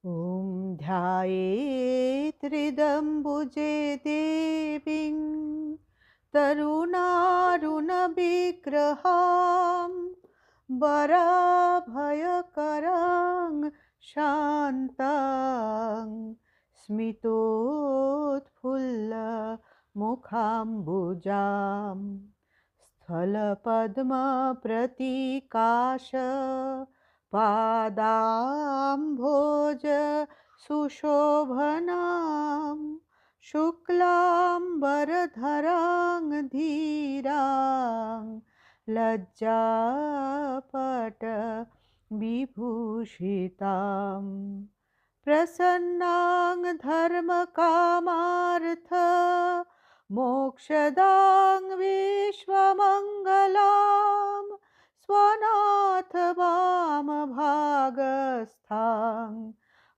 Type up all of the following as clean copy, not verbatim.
ॐ ध्यायेत् हृदम्बुजे देवीं तरुणारुणविग्रहां वराभयकरां शान्तां स्मितोत्फुल्लमुखाम्बुजां स्थलपद्मप्रतीकाश पादाम्भोज सुशोभनां शुक्लाम्बरधरां धीरां लज्जापट विभूषितां प्रसन्नां धर्मकामार्थ मोक्षदां विश्वमङ्गलां स्वनाथ वामभागस्थां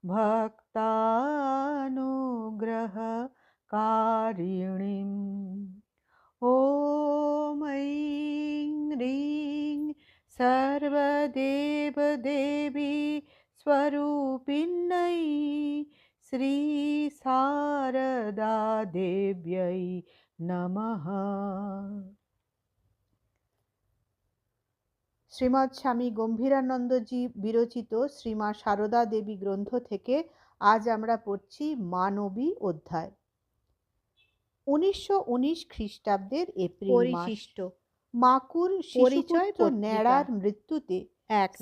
भक्तानुग्रहकारिणीम् ॐ ऐं ह्रीं सर्वदेवदेवी स्वरूपिण्यै श्री शारदा देव्यै नमः। শ্রীমৎ স্বামী গম্ভীরানন্দজি বিরচিত শ্রীমা সারদা দেবী গ্রন্থ থেকে আজ আমরা পড়ছি মানবী অধ্যায়। 1919 খ্রিস্টাব্দের এপ্রিল মাস। মাকুর শিশুপুত্র ন্যাড়ার মৃত্যুতে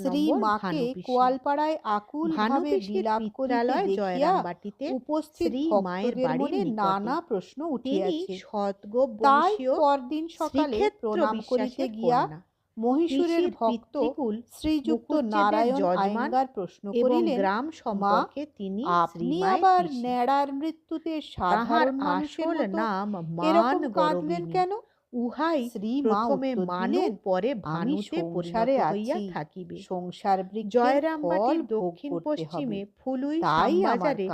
শ্রী মাকে কোয়ালপাড়ায় আকুল ভাবে বিলাপ করিতে দেখিয়া উপস্থিত ভক্তদের মনে নানা প্রশ্ন উঠিয়াছে। তাই পরদিন সকালে প্রণাম করিতে গিয়া মহীশূরের ভক্ত শ্রীযুক্ত নারায়ণ আয়েঙ্গার প্রশ্ন করিলেন, মা, আপনি আবার ন্যাড়ার মৃত্যুতে সাধারণ মানুষের মতো এরকম কাঁদলেন কেন? উহাই শ্রী মা উত্তর পরে ভানুতে সংসারে হইয়া থাকিবে। সংসার জয়রামবাটির দক্ষিণ পশ্চিমে ফুলুই বাজারে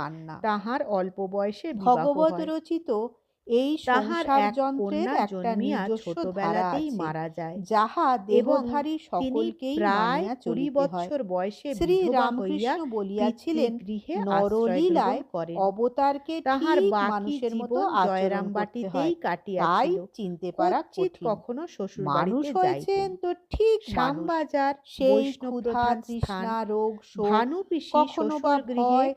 তাহার অল্প বয়সে ভগবত রচিত এই সংসার যন্ত্রের একটা নিজস্ব ধারাতেই মারা যায়, যাহা দেহধারী সকলকেই মানিয়া চলিতে হয়। শ্রী রামকৃষ্ণ বলিয়াছিলেন, নরলীলায় অবতারকে তাহার মানুষের মতো আচরণ করতে হয়, তাই চিনতে পারা কঠিন। কখনো শ্বশুর মানুষ হয়েছেন তো ঠিক শ্যামবাজার, সেই ক্ষুধা তৃষ্ণা রোগ শোক, কখনো বা ভয়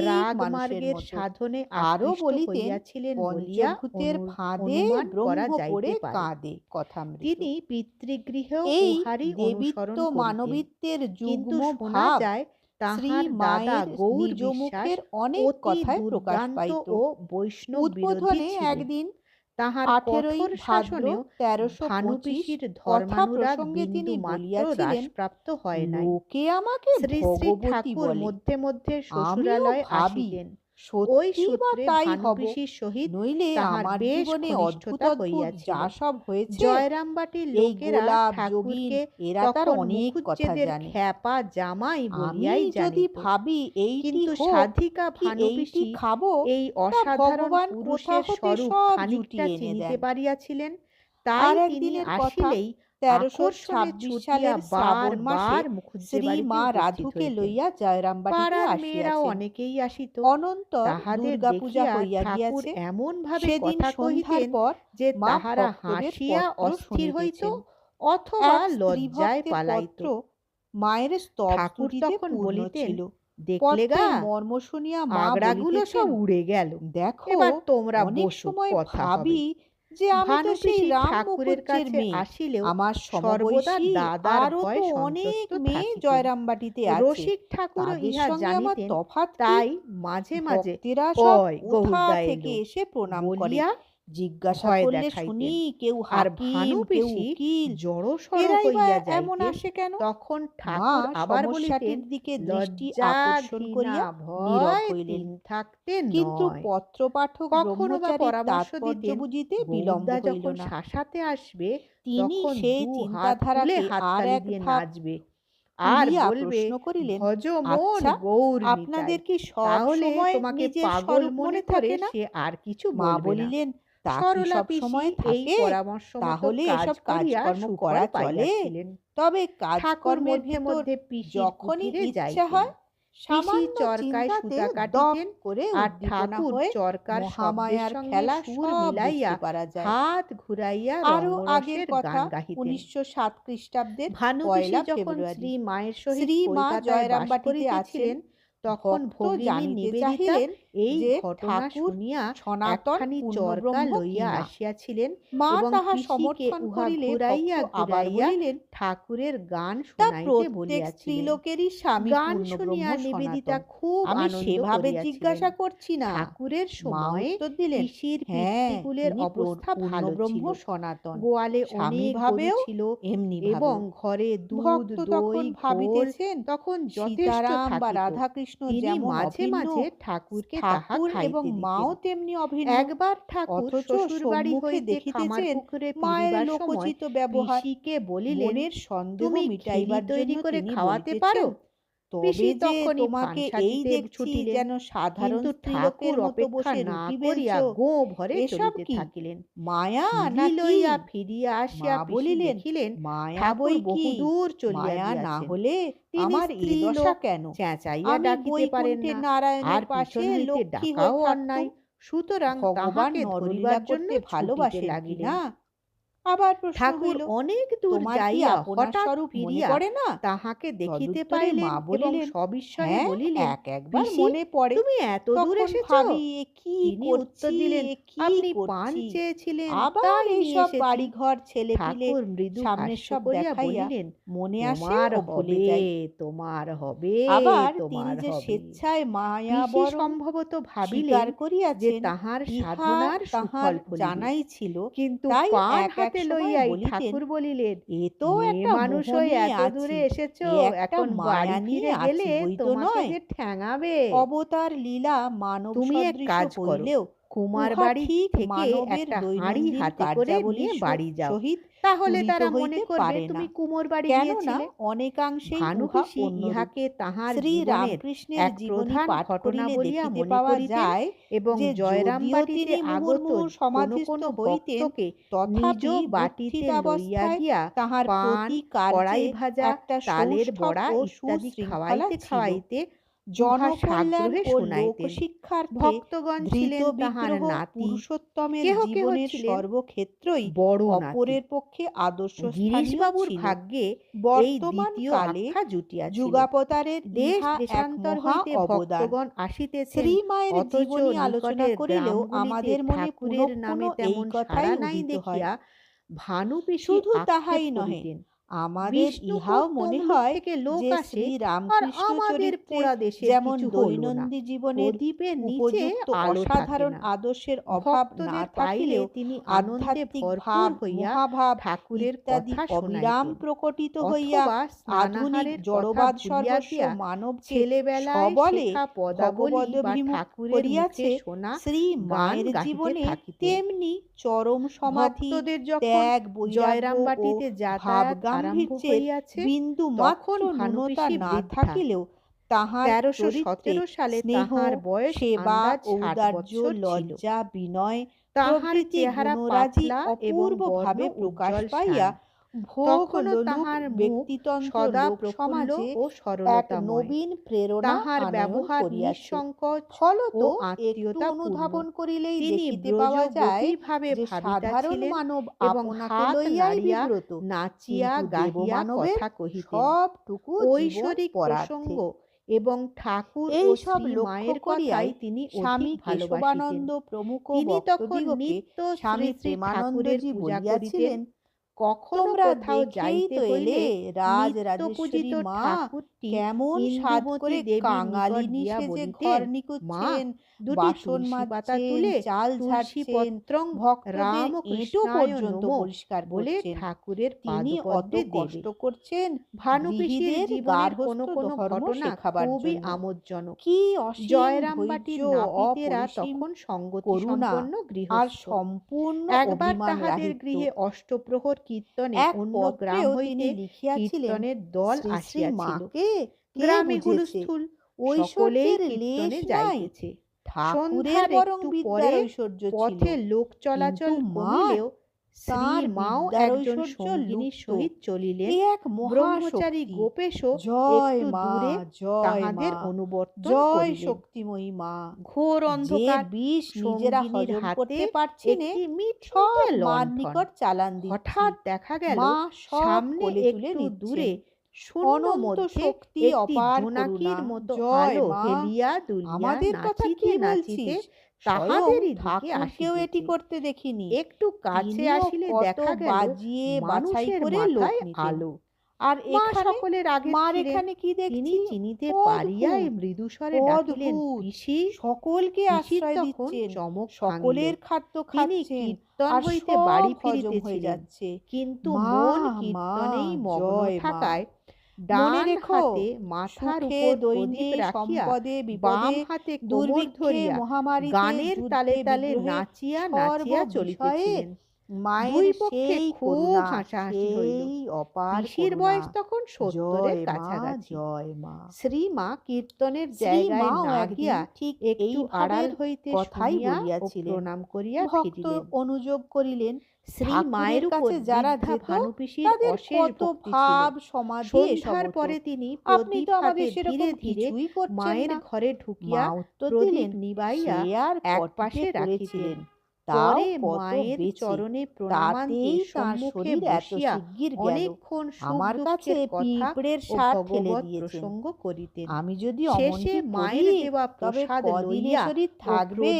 রাগমার্গের সাধনে আরো বলিতেন, পঞ্চভূতের ফাঁদে ব্রহ্ম পড়ে কাঁদে কথামৃত। তিনি পিতৃগৃহ এই দেবিত্ব মানবিত্বের যুগ্ম ভাব শ্রী মায়ের নিজ মুখের অনেক কথায় প্রকাশ পাইত। উদ্বোধনে একদিন তাহার 18 ভাদ্র 1325 কথা প্রসঙ্গে তিনি বলিয়াছিলেন, প্রাপ্ত হয় নাই, লোকে আমাকে ভগবতী বলে, মধ্যে মধ্যে শ্বশুরালয়ে আসিতেন, সত্যি বা তাই হব, নইলে আমার জীবনে অদ্ভুত যা সব হয়েছে জয়রামবাটির লোকেরা ঠাকুরকে এরা তার অনেক কথা জানে, খ্যাপা জামাই বলিয়াই যদি ভাবি এইটি সাধিকা ভানুপিসি খাবো, এই অসাধারণ পুরুষের স্বরূপ খানিকটা চিনতে পারিয়াছিলেন। তার একদিনের আসিলেই 1326 সালের শ্রাবণ মাসে শ্রী মা রাধুকে লইয়া জয়রামবাটিতে আসিয়াছেন। অনেকেই আসিত, অনন্ত দুর্গা পূজা হইয়া গিয়াছে, এমন ভাবে সেদিন সন্ধ্যার পর যে তাহারা হাসিয়া অস্থির হইত অথবা লজ্জায় পালাইত। মায়ের স্তবস্তুতিতে পূর্ণ ছিল। দেখলে গা মর্ম শুনিয়া মাগড়াগুলো সব উড়ে গেল। দেখো এবার তোমরা অনেক সময় ভাবি যে আমি তো সেই ঠাকুরের কাছে আসিলেও আমার সর্বদা দাদার ভয়ে অনেক মেয়ে জয়রামবাটিতে আছে, রসিক ঠাকুর ইহা জানিতেন, তফাৎ তাই মাঝে মাঝে কোথা থেকে এসে প্রণাম করিয়া জিজ্ঞাসা করলে শুনি কেউ হাকিম কেউ উকিল জড়সড় হইয়া এমন আসে কেন? তখন ঠাকুর আবার বলিতেন, দিকে দৃষ্টি আকর্ষণ করিয়া নীরব হইলেন থাকতে, কিন্তু পত্র পাঠক কখনো বা পরামর্শ দিতে বুঝিতে বিলম্ব হইল না। শাসাতে আসবে তিনি সেই চিন্তাধারাকে আর এক নাচবে আর বলবে, আচ্ছা আপনাদের কি সব সময় তোমাকে পাগল মনে থাকে না? সে আর কিছু মা বলিলেন, সরলা সময় থাকে, তাহলে এসব কাজকর্ম করা চলে, তবে কাজকর্মের মধ্যে যখনই ইচ্ছা হয় পিসি চরকায় সুতা কাটিতেন আর ঠাকুর চরকার মহামায়ার খেলা সুর মিলাইয়া হাত ঘুরাইয়া রঙ্গরসের গান গাহিতেন। 1907 খ্রিস্টাব্দের ভানুপিসি যখন শ্রী মায়ের সহিত কলকাতায় বাস করিতেছিলেন তখন ভগিনী নিবেদিতা এই ঘটনা শুনিয়া একখানি চরকা লইয়া আসিয়াছিলেন এবং পিসিকে উহা ঘুরাইয়া ঘুরাইয়া ঠাকুরের গান শুনাইতে বলিয়াছিলেন। গান শুনিয়া নিবেদিতা খুব আনন্দ করিয়াছিলেন। জিজ্ঞাসা করছি না ঠাকুরের সময় পিসির পিতৃকুলের অবস্থা ভালো ছিল, সনাতন গোয়ালে অনেক গরু ছিল এবং ঘরে দুধ দই ভাবিতেছেন তখন যথেষ্ট থাকিত। তিনি মাঝে মাঝে ঠাকুরকে তাহা খাইতে দিতেন। তেমনি অভিন্ন। একবার ঠাকুর শ্বশুর বাড়ি হইতে খামার পুকুরে ফিরিবার সময় পিসিকে বলিলেন, তুমি মিঠাইবার তৈরি করে খাওয়াতে পারো? পিসি তখনই তোমাকে এই দেখছি যেন সাধারণ ঠাকুর অপেক্ষা না করিয়া গো ভরে চলিতে থাকিলেন। মায়া না লইয়া ফিরিয়া আসিয়া বলিলেন, মায়া বই বহুদূর চলিয়া না হলে আমার এই দশা কেন? চেঁচাইয়া ডাকিতে পারেন না, আর পাশে লক্ষ্মী ডাকাও অন্যায়, সুতরাং তাহাকে ধরিবার জন্য ভালোবাসে লাগিলেন। আবার ঠাকুর অনেক দূর যাইয়া হঠাৎ ফিরিয়া তাহাকে দেখিতে পাইলেন এবং সবিস্ময়ে বলিলেন, একবার মনে পড়ে তুমি এত দূর এসেছো। তিনি উত্তর দিলেন, আপনি পান চেয়েছিলেন, আবার এইসব বাড়ি ঘর ছেলে পিলে মৃদু সামনের সব দেখাইয়া মনে আসে হবে, তোমার হবে। আবার তিনি যে স্বেচ্ছায় মায়া বড় সম্ভবত ভাবিলেন যে তাহার সাধনার সুফল জানাই ছিল, কিন্তু পান হাতে লইয়াই ঠাকুর বলিলেন, এ তো একটা মানুষ হয়ে এত দূরে এসেছো, এখন বাড়ি ফিরে গেলে তোমাকে যে ঠ্যাঙাবে। অবতার লীলা মানব তুমি এক কাজ করলেও কুমার বাড়ি থেকে একটা হাঁড়ি হাতে করে নিয়ে বাড়ি যাও, তাহলে তারা মনে করবে তুমি কুমোর বাড়ি গিয়েছিলে। অনেকাংশেই ভানুপিসি ইহাকে তাহার শ্রী রামকৃষ্ণের জীবনী পাঠ ঘটনা বলিয়া মনে করা যায় এবং জয়রামবাটিতে আগত সমাধিস্থ ভক্তকে তথাপি বাটিতে লইয়া গিয়া তাহার প্রতি কড়াই ভাজা তালের বড়া ইত্যাদি খাওয়াইতে খাওয়াইতে জনকল্যাণ ও লোকশিক্ষার্থে ভক্তগণ ছিলেন তাহার নাতি। পুরুষোত্তমের জীবনের সর্বক্ষেত্রেই বড় অপরের পক্ষে আদর্শ গিরিশবাবুর ভাগ্যে বর্তমান কালে যুগাবতারের দেশ দেশান্তর হইতে ভক্তগণ আসিতেছেন। শ্রীমায়ের জীবনী আলোচনা করিলেও আমাদের মনে ঠাকুরের নামে তেমন কথাই নাই দেখিয়া ভানুপিসি শুধু তাহাই নহে, আমাদের ইহাও মনে হয় যে শ্রী রামকৃষ্ণ চরিত্রে যেমন দৈনন্দিন জীবনের দ্বীপের নিচে অসাধারণ আদর্শের অভাব না থাকিলেও তিনি আধ্যাত্মিক ভাব মহাভাব ঠাকুরের কথা অবিরাম প্রকটিত হইয়া আধুনিক জড়বাদ সর্বস্ব মানব ছেলেবেলায় বলে ভগবদ্ভিমুখ করিয়াছে। শ্রী মায়ের জীবনে তেমনি চরম সমাধি ত্যাগ জয়রামবাটিতে যাতায়াত বিন্দু মাখন ন্যূনতা না থাকিলেও তাহার 1317 সালে তাহার বয়স সেবা ঔদার্য লজ্জা বিনয় তাহার চেহারা পাতলা অপূর্ব ভাবে প্রকাশ পাইয়া ভোগ তাহার ব্যক্তিতন্ত্র সদা সমাজে ও সরলতা নবীন প্রেরণা তাহার ব্যবহার নিঃসংকোচ ফলত আত্মীয়তা অনুধাবন করিলেই দেখিতে পাওয়া যায় যে সাধারণ মানব আপনাকে লইয়াই বিব্রত, নাচিয়া গাহিয়া কথা কহিতেন সবটুকু ঐশ্বরিক প্রসঙ্গ এবং ঠাকুর ও শ্রী মায়ের কথাই তিনি স্বামী কেশবানন্দ প্রমুখ তিনি তখন নিত্য স্বামী প্রেমানন্দজি বলিয়াছিলেন, কখনো কোথাও যাইতে হইলে রাজ রাজেশ্বরী মা কেমন সাধ করে কাঙালিনী সেজে ঘর নিকুচ্ছেন, বাসন মাজছেন, চাল ঝাড়ছেন, ভক্তদের এঁটো পর্যন্ত পরিষ্কার বলে ঠাকুরের তিনি অত কষ্ট করছেন। ভানুপিসির জীবনের কোনো কোনো ঘটনা খুবই আমোদজনক। কি জয়রামবাটির নাপিতেরা তখন সঙ্গতি সম্পন্ন গৃহস্থ আর সম্পূর্ণ একবার তাহাদের গৃহে অষ্টপ্রহর কীর্তনে অন্য গ্রাম হইতে কীর্তনের দল আসিয়াছিল। গ্রামে হুলস্থুল, ঐশ্বর্যের কীর্তনে যাইতেছে। ঠাকুরের বরং বিদ্যার ঐশ্বর্য ছিল, পথে লোক চলাচল কমিলেও তাঁর মাও একজন সঙ্গিনীর সহিত চলিলেন। ব্রহ্মচারী গোপেশও একটু দূরে তাহাদের অনুবর্তন করিলেন। শক্তিময়ী মা ঘোর অন্ধকার বিষ নিজেরা হজম করতে পারছেন, মার নিকট চালান দিচ্ছি। হঠাৎ দেখা গেল সামনে একটু দূরে শূন্য মধ্যে একটি জোনাকির মতো আলো হেলিয়া দুলিয়া নাচিতে নাচিতে তাহাদেরই দিকে আসিতেছে। এটি করতে দেখিনি। একটু কাছে আসিলে দেখা গেল বাজিয়ে বাছাই করে মাথায় আলো। আর এখানে সকলের আগে মার এখানে কি দেখছি তিনি চিনিতে পারিয়া মৃদু স্বরে ডাকিলেন, পিসি। সকলকে আশ্রয় দিচ্ছেন, চমক সকলের খাদ্য খাচ্ছেন, কীর্তন হইতে বাড়ি ফিরিতেছিলেন। কিন্তু মন কীর্তনেই মগ্ন থাকায় ডান হাতে মাথার উপর দৈনিক রাখিয়া বাম হাতে কোমর ধরিয়া গানের তালে তালে নাচিয়া নাচিয়া চলিতেছিলেন। মায়ের সেই খুব হাসাহাসি হইল। পিসির বয়স তখন 70-এর কাছাকাছি। শ্রীমা কীর্তনের জায়গায় না গিয়া ঠিক একটু আড়াল হইতে কথাই বলিয়াছিলেন, প্রণাম করিয়া ফিরিলেন। অনুযোগ করিলেন শ্রী মায়ের কাছে যারা ভানুপিসির অশেষ ভাব সমাধি। সন্ধ্যার পরে তিনি প্রদীপ হাতে ধীরে ধীরে মায়ের ঘরে ঢুকিয়া প্রদীপ নিবাইয়া এক পাশে রাখিলেন। পরে মায়ের চরণে প্রণামান্তে সম্মুখে বসিয়া অনেকক্ষণ আমার কাছে পিঁপড়ের শাক ফেলে প্রসঙ্গ করিতেন। আমি যদি শেষে মায়ের দেওয়া প্রসাদ লইয়া থাকবে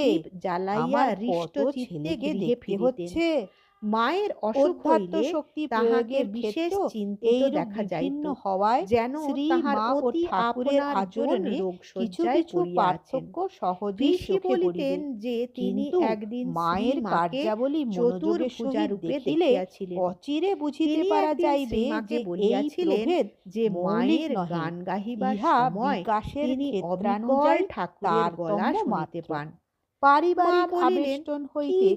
জ্বালাইয়া হৃষ্ট চিত্তে গৃহে ফিরিতেন। মায়ের অসুখ হইলে তাহাকে বিশেষ চিন্তিত দেখা যাইত, হওয়ায় যেন তাহার অতি আপনার আচরণে কিছু কিছু পার্থক্য সহজেই চোখে বলিতেন যে তিনি একদিন মায়ের কার্যাবলী মনোযোগের সহিত দেখিলে অচিরে বুঝিতে পারা যাইবে যে বলিয়াছিলেন যে মায়ের গান গাহিবার সময় তিনি অবিকল ঠাকুরের গলা শুনিতে পান। পারিবারিক আবেষ্টন হইতে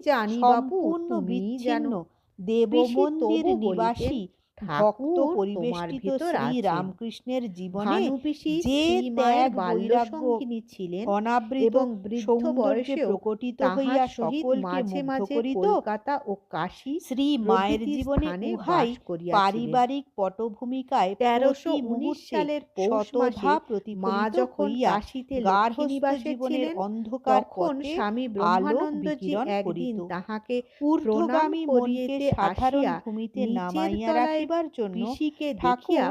সম্পূর্ণ বিচ্ছিন্ন দেবমন্দির নিবাসী ভক্ত পরিবেষ্টিত শ্রী রামকৃষ্ণের জীবনে যে ত্যাগ বৈরাগ্য ছিলেন অনাবৃত এবং বৃদ্ধ বয়সে প্রকটিত হইয়া সকলকে মুগ্ধ করিত। কলকাতা ও কাশী শ্রী মায়ের জীবনে উহাই পারিবারিক পটভূমিকায় 1319 সালের শতভা প্রতিফলিত হইয়া গার্হস্থ্য জীবনের অন্ধকার পথে স্বামী ব্রহ্মানন্দজি একদিন তাহাকে ঊর্ধ্বগামী মনকে সাধারণ ভূমিতে নামাইয়া রাখিবার জন্য পিসিকে দেখিয়া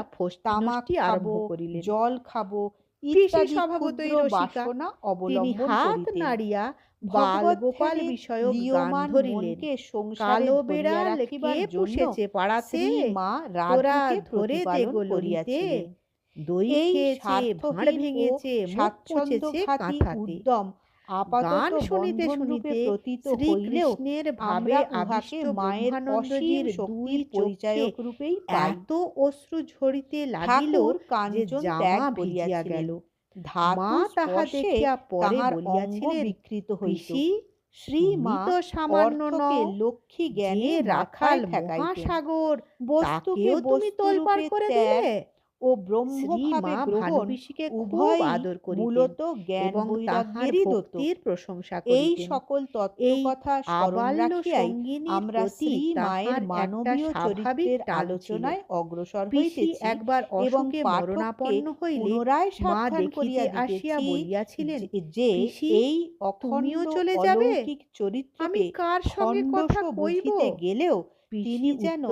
তামাক আরম্ভ করিলেন, জল খাবো ইত্যাদি স্বভাবতই বাসনা অবলম্বন করিতেন। নাড়িয়া বাল গোপাল বিষয়ক গান ধরিলেন, কালো বেড়াল কে পুষেছে পাড়াতে, মা রাধাকে ধরে দেগো লরিয়াছিলেন, দই খেয়েছে ভাঁড় ভেঙেছে মুখ মুছেছে কাঁথাতে। গান শুনিতে শুনিতে শ্রীকৃষ্ণের ভাবে আবিষ্ট মায়ের অসীম শক্তির পরিচায়ক রূপেই এত অশ্রু ঝরিতে লাগিল যে জামা ভিজিয়া গেল। মা তাহা দেখিয়া পরে বলিয়াছিলেন, বিকৃত হইছি শ্রী মা সামান্য নহে, লক্ষ্মী জ্ঞানে রাখাল মহাসাগর বস্তুকে তুমি তোলপাড় করে দিলে ও ব্রহ্মভাবে গ্রহণ উভয় আদর করিতেন, মূলত জ্ঞান বৈরাগ্যেরই দত্তির প্রশংসা করিতেন। এই সকল তত্ত্ব কথা স্মরণ রাখিয়াই আমরা শ্রী মায়ের মানবীয় চরিত্রের আলোচনায় অগ্রসর হইতেছি। একবার অশোকে মরণাপন্ন হইলে মা দেখিতে আসিয়া বলিয়াছিলেন যে এই অখণ্ড অলৌকিক চরিত্র আমি কার সঙ্গে কথা কইতে গেলেও তিনি যেন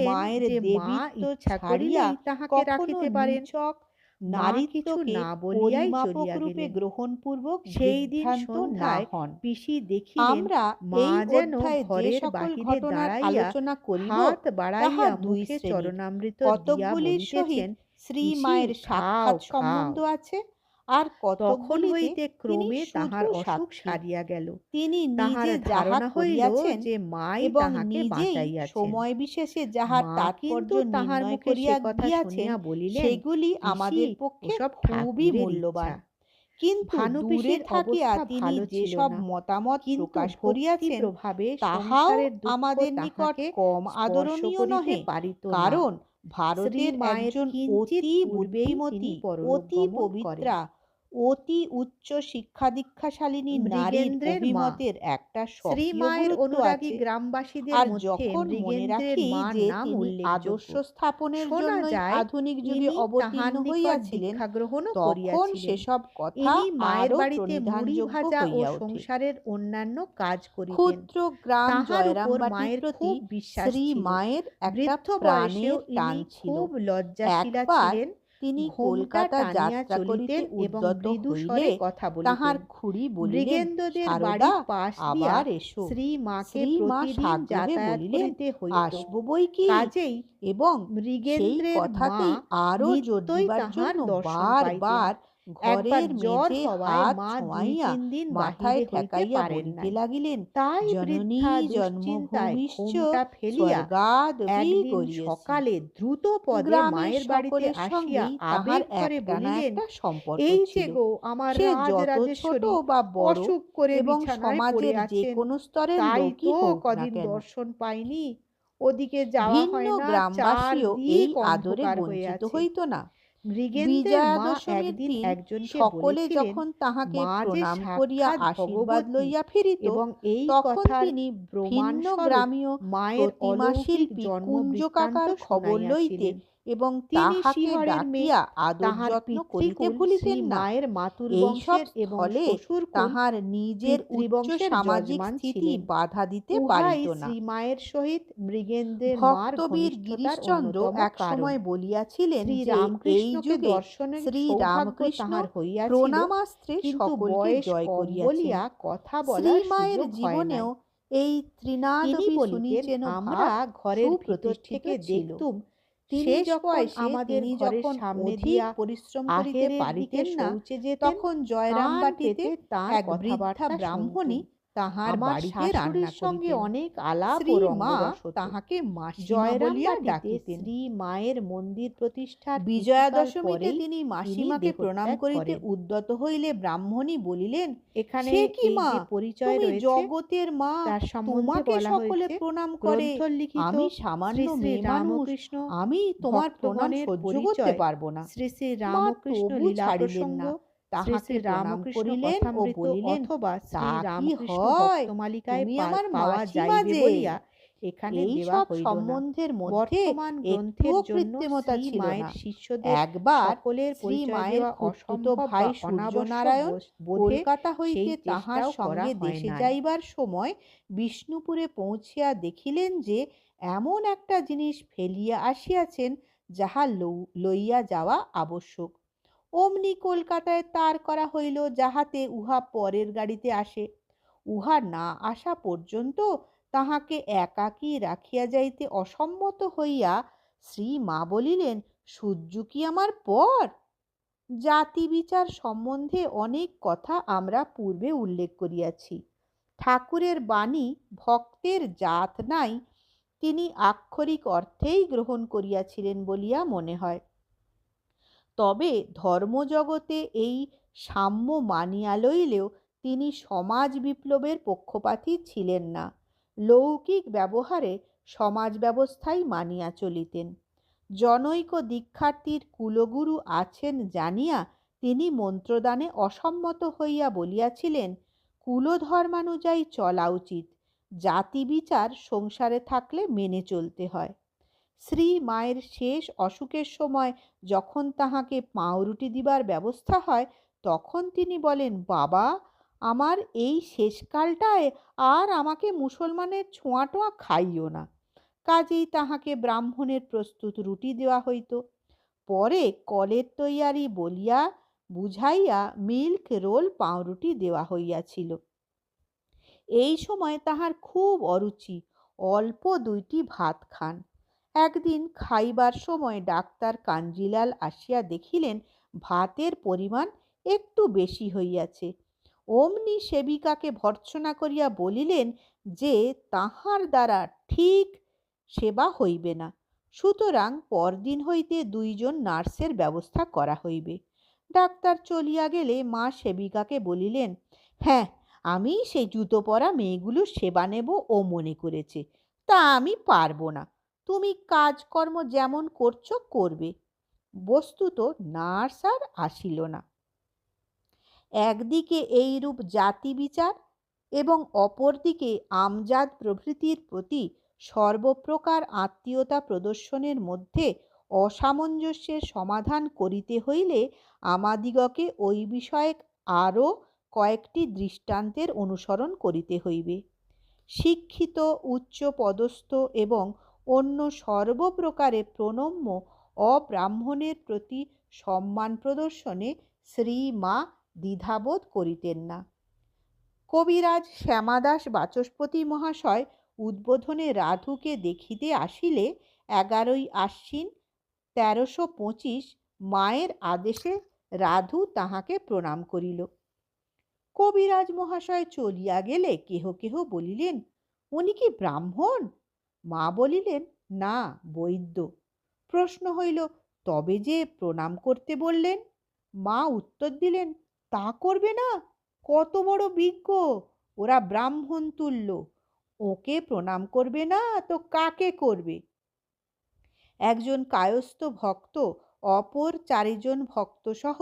মায়ের দেবীত্ব ছাড়িয়া তাহাকে রাখিতে পারেন। নারীত্বকে পরিমাপক রূপে গ্রহণপূর্বক সেই দিন সন্ধ্যায় পিসি দেখিলেন আমরা মা যেন ঘরের বাহিরে দাঁড়াইয়া আলোচনা করিব, হাত বাড়াইয়া মুখে চরণামৃত কতকগুলির সহিত শ্রী মায়ের সাক্ষাৎ সম্বন্ধ আছে, আর তখন হইতে ক্রমে তাহার অসুখ সারিয়া গেল। তিনি নিজে যাহা করিয়াছেন যে মাই তাহাকে বাঁচাইয়াছেন, সময় বিশেষে যাহার তাৎপর্য নির্ণয় করিয়া গিয়াছেন সেগুলি আমাদের পক্ষে খুবই মূল্যবান। কিন্তু দূরে থাকিয়া তিনি যেসব মতামত প্রকাশ করিয়াছেন তাহাও আমাদের নিকট কম আদরণীয় নহে, কারণ ভারতের একজন অতি বুদ্ধিমতী অতি পবিত্রা অতি উচ্চ শিক্ষা দীক্ষাশালিনী নারীর অভিমতের একটা স্বকীয় গুরুত্ব আছে। আর যখন মনে রাখি যে তিনি আদর্শ স্থাপনের জন্য আধুনিক যুগে অবতীর্ণ হইয়াছিলেন, তখন সেসব কথা আরো প্রণিধানযোগ্য হইয়া ওঠে। সংসারের অন্যান্য কাজ করিতেন। ক্ষুদ্র গ্রাম জয়রামবাটির প্রতি শ্রী মায়ের একটা প্রাণের টান ছিল। একবার তিনি কলকাতা যাত্রা করিতে উদ্যত হইলে তাহার খুড়ি বলিলেন, সারদা আবার এসো। শ্রী মা সাগ্রহে বলিলেন, আসবো বই কি। এবং সেই কথাতেই আরো জোর দিবার জন্য বারবার ঘরের মেঝে হাত ছোঁয়াইয়া মাথায় ঠেকাইয়া বলিতে লাগিলেন, জননী জন্মভূমিশ্চ স্বর্গাদপি গরীয়সী। সকালে দ্রুত পদে মায়ের বাড়িতে আসিয়া আবেগ করে বলিলেন, এই যে গো আমার রাজরাজেশ্বরী, বা বড় এবং সমাজের যে কোনো স্তরের লোকই হোক না কেন, দর্শন পাইনি, ওদিকে যাওয়া হয় না, গ্রামবাসীও এই আদরে বঞ্চিত হইত না। বিজয়া দশমীর দিন সকলে যখন তাহাকে প্রণাম করিয়া আশীর্বাদ লইয়া ফিরিত, তখন তিনি ভিন্ন গ্রামীয় প্রতিমা শিল্পী কুঞ্জ কাকার খবর লইতে এবং তাহাকে ডাকিয়া আদর যত্ন করিতে ভুলিতেন না। এইসব স্থলে তাহার নিজের উচ্চ সামাজিক স্থিতি বাধা দিতে পারিত না। মায়ের সহিত মৃগেন্দ্রের ভক্তবীর গিরিশচন্দ্র এক সময় বলিয়াছিলেন যে এই যুগে শ্রী রামকৃষ্ণ প্রণামাস্ত্রে সকলকে জয় করিয়াছেন। শ্রী মায়ের জীবনেও এই ত্রিনাদপি সুনিচেন আমরা ঘরের ভিতর থেকে দেখতুম, শেষ বয়সে আমাদের যখন সামনে দিয়ে পরিশ্রম করিতে পারিতেন না, তখন জয়রামবাটিতে এক বৃদ্ধা ব্রাহ্মণী তাহার বাড়িতে রান্না সঙ্গে অনেক আলাপ ও রঙ্গরস হতো। তাহাকে মাসিমা বলিয়া ডাকিতেন। শ্রী মায়ের মন্দির প্রতিষ্ঠার বিজয়া দশমীতে তিনি মাসিমাকে প্রণাম করিতে উদ্যত হইলে ব্রাহ্মণী বলিলেন, এখানে সে কি মা, পরিচয় তুমি রয়েছে, জগতের মা, তোমাকে সকলে প্রণাম করে, আমি সামান্য মেয়ে মানুষ, আমি তোমার প্রণাম সহ্য করতে পারবো না। শ্রী শ্রী রামকৃষ্ণ লীলা প্রসঙ্গ তাহাকে প্রণাম করিলেন ও বলিলেন, তা কি হয়, তুমি আমার মাসিমা যে। এখানে এইসব সম্বন্ধের মধ্যে একটুও কৃত্রিমতা ছিল না। একবার শ্রী মায়ের খুড়তুতো ভাই সূর্যনারায়ণ কলকাতা হইতে তাহার সঙ্গে দেশে যাইবার সময় বিষ্ণুপুরে পৌঁছিয়া দেখিলেন যে এমন একটা জিনিস ফেলিয়া আসিয়াছেন যাহা লইয়া যাওয়া আবশ্যক। অমনি কলকাতায় তার করা হইল যাহাতে উহা পরের গাড়িতে আসে। উহা না আসা পর্যন্ত তাহাকে একাকী রাখিয়া যাইতে অসম্মত হইয়া শ্রী মা বলিলেন, সূর্য কি আমার পর। জাতি বিচার সম্বন্ধে অনেক কথা আমরা পূর্বে উল্লেখ করিয়াছি। ঠাকুরের বাণী ভক্তের জাত নাই তিনি আক্ষরিক অর্থেই গ্রহণ করিয়াছিলেন বলিয়া মনে হয়। তবে ধর্মজগতে এই সাম্য মানিয়া লইলেও তিনি সমাজ বিপ্লবের পক্ষপাতী ছিলেন না। লৌকিক ব্যবহারে সমাজ ব্যবস্থাই মানিয়া চলিতেন। জনৈক দীক্ষার্থীর কুলগুরু আছেন জানিয়া তিনি মন্ত্রদানে অসম্মত হইয়া বলিয়াছিলেন, কুলধর্মানুযায়ী চলা উচিত, জাতি বিচার সংসারে থাকলে মেনে চলতে হয়। শ্রী মায়ের শেষ অসুখের সময় যখন তাহাকে পাউরুটি দিবার ব্যবস্থা হয়, তখন তিনি বলেন, বাবা, আমার এই শেষকালটায় আর আমাকে মুসলমানের ছোঁয়াটোয়া খাইও না। কাজেই তাহাকে ব্রাহ্মণের প্রস্তুত রুটি দেওয়া হইত। পরে কলের তৈয়ারি বলিয়া বুঝাইয়া মিল্ক রোল পাউরুটি দেওয়া হইয়াছিল। এই সময় তাহার খুব অরুচি, অল্প দুইটি ভাত খান। একদিন খাইবার সময় ডাক্তার কাঞ্জিলাল আসিয়া দেখিলেন ভাতের পরিমাণ একটু বেশি হইয়াছে। অমনি সেবিকাকে ভর্ৎসনা করিয়া বলিলেন যে তাহার দ্বারা ঠিক সেবা হইবে না, সুতরাং পরদিন হইতে 2 জন নার্সের ব্যবস্থা করা হইবে। ডাক্তার চলিয়া গেলে মা সেবিকাকে বলিলেন, হ্যাঁ, আমি সেই জুতো পরা মেয়েগুলোর সেবা নেব ও মনে করেছে, তা আমি পারবো না, তুমি কাজকর্ম যেমন করছো করবে। বস্তুত নার্স আর আসিল না। একদিকে এইরূপ জাতি বিচার এবং অপরদিকে আমজাদ প্রভৃতির প্রতি সর্বপ্রকার আত্মীয়তা প্রদর্শনের মধ্যে অসামঞ্জস্যের সমাধান করিতে হইলে আমাদিগকে ওই বিষয়ে আরও কয়েকটি দৃষ্টান্তের অনুসরণ করিতে হইবে। শিক্ষিত, উচ্চ পদস্থ এবং অন্য সর্বপ্রকারে প্রণম্য অব্রাহ্মণের প্রতি সম্মান প্রদর্শনে শ্রীমা দ্বিধাবোধ করিতেন না। কবিরাজ শ্যামাদাস বাচস্পতি মহাশয় উদ্বোধনে রাধুকে দেখিতে আসিলে 11ই আশ্বিন 1325 মায়ের আদেশে রাধু তাহাকে প্রণাম করিল। কবিরাজ মহাশয় চলিয়া গেলে কেহ কেহ বলিলেন, উনি কি ব্রাহ্মণ? মা বলিলেন, না, বৈদ্য। প্রশ্ন হইল, তবে যে প্রণাম করতে বললেন? মা উত্তর দিলেন, তা করবে না? কত বড় বিজ্ঞ, ওরা ব্রাহ্মণ তুল্য, ওকে প্রণাম করবে না তো কাকে করবে? একজন কায়স্থ ভক্ত অপর 4 জন ভক্ত সহ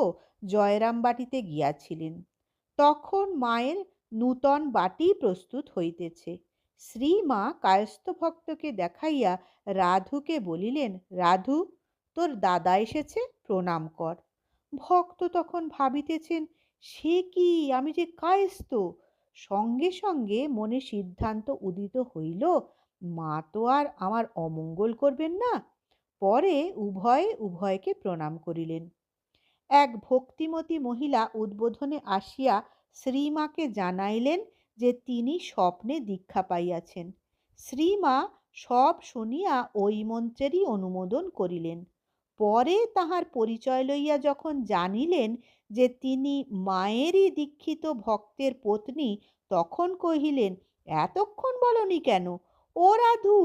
জয়রাম বাটিতে গিয়াছিলেন। তখন মায়ের নূতন বাটি প্রস্তুত হইতেছে। শ্রীমা কায়স্থ ভক্তকে দেখাইয়া রাধুকে বলিলেন, রাধু, তোর দাদা এসেছে, প্রণাম কর। ভক্ত তখন ভাবিতেছেন, সে কি, আমি যে কায়স্থ। সঙ্গে সঙ্গে মনে সিদ্ধান্ত উদিত হইল, মা তো আর আমার অমঙ্গল করবেন না। পরে উভয়ে উভয়কে প্রণাম করিলেন। এক ভক্তিমতী মহিলা উদ্বোধনে আসিয়া শ্রীমাকে জানাইলেন যে তিনি স্বপ্নে দীক্ষা পাইয়াছেন। শ্রীমা সব শুনিয়া ওই মন্ত্রেরই অনুমোদন করিলেন। পরে তাহার পরিচয় লইয়া যখন জানিলেন যে তিনি মায়েরই দীক্ষিত ভক্তের পত্নী, তখন কহিলেন, এতক্ষণ বলনি কেন? ও রাধু,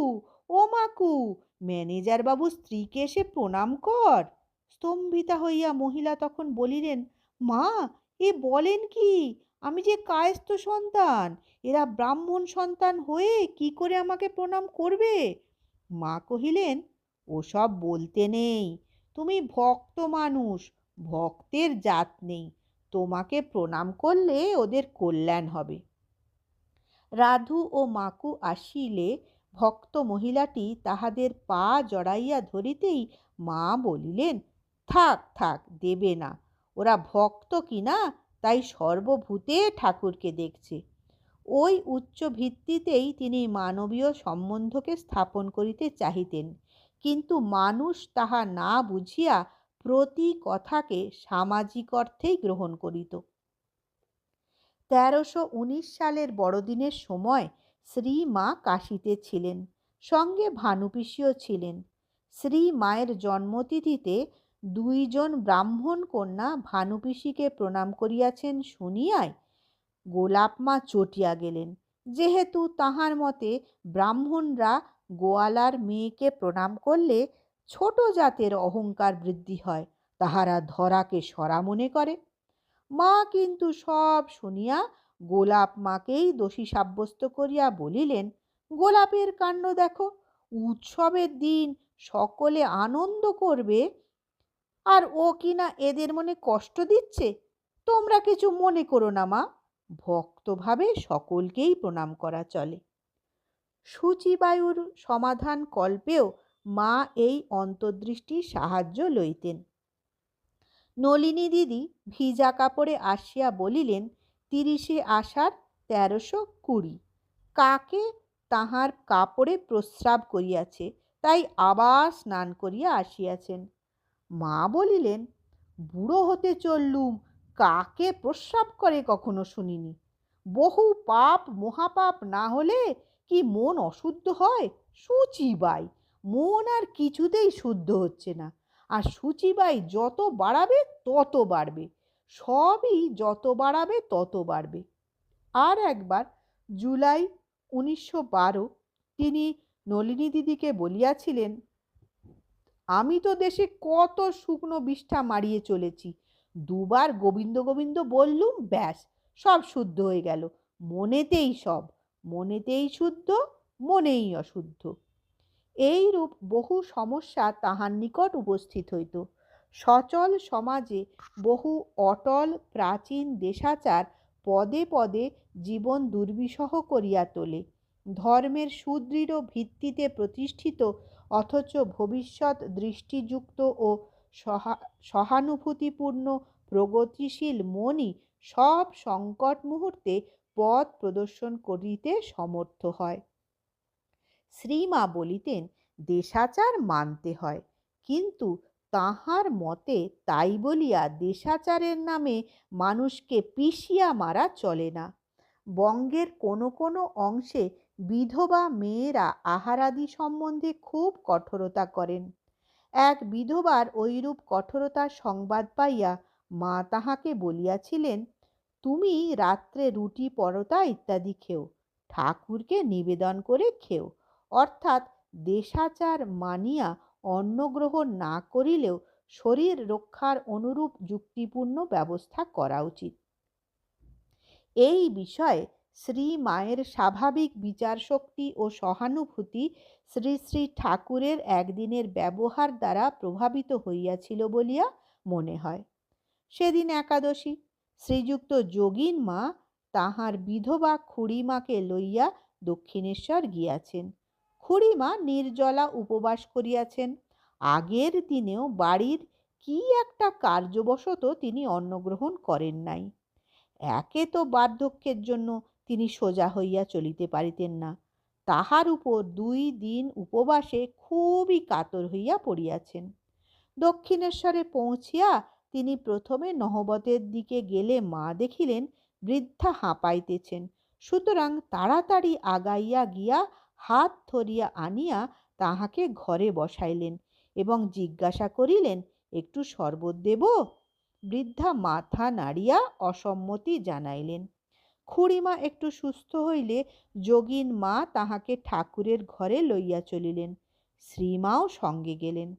ও মাকু, ম্যানেজার বাবু স্ত্রীকে এসে প্রণাম কর। স্তম্ভিতা হইয়া মহিলা তখন বলিলেন, মা, এ বলেন কি? আমি যে কায়স্থ সন্তান, এরা ব্রাহ্মণ সন্তান হয়ে কি করে আমাকে প্রণাম করবে? মা কহিলেন, ওসব বলতে নেই, তুমি ভক্ত মানুষ, ভক্তের জাত নেই, তোমাকে প্রণাম করলে ওদের কল্যাণ হবে। রাধু ও মাকু আসিলে ভক্ত মহিলাটি তাহাদের পা জড়াইয়া ধরিতেই মা বলিলেন, থাক থাক, দেবে না, ওরা ভক্ত কিনা তাই সর্বভূতে ঠাকুরকে দেখছে। ওই উচ্চ ভিত্তিতেই তিনি মানবীয় সম্বন্ধকে স্থাপন করিতে চাহিতেন, কিন্তু মানুষ তাহা না বুঝিয়া প্রতি কথাকে সামাজিক অর্থেই গ্রহণ করিত। 1319 সালের বড়দিনের সময় শ্রীমা কাশীতে ছিলেন, সঙ্গে ভানুপিসিও ছিলেন। শ্রীমায়ের জন্মতিথিতে 2 জন ব্রাহ্মণ কন্যা ভানুপিসিকে প্রণাম করিয়াছেন শুনিয়াই গোলাপ মা চটিয়া গেলেন। যেহেতু তাহার মতে ব্রাহ্মণরা গোয়ালার মেয়েকে প্রণাম করলে ছোট জাতের অহংকার বৃদ্ধি হয়, তাহারা ধরাকে সরা মনে করে। মা কিন্তু সব শুনিয়া গোলাপ মাকেই দোষী সাব্যস্ত করিয়া বলিলেন, গোলাপের কাণ্ড দেখো, উৎসবের দিন সকলে আনন্দ করবে আর ও কিনা এদের মনে কষ্ট দিচ্ছে। তোমরা কিছু মনে করো না মা, ভক্তভাবে সকলকেই প্রণাম করা চলে। শুচিবায়ুর সমাধান কল্পেও মা এই অন্তর্দৃষ্টির সাহায্য লইতেন। নলিনী দিদি ভিজা কাপড়ে আসিয়া বলিলেন, 30 আষাঢ় 1320 কাকে তাহার কাপড়ে প্রস্রাব করিয়াছে, তাই আবার স্নান করিয়া আসিয়াছেন। মা বলিলেন, বুড়ো হতে চললুম, কাকে প্রস্রাব করে কখনো শুনিনি। বহু পাপ মহাপাপ না হলে কি মন অশুদ্ধ হয়? শুচিবাই, মন আর কিছুতেই শুদ্ধ হচ্ছে না, আর শুচিবাই যত বাড়াবে তত বাড়বে, সবই যত বাড়াবে তত বাড়বে। আর একবার জুলাই 1912 তিনি নলিনী দিদিকে বলিয়াছিলেন, আমি তো দেশে কত শুকনো বিষ্ঠা মারিয়ে চলেছি, 2 বার গোবিন্দ গোবিন্দ বললুম, ব্যাস সব শুদ্ধ হয়ে গেল, মনেতেই সব, মনেতেই শুদ্ধ, মনেই অশুদ্ধ। এইরূপ বহু সমস্যা তাহার নিকট উপস্থিত হইত। সচল সমাজে বহু অটল প্রাচীন দেশাচার পদে পদে জীবন দুর্বিষহ করিয়া তোলে। ধর্মের সুদৃঢ় ভিত্তিতে প্রতিষ্ঠিত অথচ ভবিষ্যৎ দৃষ্টিযুক্ত ও সহানুভূতিপূর্ণ প্রগতিশীল মনই সব সংকট মুহূর্তে পথ প্রদর্শন করিতে সমর্থ হয়। শ্রীমা বলিতেন, দেশাচার মানতে হয়, কিন্তু তাহার মতে তাই বলিয়া দেশাচারের নামে মানুষকে পিষিয়া মারা চলে না। বঙ্গের কোনো কোনো অংশে বিধবা মেয়েরা আহারাদি সম্বন্ধে খুব কঠোরতা করেন। এক বিধবার ঐরূপ কঠোরতার সংবাদ পাইয়া মা তাহাকে বলিয়াছিলেন, তুমি রাত্রে রুটি পরোটা ইত্যাদি খেও, ঠাকুরকে নিবেদন করে খেও। অর্থাৎ দেশাচার মানিয়া অন্ন গ্রহণ না করিলেও শরীর রক্ষার অনুরূপ যুক্তিপূর্ণ ব্যবস্থা করা উচিত। এই বিষয়ে শ্রী মায়ের স্বাভাবিক বিচারশক্তি ও সহানুভূতি শ্রী শ্রী ঠাকুরের একদিনের ব্যবহার দ্বারা প্রভাবিত হইয়াছিল বলিয়া মনে হয়। সেদিন একাদশী। শ্রীযুক্ত যোগীন মা তাহার বিধবা খুড়িমাকে লইয়া দক্ষিণেশ্বর গিয়াছেন। খুড়িমা নির্জলা উপবাস করিয়াছেন। আগের দিনেও বাড়ির কি একটা কার্যবশত তিনি অন্নগ্রহণ করেন নাই। একে তো বার্ধক্যের জন্য তিনি সোজা হইয়া চলিতে পারিতেন না, তাহার উপর 2 দিন উপবাসে খুবই কাতর হইয়া পড়িয়াছেন। দক্ষিণেশ্বরে পৌঁছিয়া তিনি প্রথমে নহবতের দিকে গেলে মা দেখিলেন বৃদ্ধা হাঁপাইতেছেন। সুতরাং তাড়াতাড়ি আগাইয়া গিয়া হাত ধরিয়া আনিয়া তাহাকে ঘরে বসাইলেন এবং জিজ্ঞাসা করিলেন, একটু শরবত দেব? বৃদ্ধা মাথা নাড়িয়া অসম্মতি জানাইলেন। খুড়িমা একটু সুস্থ হইলে যোগীন মা তাহাকে ঠাকুরের ঘরে লইয়া চলিলেন। শ্রীমাও সঙ্গে গেলেন।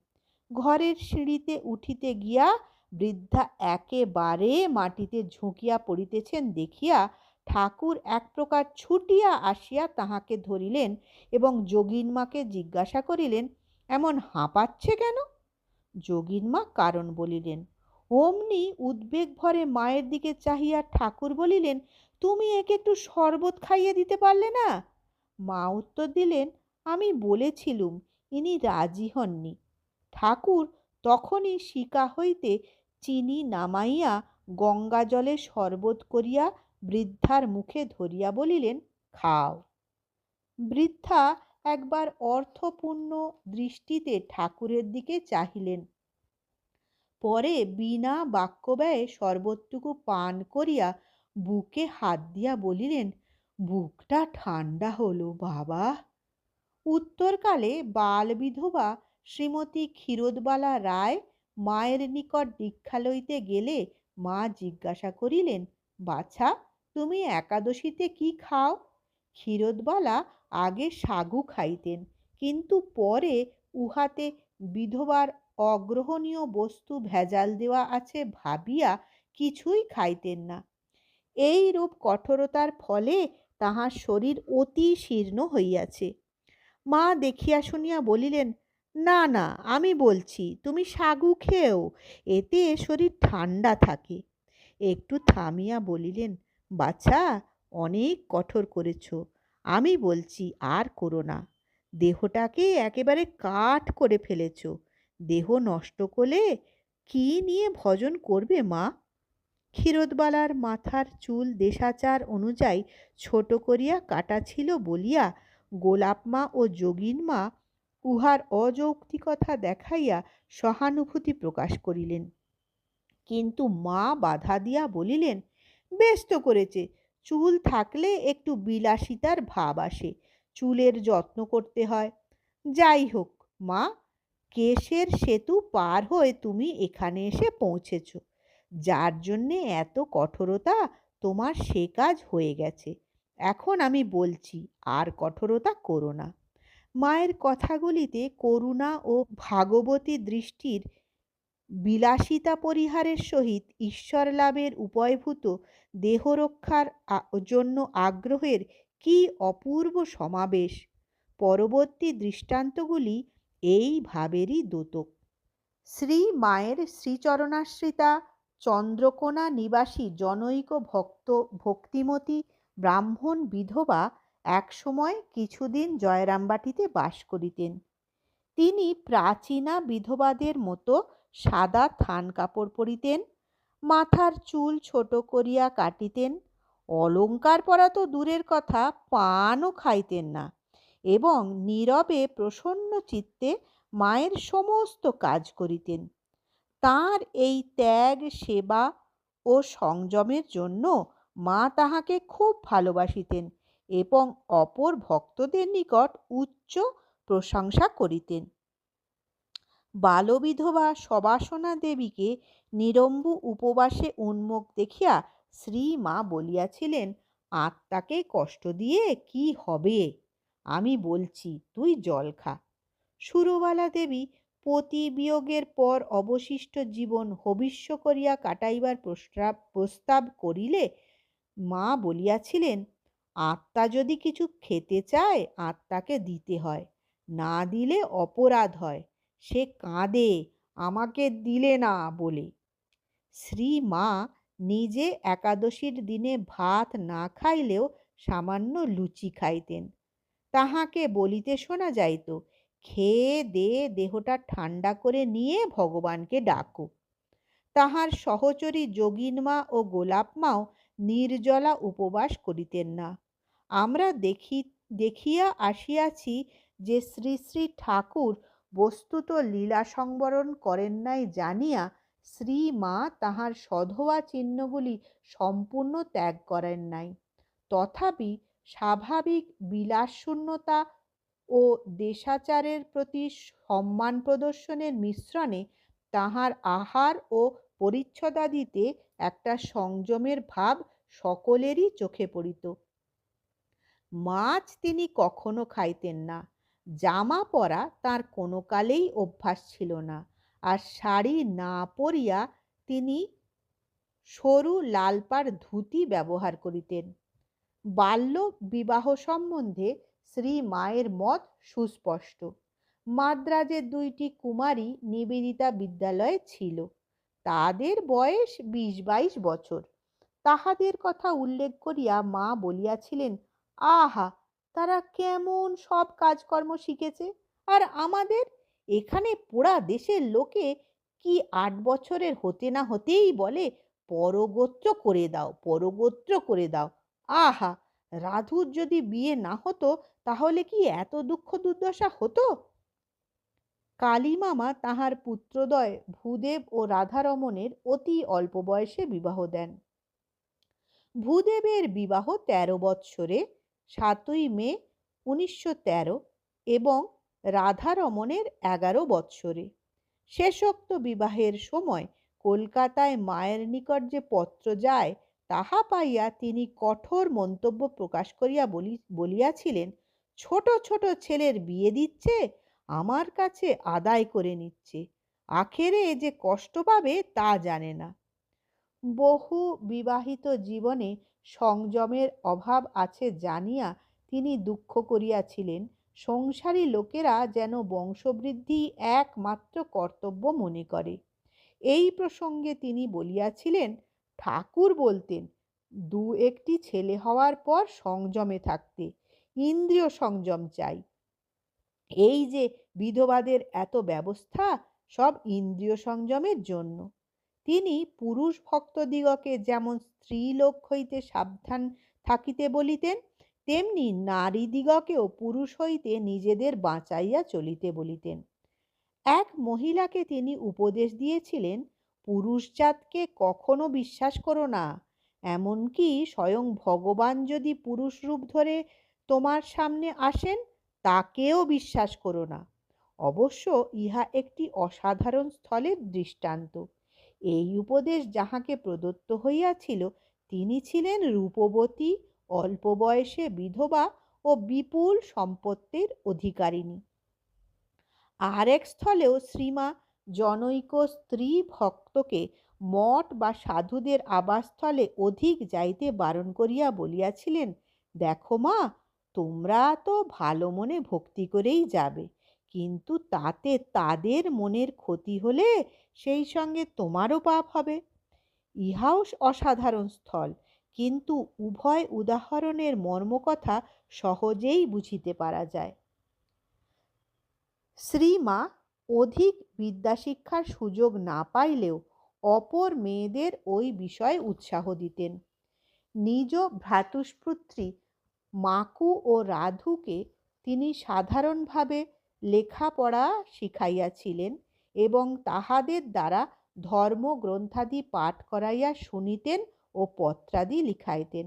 ঘরের সিঁড়িতে উঠিতে গিয়া বৃদ্ধা একেবারে মাটিতে ঝুঁকিয়া পড়িতেছেন দেখিয়া ঠাকুর এক প্রকার ছুটিয়া আসিয়া তাহাকে ধরিলেন এবং যোগীনমাকে জিজ্ঞাসা করিলেন, এমন হাঁপাচ্ছে কেন? যোগীনমা কারণ বলিলেন। অমনি উদ্বেগ ভরে মায়ের দিকে চাহিয়া ঠাকুর বলিলেন, তুমি একে একটু শরবত খাইয়ে দিতে পারলে না? মা উত্তর দিলেন, আমি বলেছিলুম, ইনি রাজি হননি। ঠাকুর তখনই শিকা হইতে চিনি নামাইয়া গঙ্গা জলে শরবত করিয়া বৃদ্ধার মুখে ধরিয়া বলিলেন, খাও। বৃদ্ধা একবার অর্থপূর্ণ দৃষ্টিতে ঠাকুরের দিকে চাহিলেন, পরে বিনা বাক্যব্যয়ে শরবতটুকু পান করিয়া বুকে হাত দিয়া বলিলেন, বুকটা ঠান্ডা হলো বাবা। উত্তরকালে বাল বিধবা শ্রীমতী ক্ষীরোদবালা রায় মায়ের নিকট দীক্ষা লইতে গেলে মা জিজ্ঞাসা করিলেন, বাছা, তুমি একাদশীতে কি খাও? ক্ষীরোদবালা আগে সাগু খাইতেন, কিন্তু পরে উহাতে বিধবার অগ্রহণীয় বস্তু ভেজাল দেওয়া আছে ভাবিয়া কিছুই খাইতেন না। এই রূপ কঠোরতার ফলে তাহার শরীর অতি শীর্ণ হইয়াছে। মা দেখিয়া শুনিয়া বলিলেন, না না, আমি বলছি তুমি সাগু খেও, এতে শরীর ঠান্ডা থাকে। একটু থামিয়া বলিলেন, বাছা, অনেক কঠোর করেছ, আমি বলছি আর করো না। দেহটাকে একেবারে কাঠ করে ফেলেছ। দেহ নষ্ট করলে কি নিয়ে ভজন করবে মা? ক্ষীরোদবালার মাথার চুল দেশাচার অনুযায়ী ছোট করিয়া কাটা ছিল বলিয়া গোলাপমা ও যোগীনমা উহার অযৌক্তিকতা দেখাইয়া সহানুভূতি প্রকাশ করিলেন। কিন্তু মা বাধা দিয়া বলিলেন, বেশ তো করেছে, চুল থাকলে একটু বিলাসিতার ভাব আসে, চুলের যত্ন করতে হয়। যাই হোক মা, কেশের সেতু পার হয়ে তুমি এখানে এসে পৌঁছেছ, যার জন্যে এত কঠোরতা তোমার সে কাজ হয়ে গেছে। এখন আমি বলছি, আর কঠোরতা করো না। মায়ের কথাগুলিতে করুণা ও ভাগবতী দৃষ্টির বিলাসিতা পরিহারের সহিত ঈশ্বর লাভের উপায়ভূত দেহরক্ষার জন্য আগ্রহের কি অপূর্ব সমাবেশ! পরবর্তী দৃষ্টান্তগুলি এই ভাবেরই দ্যোতক। শ্রী মায়ের শ্রীচরণাশ্রিতা চন্দ্রকোনা নিবাসী জনৈক ভক্তিমতী ব্রাহ্মণ বিধবা একসময় কিছুদিন জয়রামবাটিতে বাস করিতেন। তিনি প্রাচীনা বিধবাদের মতো সাদা থান কাপড় পরিতেন, মাথার চুল ছোট করিয়া কাটিতেন, অলঙ্কার পরা তো দূরের কথা, পানও খাইতেন না, এবং নীরবে প্রসন্ন চিত্তে মায়ের সমস্ত কাজ করিতেন। তাঁর এই ত্যাগ, সেবা ও সংযমের জন্য মা তাহাকে খুব ভালোবাসিতেন এবং অপর ভক্তদের নিকট উচ্চ প্রশংসা করিতেন। বালবিধবা সবাসনা দেবীকে নিরম্বু উপবাসে উন্মুখ দেখিয়া শ্রীমা বলিয়াছিলেন, আত্মাকে কষ্ট দিয়ে কি হবে, আমি বলছি তুই জল খা। সুরবালা দেবী পতি বিয়োগের পর অবশিষ্ট জীবন হবিষ্য করিয়া কাটাইবার প্রস্তাব করিলে মা বলিয়াছিলেন, আত্মা যদি কিছু খেতে চায় আত্মাকে দিতে হয়, না দিলে অপরাধ হয়, সে কাঁদে আমাকে দিলে না বলে। শ্রীমা নিজে একাদশীর দিনে ভাত না খাইলেও সামান্য লুচি খাইতেন। তাহাকে বলিতে শোনা যাইত, খেয়ে দে দেহটা ঠান্ডা করে নিয়ে ভগবানকে ডাকো। তাহার সহচরী যোগিনমা ও গোলাপমাও নির্জলা উপবাস করিতেন না। আমরা দেখিয়া আসিয়াছি যে শ্রী শ্রী ঠাকুর বস্তুত লীলা সংবরণ করেন নাই জানিয়া শ্রীমা তাহার সধবা চিহ্নগুলি সম্পূর্ণ ত্যাগ করেন নাই। তথাপি স্বাভাবিক বিলাসশূন্যতা ও দেশাচারের প্রতি সম্মান প্রদর্শনের মিশ্রণে তাহার আহার ও পরিচ্ছদাদিতে একটা সংযমের ভাব সকলেরই চোখে পড়িত। মাছ তিনি কখনো খাইতেন না, জামা পরা তার কোনো কালেই অভ্যাস ছিল না, আর শাড়ি না পরিয়া তিনি সরু লালপাড় ধুতি ব্যবহার করিতেন। বাল্য বিবাহ সম্বন্ধে শ্রী মায়ের মত সুস্পষ্ট। মাদ্রাজের 2টি কুমারী নিবেদিতা বিদ্যালয়ে ছিল, তাদের বয়স 20-22 বছর। তাহাদের কথা উল্লেখ করিয়া মা বলিয়াছিলেন, আহা, তারা কেমন সব কাজকর্ম শিখেছে, আর আমাদের এখানে পোড়া দেশের লোকে কি 8 বছরের হতে না হতেই বলে, পরগোত্র করে দাও, পরগোত্র করে দাও। আহা, রাধুর যদি বিয়ে না হতো তাহলে কি এত দুঃখ দুর্দশা হতো? কালীমামা তাহার পুত্রদ্বয় ভূদেব ও রাধারমণের অতি অল্প বয়সে বিবাহ দেন। ভূদেবের বিবাহ 13 বৎসরে 7ই মে 1913 এবং রাধারমণের 11 বৎসরে। শেষোক্ত বিবাহের সময় কলকাতায় মায়ের নিকট যে পত্র যায় তাহা পাইয়া তিনি কঠোর মন্তব্য প্রকাশ করিয়া বলিয়াছিলেন, ছোট ছোট ছেলের বিয়ে দিচ্ছে, আমার কাছে আদায় করে নিচ্ছে, আখেরে যে কষ্ট পাবে তা জানে না। বহু বিবাহিত জীবনে সংযমের অভাব আছে জানিয়া তিনি দুঃখ করিয়াছিলেন, সংসারী লোকেরা যেন বংশবৃদ্ধি একমাত্র কর্তব্য মনে করে। এই প্রসঙ্গে তিনি বলিয়াছিলেন, ঠাকুর বলতেন 2-1টি ছেলে হওয়ার পর সংযমে থাকতে, ইন্দ্রিয় সংযম চাই। এই যে বিধবাদের এত ব্যবস্থা, সব ইন্দ্রিয় সংযমের জন্য। তিনি পুরুষ ভক্তদিগকে যেমন স্ত্রীলোক হইতে সাবধান থাকিতে বলিতেন, তেমনি নারীদিগকেও পুরুষ হইতে নিজেদের বাঁচাইয়া চলিতে বলিতেন। এক মহিলাকে তিনি উপদেশ দিয়েছিলেন, পুরুষজাতকে কখনো বিশ্বাস করো না, এমনকি স্বয়ং ভগবান যদি পুরুষ রূপ ধরে তোমার সামনে আসেন তাকেও বিশ্বাস করো না। অবশ্য ইহা একটি অসাধারণ স্থলের দৃষ্টান্ত। এই উপদেশ যাহাকে প্রদত্ত হইয়াছিল তিনি ছিলেন রূপবতী, অল্প বয়সে বিধবা ও বিপুল সম্পত্তির অধিকারিণী। আর এক স্থলেও শ্রীমা জনৈক স্ত্রী ভক্তকে মঠ বা সাধুদের আবাসস্থলে অধিক যাইতে বারণ করিয়া বলিয়াছিলেন, দেখো মা, তোমরা তো ভালো মনে ভক্তি করেই যাবে, কিন্তু তাতে তাদের মনের ক্ষতি হলে সেই সঙ্গে তোমারও পাপ হবে। ইহাও অসাধারণ স্থল, কিন্তু উভয় উদাহরণের মর্মকথা সহজেই বুঝিতে পারা যায়। শ্রীমা অধিক বিদ্যাশিক্ষার সুযোগ না পাইলেও অপর মেয়েদের ওই বিষয়ে উৎসাহ দিতেন। নিজ ভ্রাতুষ্পুত্রী মাকু ও রাধুকে তিনি সাধারণভাবে লেখাপড়া শিখাইয়াছিলেন এবং তাহাদের দ্বারা ধর্মগ্রন্থাদি পাঠ করাইয়া শুনিতেন ও পত্রাদি লিখাইতেন।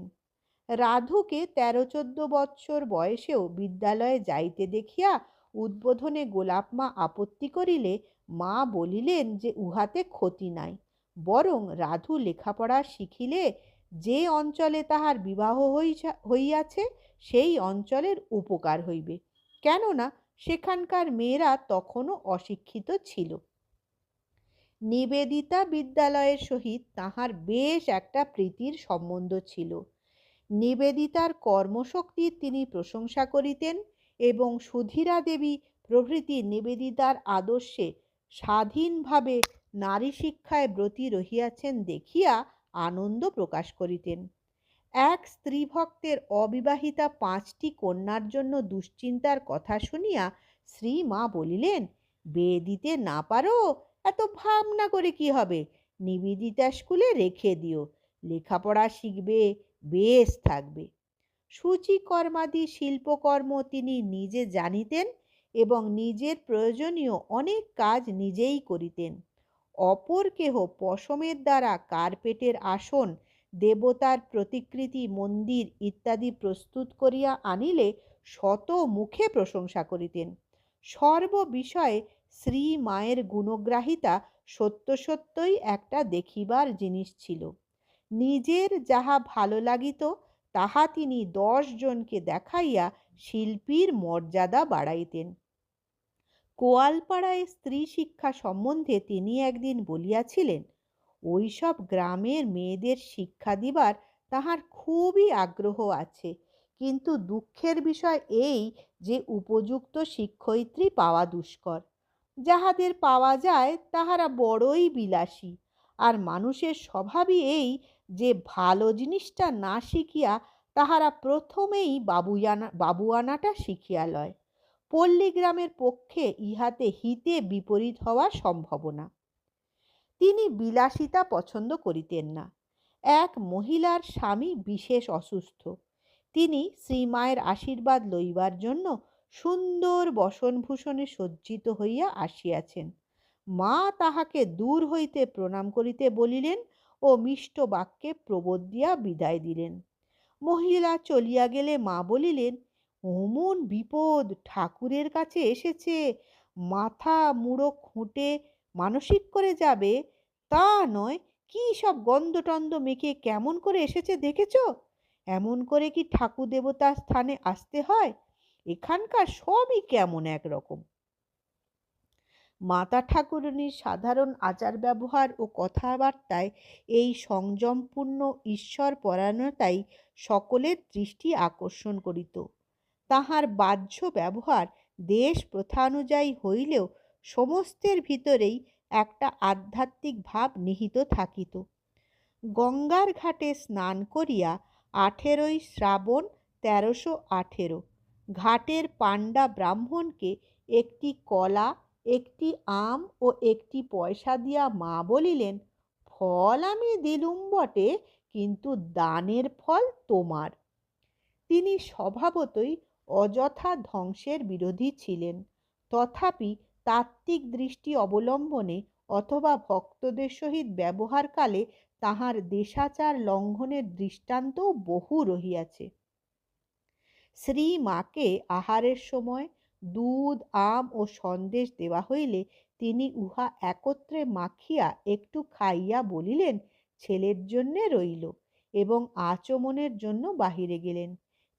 রাধুকে 13-14 বৎসর বয়সেও বিদ্যালয়ে যাইতে দেখিয়া উদ্বোধনে গোলাপমা আপত্তি করিলে মা বলিলেন যে উহাতে ক্ষতি নাই, বরং রাধু লেখাপড়া শিখিলে যে অঞ্চলে তাহার বিবাহ হইয়াছে সেই অঞ্চলের উপকার হইবে, কেননা সেখানকার মেয়েরা তখনও অশিক্ষিত ছিল। নিবেদিতা বিদ্যালয়ের সহিত তাহার বেশ একটা প্রীতির সম্বন্ধ ছিল। নিবেদিতার কর্মশক্তির তিনি প্রশংসা করিতেন এবং সুধীরা দেবী প্রভৃতি নিবেদিতার আদর্শে স্বাধীনভাবে নারী শিক্ষায় ব্রতী রহিয়াছেন দেখিয়া আনন্দ প্রকাশ করিতেন। এক স্ত্রী ভক্তের অবিবাহিতা 5টি কন্যার জন্য দুশ্চিন্তার কথা শুনিয়া শ্রীমা বলিলেন, বিয়ে দিতে না পারো, এত ভাবনা করে কি হবে, নিবেদিতা স্কুলে রেখে দিও, লেখাপড়া শিখবে, বেশ থাকবে। সূচিকর্মাদি শিল্পকর্ম তিনি নিজে জানিতেন এবং নিজের প্রয়োজনীয় অনেক কাজ নিজেই করিতেন। অপর কেহ পশমের দ্বারা কার্পেটের আসন, দেবতার প্রতিকৃতি, মন্দির ইত্যাদি প্রস্তুত করিয়া আনিলে শত মুখে প্রশংসা করিতেন। সর্ব বিষয়ে শ্রী মায়ের গুণগ্রাহিতা সত্য সত্যই একটা দেখিবার জিনিস ছিল। নিজের যাহা ভালো লাগিত তাহা তিনি 10 জনকে দেখাইয়া শিল্পীর মর্যাদা বাড়াইতেন। কোয়ালপাড়ায় স্ত্রী শিক্ষা সম্বন্ধে তিনি একদিন বলিয়াছিলেন, ওইসব গ্রামের মেয়েদের শিক্ষা দিবার তাহার খুবই আগ্রহ আছে, কিন্তু দুঃখের বিষয় এই যে উপযুক্ত শিক্ষয়িত্রী পাওয়া দুষ্কর। যাহাদের পাওয়া যায় তাহারা বড়ই বিলাসী, আর মানুষের স্বভাবই এই যে ভালো জিনিসটা না শিখিয়া তাহারা প্রথমেই বাবুয়ানাটা শিখিয়া লয়। পল্লীগ্রামের পক্ষে ইহাতে হিতে বিপরীত হওয়ার সম্ভাবনা। তিনি বিলাসিতা পছন্দ করিতেন না। এক মহিলার স্বামী বিশেষ অসুস্থ। তিনি শ্রীমায়ের আশীর্বাদ লইবার জন্য সুন্দর বসনভূষণে সজ্জিত হইয়া আসিয়াছেন। মা তাহাকে দূর হইতে প্রণাম করিতে বলিলেন ও মিষ্ট বাক্যে প্রবোধ দিয়া বিদায় দিলেন। মহিলা চলিয়া গেলে মা বলিলেন, অমন বিপদ ঠাকুরের কাছে এসেছে, মাথা মুড়ো খুঁটে মানসিক করে যাবে তা নয়, কি সব গন্ধ টন্ধ মেখে কেমন করে এসেছে দেখেছ? এমন করে কি ঠাকুর দেবতার স্থানে আসতে হয়? এখানকার সবই কেমন একরকম। মাতা ঠাকুরানীর সাধারণ আচার ব্যবহার ও কথাবার্তায় এই সংযমপূর্ণ ঈশ্বর পরায়ণতাই সকলের দৃষ্টি আকর্ষণ করিত। তাহার বাহ্য ব্যবহার দেশ প্রথানুযায়ী হইলেও সমস্তের ভিতরেই একটা আধ্যাত্মিক ভাব নিহিত থাকিত। গঙ্গার ঘাটে স্নান করিয়া 18ই শ্রাবণ 1318 ঘাটের পাণ্ডা ব্রাহ্মণকে একটি কলা, একটি আম ও একটি পয়সা দিয়া মা বলিলেন, ফল আমি দিলুম বটে, কিন্তু দানের ফল তোমার। তিনি স্বভাবতই অযথা ধ্বংসের বিরোধী ছিলেন, তথাপি তাত্ত্বিক দৃষ্টি অবলম্বনে অথবা ভক্তদের সহিত ব্যবহারকালে তাহার দেশাচার লঙ্ঘনের দৃষ্টান্তও বহু রহিয়াছে। শ্রী মাকে আহারের সময় দুধ, আম ও সন্দেশ দেওয়া হইলে তিনি উহা একত্রে মাখিয়া একটু খাইয়া বলিলেন, ছেলের জন্যে রইল, এবং আচমনের জন্য বাহিরে গেলেন।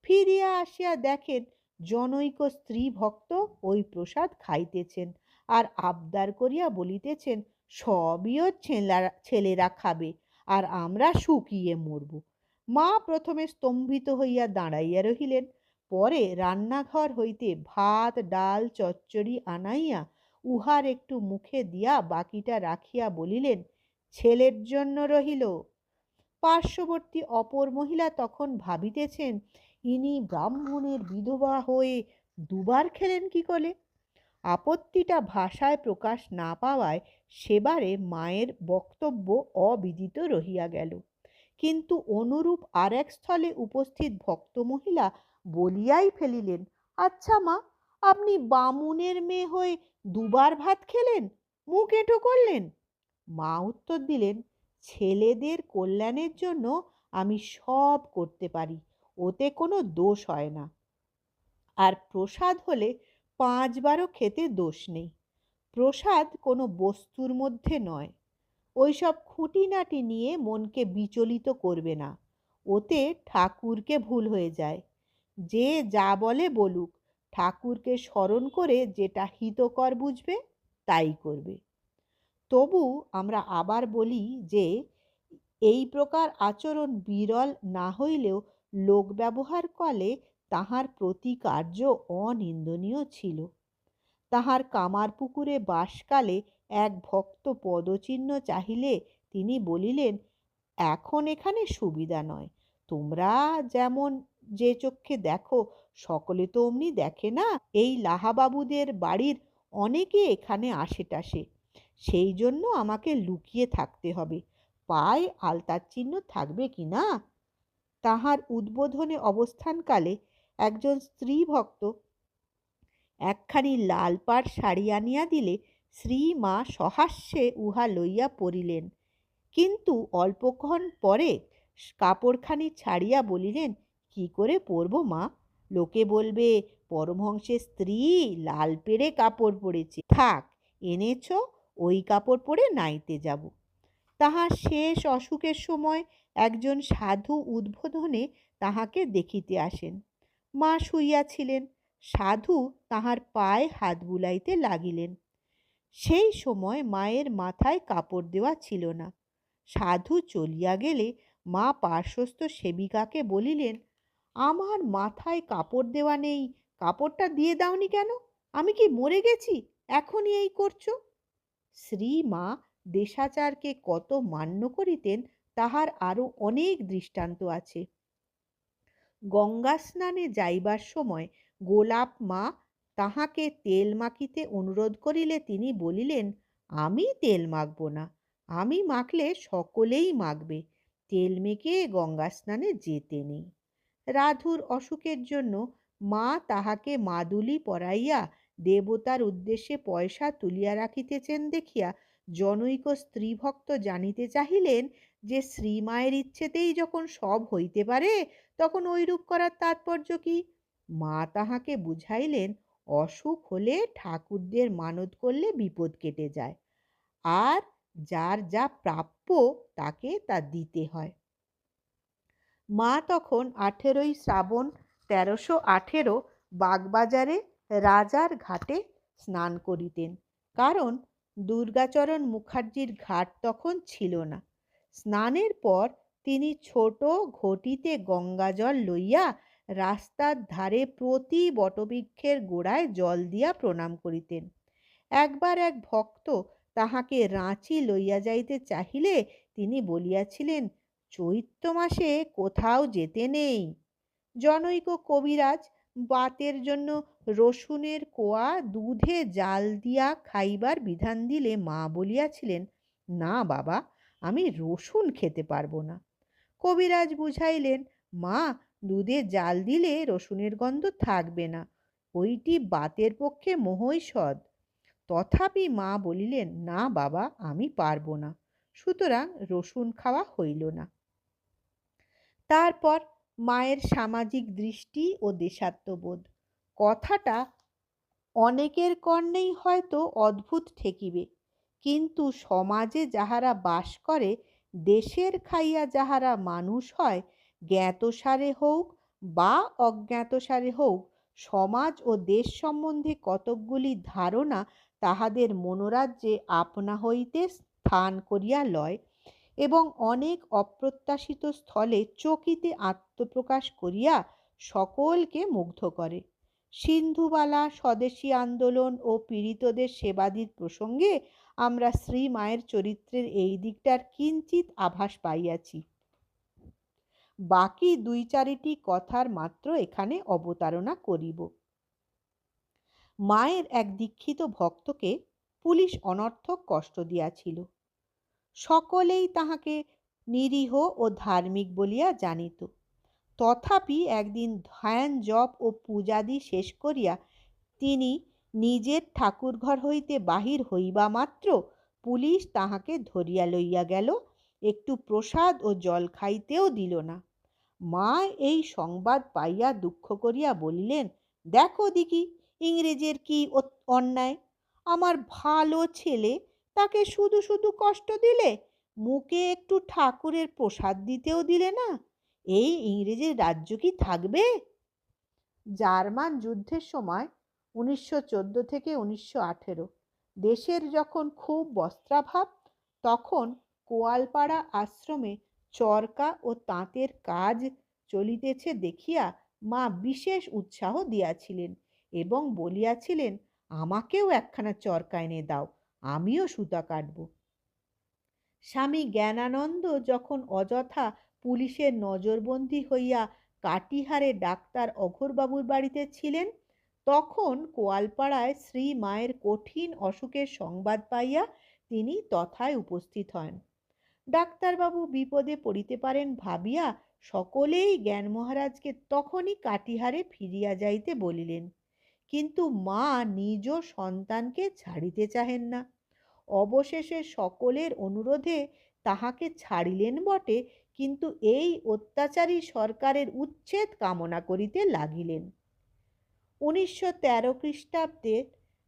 ফিরিয়া আসিয়া দেখেন জনৈক স্ত্রী ভক্ত ওই প্রসাদ খাইতেছেন আর আবদার করিয়া বলিতেছেন, সবই ওর ছেলেরা খাবে আর আমরা শুকিয়ে মরব। মা প্রথমে স্তম্ভিত হইয়া দাঁড়াইয়া রহিলেন, পরে রান্নাঘর হইতে ভাত ডাল চচ্চড়ি আনাইয়া উহার একটু মুখে দিয়া বাকিটা রাখিয়া বলিলেন, ছেলের জন্য রহিল। পার্শ্ববর্তী অপর মহিলা তখন ভাবিতেছেন, ইনি ব্রাহ্মণের বিধবা হয়ে দুবার খেলেন কি করে। আপত্তিটা ভাষায় প্রকাশ না পাওয়ায় সেবারে মায়ের বক্তব্য অবিদিত রহিয়া গেল। কিন্তু অনুরূপ আর এক স্থলে উপস্থিত ভক্ত মহিলা বলিয়াই ফেলিলেন, আচ্ছা মা, আপনি বামুনের মেয়ে হয়ে দুবার ভাত খেলেন, মুখ এঁটো করলেন? মা উত্তর দিলেন, ছেলেদের কল্যাণের জন্য আমি সব করতে পারি, ওতে কোনো দোষ হয় না। আর প্রসাদ হলে 5বারও খেতে দোষ নেই। প্রসাদ কোনো বস্তুর মধ্যে নয়। ওইসব খুঁটিনাটি নিয়ে মনকে বিচলিত করবে না, ওতে ঠাকুরকে ভুল হয়ে যায়। যে যা বলে বলুক, ঠাকুরকে স্মরণ করে যেটা হিতকর বুঝবে তাই করবে। তবু আমরা আবার বলি যে এই প্রকার আচরণ বিরল না হইলেও লোক ব্যবহার কালে তাহার প্রতিকার্য অনিন্দনীয় ছিল। তাহার কামারপুকুরে বাসকালে এক ভক্ত পদচিহ্ন চাহিলে তিনি বলিলেন, এখন এখানে সুবিধা নয়, তোমরা যেমন যে চক্ষে দেখো সকলে তো অমনি দেখে না। এই লাহাবাবুদের বাড়ির অনেকে এখানে আসে টাসে, সেই জন্য আমাকে লুকিয়ে থাকতে হবে, পায়ে আলতার চিহ্ন থাকবে কি না। তাহার উদ্বোধনে অবস্থানকালে একজন স্ত্রী ভক্ত একখানি লাল পাড় শাড়ি আনিয়া দিলে শ্রীমা সহাস্যে উহা লইয়া পরিলেন, কিন্তু অল্পক্ষণ পরে কাপড়খানি ছাড়িয়া বলিলেন, কি করে পরব মা? লোকে বলবে পরমহংসের স্ত্রী লাল পেড়ে কাপড় পরেছে, থাক এনেছ ওই কাপড় পরে নাইতে যাব। তাহার শেষ অসুখের সময় একজন সাধু উদ্বোধনে তাহাকে দেখিতে আসেন। মা শুইয়াছিলেন, সাধু তাহার পায়ে হাত বুলাইতে লাগিলেন। সেই সময় মায়ের মাথায় কাপড় দেওয়া ছিল না। সাধু চলিয়া গেলে মা পার্শ্বস্থ সেবিকাকে বলিলেন, আমার মাথায় কাপড় দেওয়া নেই, কাপড়টা দিয়ে দাওনি কেন? আমি কি মরে গেছি এখনই এই করছো? শ্রীমা দেশাচারকে কত মান্য করিতেন তাহার আরো অনেক দৃষ্টান্ত আছে। গঙ্গা স্নানে যাইবার সময় গোলাপ মা তাহাকে তেল মাখিতে অনুরোধ করিলে তিনি বলিলেন, আমি তেল মাখব না, আমি মাখলে সকলেই মাখবে, তেল মেখে গঙ্গা স্নানে যেতে নেই। রাধুর অসুখের জন্য মা তাহাকে মাদুলি পরাইয়া দেবতার উদ্দেশ্যে পয়সা তুলিয়া রাখিতেছেন দেখিয়া জনৈক স্ত্রীভক্ত জানিতে চাহিলেন যে শ্রীমায়ের ইচ্ছেতেই যখন সব হইতে পারে তখন ঐরূপ করার তাৎপর্য কি? মা তাহাকে বুঝাইলেন, অসুখ হলে ঠাকুরদের মানত করলে বিপদ কেটে যায়, আর যার যা প্রাপ্য তাকে তা দিতে হয়। মা তখন 18ই শ্রাবণ 1318 বাগবাজারে রাজার ঘাটে স্নান করিতেন, কারণ দুর্গাচরণ মুখার্জির ঘাট তখন ছিল না। স্নানের পর তিনি ছোট ঘটিতে গঙ্গাজল লইয়া রাস্তার ধারে প্রতি বটবৃক্ষের গোড়ায় জল দিয়া প্রণাম করিতেন। একবার এক ভক্ত তাহাকে রাঁচি লইয়া যাইতে চাহিলে তিনি বলিয়াছিলেন, চৈত্র মাসে কোথাও যেতে নেই। জনৈক কবিরাজ বাতের জন্য রসুনের কোয়া দুধে জাল দিয়া খাইবার বিধান দিলে মা বলিয়াছিলেন, না বাবা, আমি রসুন খেতে পারবো না। কবিরাজ বুঝাইলেন, মা, দুধে জাল দিলে রসুনের গন্ধ থাকবে না, ওইটি বাতের পক্ষে মহৌষধ। তথাপি মা বলিলেন, না বাবা, আমি পারবো না। সুতরাং রসুন খাওয়া হইল না। তারপর মায়ের সামাজিক দৃষ্টি ও দেশাত্মবোধ কথাটা অনেকের কর্ণেই হয়তো অদ্ভুত ঠেকিবে, কিন্তু সমাজে যাহারা বাস করে, দেশের খাইয়া যাহারা মানুষ হয়, জ্ঞাতসারে হোক বা অজ্ঞাতসারে হোক, সমাজ ও দেশ সম্বন্ধে কতকগুলি ধারণা তাহাদের মনোরাজ্যে আপনা হইতে স্থান করিয়া লয় এবং অনেক অপ্রত্যাশিত স্থলে চকিতে আত্মপ্রকাশ করিয়া সকলকে মুগ্ধ করে। সিন্ধুবালা, স্বদেশী আন্দোলন ও পীড়িতদের সেবাদির প্রসঙ্গে আমরা শ্রী মায়ের চরিত্রের এই দিকটার কিঞ্চিত আভাস পাইয়াছি। বাকি 2-4টি কথার মাত্র এখানে অবতারণা করিব। মায়ের এক দীক্ষিত ভক্তকে পুলিশ অনর্থক কষ্ট দিয়াছিল। সকলেই তাহাকে নিরীহ ও ধার্মিক বলিয়া জানিত। তথাপি একদিন ধ্যান জপ ও পূজাদি শেষ করিয়া তিনি নিজের ঠাকুরঘর হইতে বাহির হইবা মাত্র পুলিশ তাহাকে ধরিয়া লইয়া গেল, একটু প্রসাদ ও জল খাইতেও দিল না। মা এই সংবাদ পাইয়া দুঃখ করিয়া বলিলেন, দেখো দিকি ইংরেজের কি অন্যায়! আমার ভালো ছেলে, তাকে শুধু শুধু কষ্ট দিলে, মুখে একটু ঠাকুরের প্রসাদ দিতেও দিলে না। এই ইংরেজের রাজ্য কি থাকবে? জার্মান যুদ্ধের সময় 1914 থেকে 1918 দেশের যখন খুব বস্ত্রাভাব, তখন কোয়ালপাড়া আশ্রমে চরকা ও তাঁতের কাজ চলিতেছে দেখিয়া মা বিশেষ উৎসাহ দিয়াছিলেন এবং বলিয়াছিলেন, আমাকেও একখানা চরকা এনে দাও, আমিও সুতা কাটব। স্বামী জ্ঞানানন্দ যখন অযথা পুলিশের নজরবন্দি হইয়া কাটিহারে ডাক্তার অঘোরবাবুর বাড়িতে ছিলেন, তখন কোয়ালপাড়ায় শ্রী মায়ের কঠিন অসুখের সংবাদ পাইয়া তিনি তথায় উপস্থিত হন। ডাক্তারবাবু বিপদে পড়িতে পারেন ভাবিয়া সকলেই জ্ঞান মহারাজকে তখনই কাটিহারে ফিরিয়া যাইতে বলিলেন, কিন্তু মা নিজ সন্তানকে ছাড়িতে চাহেন না। অবশেষে সকলের অনুরোধে তাহাকে ছাড়িলেন বটে, কিন্তু এই অত্যাচারী সরকারের উচ্ছেদ কামনা করিতে লাগিলেন। 1913 খ্রিস্টাব্দে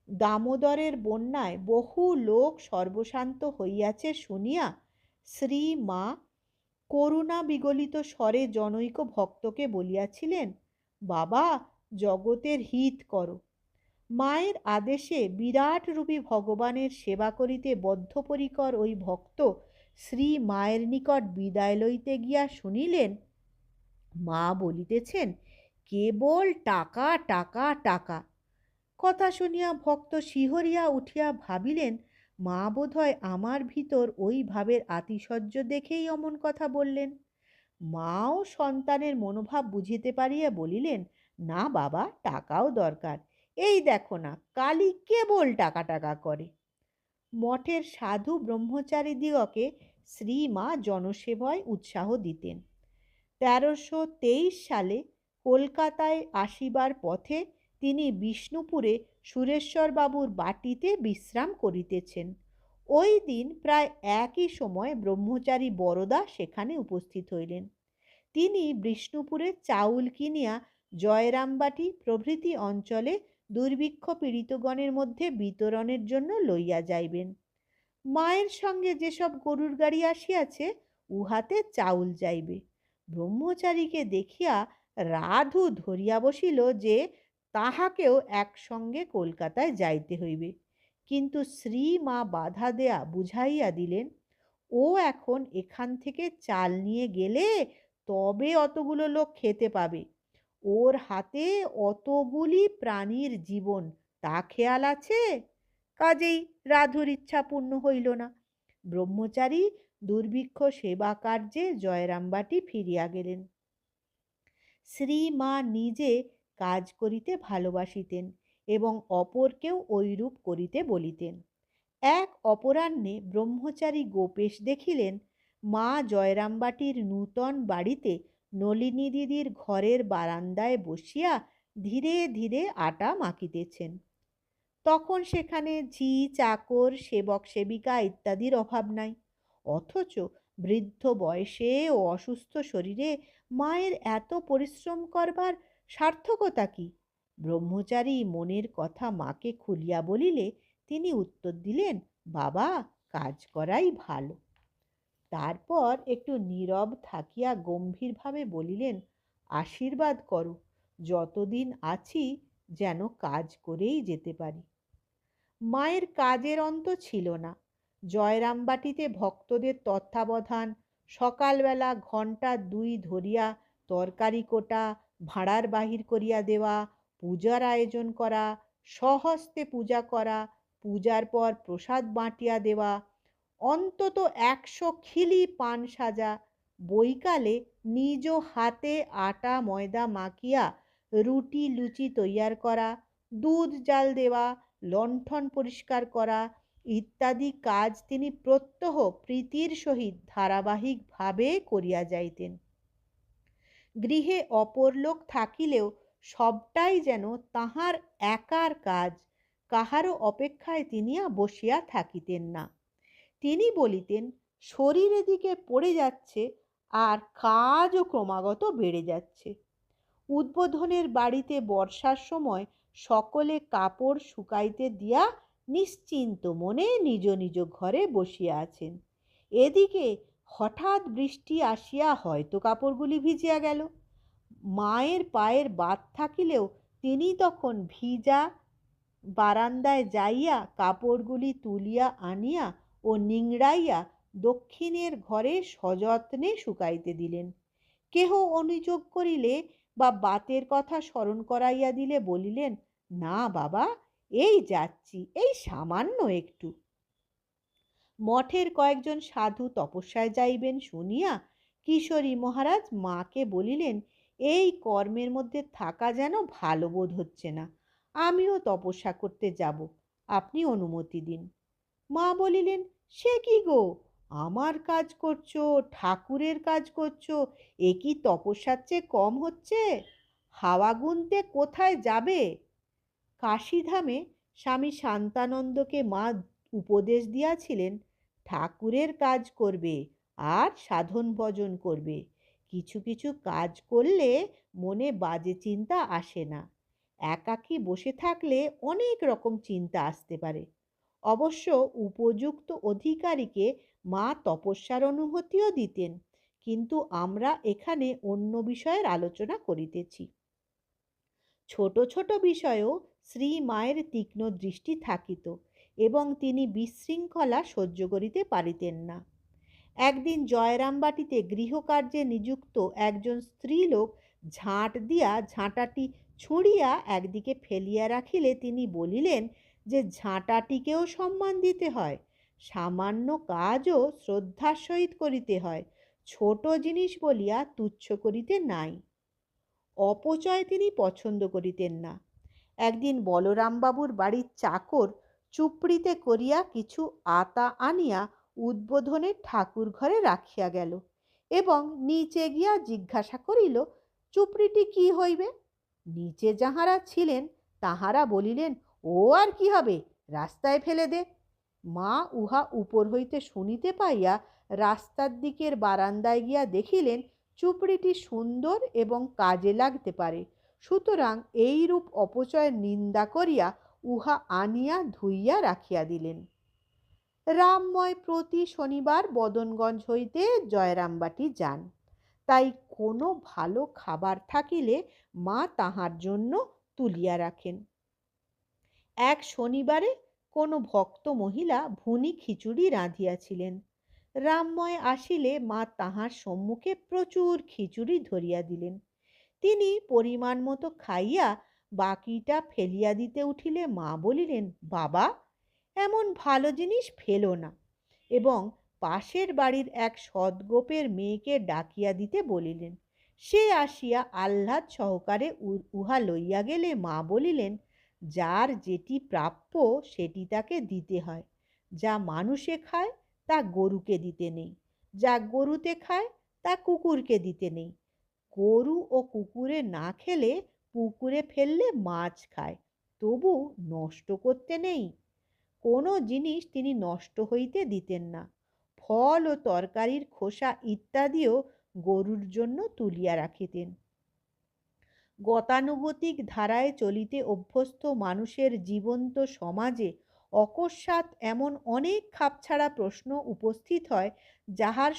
দামোদরের বন্যায় বহু লোক সর্বশান্ত হইয়াছে শুনিয়া শ্রী মা করুণা বিগলিত স্বরে জনৈক ভক্তকে বলিয়াছিলেন, বাবা, জগতের হিত করো। মায়ের আদেশে বিরাট রূপী ভগবানের সেবা করিতে বদ্ধপরিকর ওই ভক্ত শ্রী মায়ের নিকট বিদায় লইতে গিয়া শুনিলেন মা বলিতেছেন, কেবল টাকা টাকা টাকা। কথা শুনিয়া ভক্ত শিহরিয়া উঠিয়া ভাবিলেন, মা বোধহয় আমার ভিতর ওই ভাবের আতিশয্য দেখেই অমন কথা বললেন। মাও সন্তানের মনোভাব বুঝিতে পারিয়া বলিলেন, না বাবা, টাকাও দরকার। এই দেখো না, কালী কেবল টাকা টাকা করে। মঠের সাধু ব্রহ্মচারীদিগকে শ্রী মা জনসেবায় উৎসাহ দিতেন। 1323 সালে কলকাতায় আসিবার পথে তিনি বিষ্ণুপুরে সুরেশ্বরবাবুর বাটিতে বিশ্রাম করিতেছেন। ওই দিন প্রায় একই সময় ব্রহ্মচারী বরদা সেখানে উপস্থিত হইলেন। তিনি বিষ্ণুপুরে চাউল কিনিয়া জয়রামবাটি প্রভৃতি অঞ্চলে দুর্ভিক্ষ পীড়িতগণের মধ্যে বিতরণের জন্য লইয়া যাইবেন। মায়ের সঙ্গে যেসব গরুর গাড়ি আসিয়াছে, উহাতে চাউল যাইবে। ব্রহ্মচারীকে দেখিয়া রাধু ধরিয়া বসিল যে তাহাকেও একসঙ্গে কলকাতায় যাইতে হইবে, কিন্তু শ্রী মা বাধা দেয়া বুঝাইয়া দিলেন, ও এখন এখান থেকে চাল নিয়ে গেলে তবে অতগুলো লোক খেতে পাবে, ওর হাতে অতগুলি প্রাণীর জীবন, তা খেয়াল আছে? কাজেই রাধুর ইচ্ছা পূর্ণ হইল না। ব্রহ্মচারী দুর্ভিক্ষ সেবা কার্যে জয়রামবাটি ফিরিয়া গেলেন। শ্রী মা নিজে কাজ করিতে ভালোবাসিতেন এবং অপরকেও ঐরূপ করিতে বলিতেন। এক অপরাহ্নে ব্রহ্মচারী গোপেশ দেখিলেন মা জয়রামবাটির নূতন বাড়িতে নলিনী দিদির ঘরের বারান্দায় বসিয়া ধীরে ধীরে আটা মাখিতেছেন। তখন সেখানে ঝি, চাকর, সেবক সেবিকা ইত্যাদির অভাব নাই। অথচ বৃদ্ধ বয়সে ও অসুস্থ শরীরে মায়ের এত পরিশ্রম করবার সার্থকতা কি? ব্রহ্মচারী মনের কথা মাকে খুলিয়া বলিলে তিনি উত্তর দিলেন, বাবা, কাজ করাই ভালো। তারপর একটু নীরব থাকিয়া গম্ভীরভাবে বলিলেন, আশীর্বাদ করো, যতদিন আছি যেন কাজ করেই যেতে পারি। মায়ের কাজের অন্ত ছিল না। জয়রামবাটিতে ভক্তদের তত্ত্বাবধান, সকালবেলা ঘণ্টা 2 ধরিয়া তরকারি কোটা, ভাঁড়ার বাহির করিয়া দেওয়া, পূজার আয়োজন করা, স্বহস্তে পূজা করা, পূজার পর প্রসাদ বাঁটিয়া দেওয়া, অন্তত 100 খিলি পান সাজা, বৈকালে নিজ হাতে আটা ময়দা মাখিয়া রুটি লুচি তৈয়ার করা, দুধ জাল দেওয়া, লণ্ঠন পরিষ্কার করা ইত্যাদি কাজ তিনি প্রত্যহ প্রীতির সহিত ধারাবাহিকভাবে করিয়া যাইতেন। গৃহে অপর লোক থাকিলেও সবটাই যেন তাহার একার কাজ, কাহারও অপেক্ষায় তিনি বসিয়া থাকিতেন না। তিনি বলিতেন, শরীর এদিকে পড়ে যাচ্ছে আর কাজও ক্রমাগত বেড়ে যাচ্ছে। উদ্বোধনের বাড়িতে বর্ষার সময় সকলে কাপড় শুকাইতে দিয়া নিশ্চিন্ত মনে নিজ নিজ ঘরে বসিয়া আছেন। এদিকে হঠাৎ বৃষ্টি আসিয়া হয়তো কাপড়গুলি ভিজিয়া গেল। মায়ের পায়ের বাত থাকিলেও তিনি তখন ভিজা বারান্দায় যাইয়া কাপড়গুলি তুলিয়া আনিয়া ও নিংড়াইয়া দক্ষিণের ঘরে সযত্নে শুকাইতে দিলেন। কেহ অনুযোগ করিলে বা বাতের কথা স্মরণ করাইয়া দিলে বলিলেন, না বাবা, এই যাচ্ছি, এই সামান্য একটু। মঠের কয়েকজন সাধু তপস্যায় যাইবেন শুনিয়া কিশোরী মহারাজ মাকে বলিলেন, এই কর্মের মধ্যে থাকা যেন ভালো বোধ হচ্ছে না, আমিও তপস্যা করতে যাব, আপনি অনুমতি দিন। মা বলিলেন, সে কি গো, আমার কাজ করছো, ঠাকুরের কাজ করছো, এ কি তপস্যার চেয়ে কম হচ্ছে? হাওয়া গুনতে কোথায় যাবে? কাশীধামে স্বামী শান্তানন্দকে মা উপদেশ দিয়াছিলেন, ঠাকুরের কাজ করবে আর সাধন ভজন করবে। কিছু কিছু কাজ করলে মনে বাজে চিন্তা আসে না। একাকী বসে থাকলে অনেক রকম চিন্তা আসতে পারে। অবশ্য উপযুক্ত অধিকারীকে মা তপস্যার অনুমতিও দিতেন, কিন্তু আমরা এখানে অন্য বিষয়ের আলোচনা করিতেছি। ছোট ছোট বিষয়েও শ্রী মায়ের তীক্ষ্ণ দৃষ্টি থাকিত এবং তিনি বিশৃঙ্খলা সহ্য করিতে পারিতেন না। একদিন জয়রামবাটিতে গৃহকার্যে নিযুক্ত একজন স্ত্রীলোক ঝাঁট দিয়া ঝাঁটাটি ছুঁড়িয়া একদিকে ফেলিয়া রাখিলে তিনি বলিলেন যে ঝাঁটাটিকেও সম্মান দিতে হয়, সামান্য কাজও শ্রদ্ধার সহিত করিতে হয়, ছোট জিনিস বলিয়া তুচ্ছ করিতে নাই। অপচয় তিনি পছন্দ করিতেন না। একদিন বলরামবাবুর বাড়ির চাকর চুপড়িতে করিয়া কিছু আতা আনিয়া উদ্বোধনের ঠাকুর ঘরে রাখিয়া গেল এবং নিচে গিয়া জিজ্ঞাসা করিল, চুপড়িটি কি হইবে? নিচে যাহারা ছিলেন তাহারা বলিলেন, ও আর কি হবে, রাস্তায় ফেলে দে। মা উহা উপর হইতে শুনিতে পাইয়া রাস্তার দিকের বারান্দায় গিয়া দেখিলেন চুপড়িটি সুন্দর এবং কাজে লাগতে পারে, সুতরাং এইরূপ অপচয়ের নিন্দা করিয়া উহা আনিয়া ধুইয়া রাখিয়া দিলেন। রামময় প্রতি শনিবার বদনগঞ্জ হইতে জয়রামবাটি যান, তাই কোনো ভালো খাবার থাকিলে মা তাহার জন্য তুলিয়া রাখেন। এক শনিবারে কোনো ভক্ত মহিলা ভুনি খিচুড়ি রাঁধিয়াছিলেন। রামময় আসিলে মা তাহার সম্মুখে প্রচুর খিচুড়ি ধরিয়া দিলেন। তিনি পরিমাণ মতো খাইয়া বাকিটা ফেলিয়া দিতে উঠিলে মা বলিলেন, বাবা, এমন ভালো জিনিস ফেলো না, এবং পাশের বাড়ির এক সদ্গোপের মেয়েকে ডাকিয়া দিতে বলিলেন। সে আসিয়া আহ্লাদ সহকারে উহা লইয়া গেলে মা বলিলেন, যার যেটি প্রাপ্য সেটি তাকে দিতে হয়। যা মানুষে খায় তা গরুকে দিতে নেই, যা গরুতে খায় তা কুকুরকে দিতে নেই। গরু ও কুকুরে না খেলে পুকুরে ফেললে মাছ খায়, তবু নষ্ট করতে নেই। কোনো জিনিস তিনি নষ্ট হইতে দিতেন না। ফল ও তরকারির খোসা ইত্যাদিও গরুর জন্য তুলিয়া রাখিতেন। গতানুগতিক ধারায় চলিতে অভ্যস্ত মানুষের জীবন্ত সমাজে অকস্মাৎ এমন অনেক খাপছাড়া প্রশ্ন উপস্থিত হয়, যাহার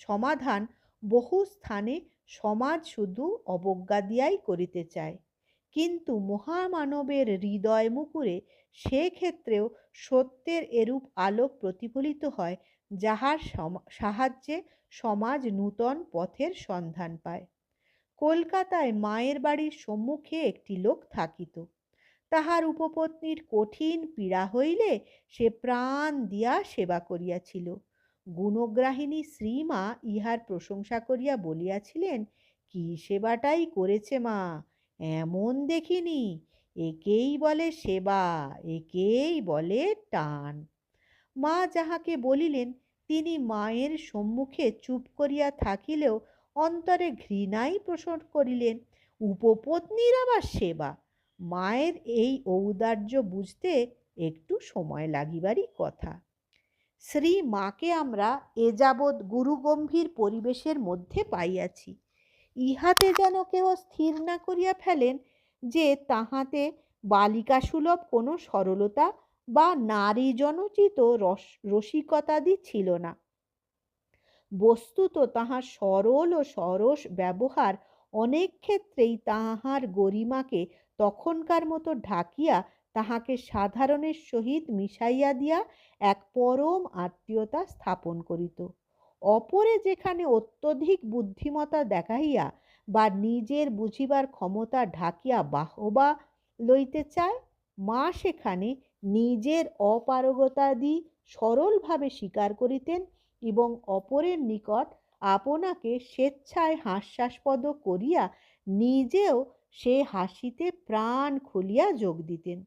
সমাধান বহু স্থানে সমাজ শুধু অবজ্ঞা দিয়াই করিতে চায়, কিন্তু মহামানবের হৃদয় মুকুরে সেক্ষেত্রেও সত্যের এরূপ আলোক প্রতিফলিত হয়, যাহার সাহায্যে সমাজ নূতন পথের সন্ধান পায়। কলকাতায় মায়ের বাড়ির সম্মুখে একটি লোক থাকিত। তাহার উপপত্নীর কঠিন পীড়া হইলে সে প্রাণ দিয়া সেবা করিয়াছিল। গুণগ্রাহিণী শ্রীমা ইহার প্রশংসা করিয়া বলিয়াছিলেন, কি সেবাটাই করেছে মা, এমন দেখিনি। একেই বলে সেবা, একেই বলে টান। মা যাহাকে বলিলেন তিনি মায়ের সম্মুখে চুপ করিয়া থাকিলেও অন্তরে ঘৃণাই পোষণ করিলেন। উপপত্নীর আবার সেবা! মায়ের এই ঔদার্য বুঝতে একটু সময় লাগিবারই কথা। শ্রী মাকে আমরা এ যাবৎ গুরুগম্ভীর পরিবেশের মধ্যে পাইয়াছি। ইহাতে যেন কেহ স্থির না করিয়া ফেলেন যে তাহাতে বালিকাসুলভ কোনো সরলতা বা নারী জনচিত রসিকতাদি ছিল না। বস্তুত তাহার সরল ও সরস ব্যবহার অনেক ক্ষেত্রেই তাহার গরিমাকে তখনকার মতো ঢাকিয়া তাহাকে সাধারণের সহিত মিশাইয়া দিয়া এক পরম আত্মীয়তা স্থাপন করিত। অপরে যেখানে অত্যধিক বুদ্ধিমতা দেখাইয়া বা নিজের বুঝিবার ক্ষমতা ঢাকিয়া বাহবা লইতে চায়, মা সেখানে নিজের অপারগতাদি সরলভাবে স্বীকার করিতেন এবং অপরের নিকট আপনাকে স্বেচ্ছায় হাস্যাস্পদ করিয়া নিজেও সে হাসিতে প্রাণ খুলিয়া যোগ দিতেন।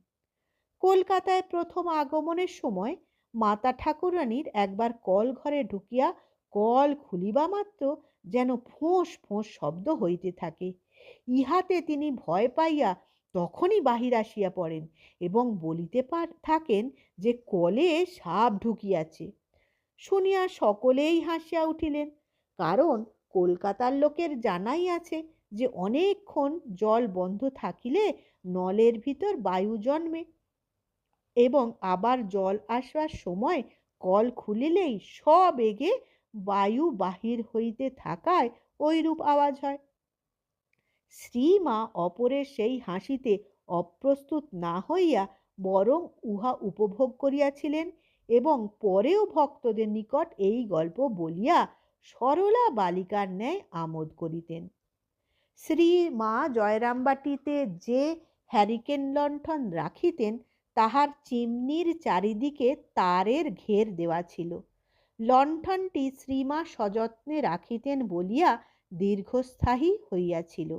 কলকাতায় প্রথম আগমনের সময় মাতা ঠাকুরানীর একবার কল ঘরে ঢুকিয়া কল খুলিবা মাত্র যেন ফোঁস ফোঁস শব্দ হইতে থাকে। ইহাতে তিনি ভয় পাইয়া তখনই বাহির আসিয়া পড়েন এবং বলিতে থাকেন যে কলে সাপ ঢুকিয়াছে। শুনিয়া সকলেই হাসিয়া উঠিলেন, কারণ কলকাতার লোকের জানাই আছে যে অনেকক্ষণ জল বন্ধ থাকিলে নলের ভিতর বায়ু জন্মে এবং আবার জল আসবার সময় কল খুলিলেই সবেগে বায়ু বাহির হইতে থাকায় ওইরূপ আওয়াজ হয়। শ্রীমা অপরের সেই হাসিতে অপ্রস্তুত না হইয়া বরং উহা উপভোগ করিয়াছিলেন এবং পরেও ভক্তদের নিকট এই গল্প বলিয়া সরলা বালিকার ন্যায় আমোদ করিতেন। শ্রী মা জয়রামবাটিতে যে হ্যারিকেন লণ্ঠন রাখিতেন তাহার চিমনির চারিদিকে তারের ঘের দেওয়া ছিল। লণ্ঠনটি শ্রীমা সযত্নে রাখিতেন বলিয়া দীর্ঘস্থায়ী হইয়াছিল,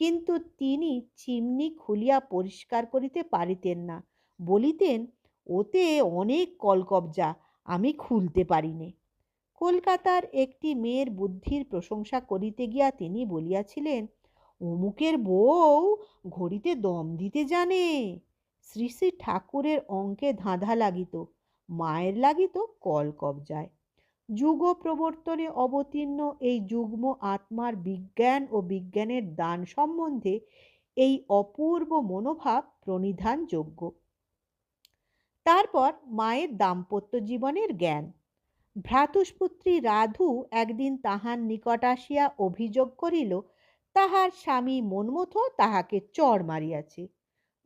কিন্তু তিনি চিমনি খুলিয়া পরিষ্কার করিতে পারিতেন না। বলিতেন, ওতে অনেক কলকবজা, আমি খুলতে পারিনে। কলকাতার একটি মেয়ের বুদ্ধির প্রশংসা করিতে গিয়া তিনি বলিয়াছিলেন, অমুকের বউ ঘড়িতে দম দিতে জানে। শ্রী শ্রী ঠাকুরের অঙ্কে ধাঁধা লাগিত, মায়ের লাগিত কলকবজায়। যুগ প্রবর্তনে অবতীর্ণ এই যুগ্ম আত্মার বিজ্ঞান ও বিজ্ঞানের দান সম্বন্ধে এই অপূর্ব মনোভাব প্রণিধানযোগ্য। তারপর মায়ের দাম্পত্য জীবনের জ্ঞান। ভ্রাতুষ্পুত্রী রাধু একদিন তাহার নিকট আসিয়া অভিযোগ করিল তাহার স্বামী মন্মথ তাহাকে চড় মারিয়াছে।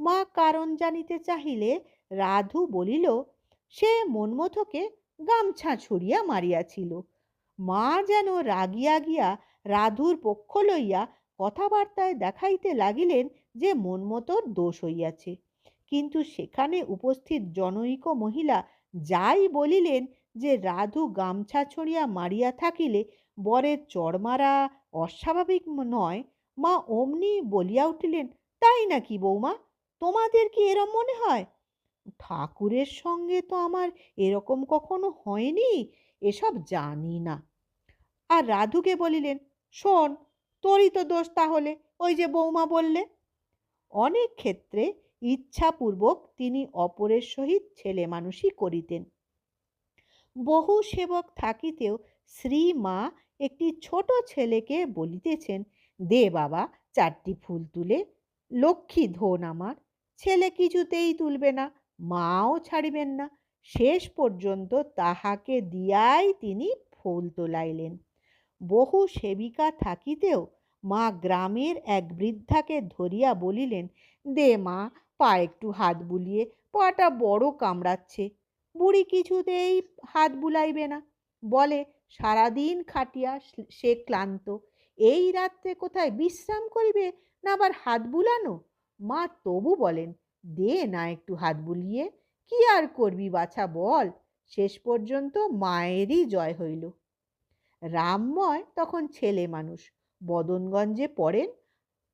মা কারণ জানিতে চাহিলে রাধু বলিল সে মন্মথকে গামছা ছুড়িয়া মারিয়াছিল। মা যেন রাগিয়া গিয়া রাধুর পক্ষ লইয়া কথাবার্তায় দেখাইতে লাগিলেন যে মন্মথর দোষ হইয়াছে, কিন্তু সেখানে উপস্থিত জনৈক মহিলা যাই বলিলেন যে রাধু গামছা ছড়িয়া মারিয়া থাকিলে বরের চড় মারা অস্বাভাবিক নয়, মা অমনি বলিয়া উঠিলেন, তাই নাকি বৌমা, তোমাদের কি এরম মনে হয়? ঠাকুরের সঙ্গে তো আমার এরকম কখনো হয়নি, এসব জানি না। আর রাধুকে বলিলেন, শোন, তোরই তো দোষ তাহলে, ওই যে বৌমা বললে। অনেক ক্ষেত্রে ইচ্ছাপূর্বক তিনি অপরের সহিত ছেলে মানুষই করিতেন। বহু সেবক থাকিতেও শ্রী মা একটি ছোট ছেলেকে বলিতেছেন, দে বাবা চারটি ফুল তুলে, লক্ষ্মী ধন আমার। ছেলে কিছুতেই তুলবে না, মাও ছাড়িবেন না। শেষ পর্যন্ত তাহাকে দিয়াই তিনি ফুল তোলাইলেন। বহু সেবিকা থাকিতেও মা গ্রামের এক বৃদ্ধাকে ধরিয়া বলিলেন, দে মা পা একটু হাত বুলিয়ে, পাটা বড় কামড়াচ্ছে। বুড়ি কিছুতেই হাত বুলাইবে না, বলে সারাদিন খাটিয়া সে ক্লান্ত, এই রাত্রে কোথায় বিশ্রাম করিবে, না আবার হাত বুলানো? মা তবু বলেন, দে না একটু হাত বুলিয়ে, কি আর করবি বাছা বল। শেষ পর্যন্ত মায়েরই জয় হইল। রামময় তখন ছেলে মানুষ, বদনগঞ্জে পড়েন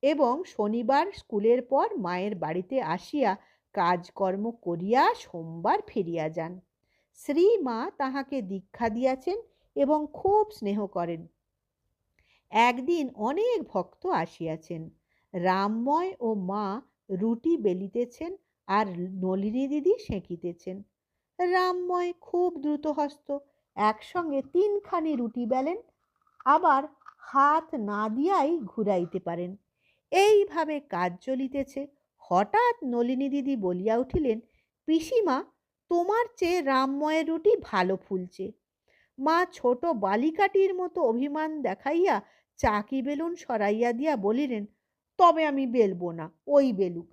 এবং শনিবার স্কুলের পর মায়ের বাড়িতে আসিয়া কাজকর্ম করিয়া সোমবার ফিরিয়া যান। শ্রীমা তাহাকে দীক্ষা দিয়াছেন এবং খুব স্নেহ করেন। একদিন অনেক ভক্ত আসিয়াছেন। রামময় ও মা রুটি বেলিতেছেন আর নলিনী দিদি সেঁকিতেছেন। রামময় খুব দ্রুতহস্ত, একসঙ্গে 3খানি রুটি বেলেন, আবার হাত না দিয়াই ঘুরাইতে পারেন। এইভাবে কাজ চলিতেছে। হঠাৎ নলিনী দিদি বলিয়া উঠিলেন, পিসিমা, তোমার চেয়ে রামময়ের রুটি ভালো ফুলছে। মা ছোট বালিকাটির মতো অভিমান দেখাইয়া চাকি বেলুন সরাইয়া দিয়া বলিলেন, তবে আমি বেলবো না, ওই বেলুক।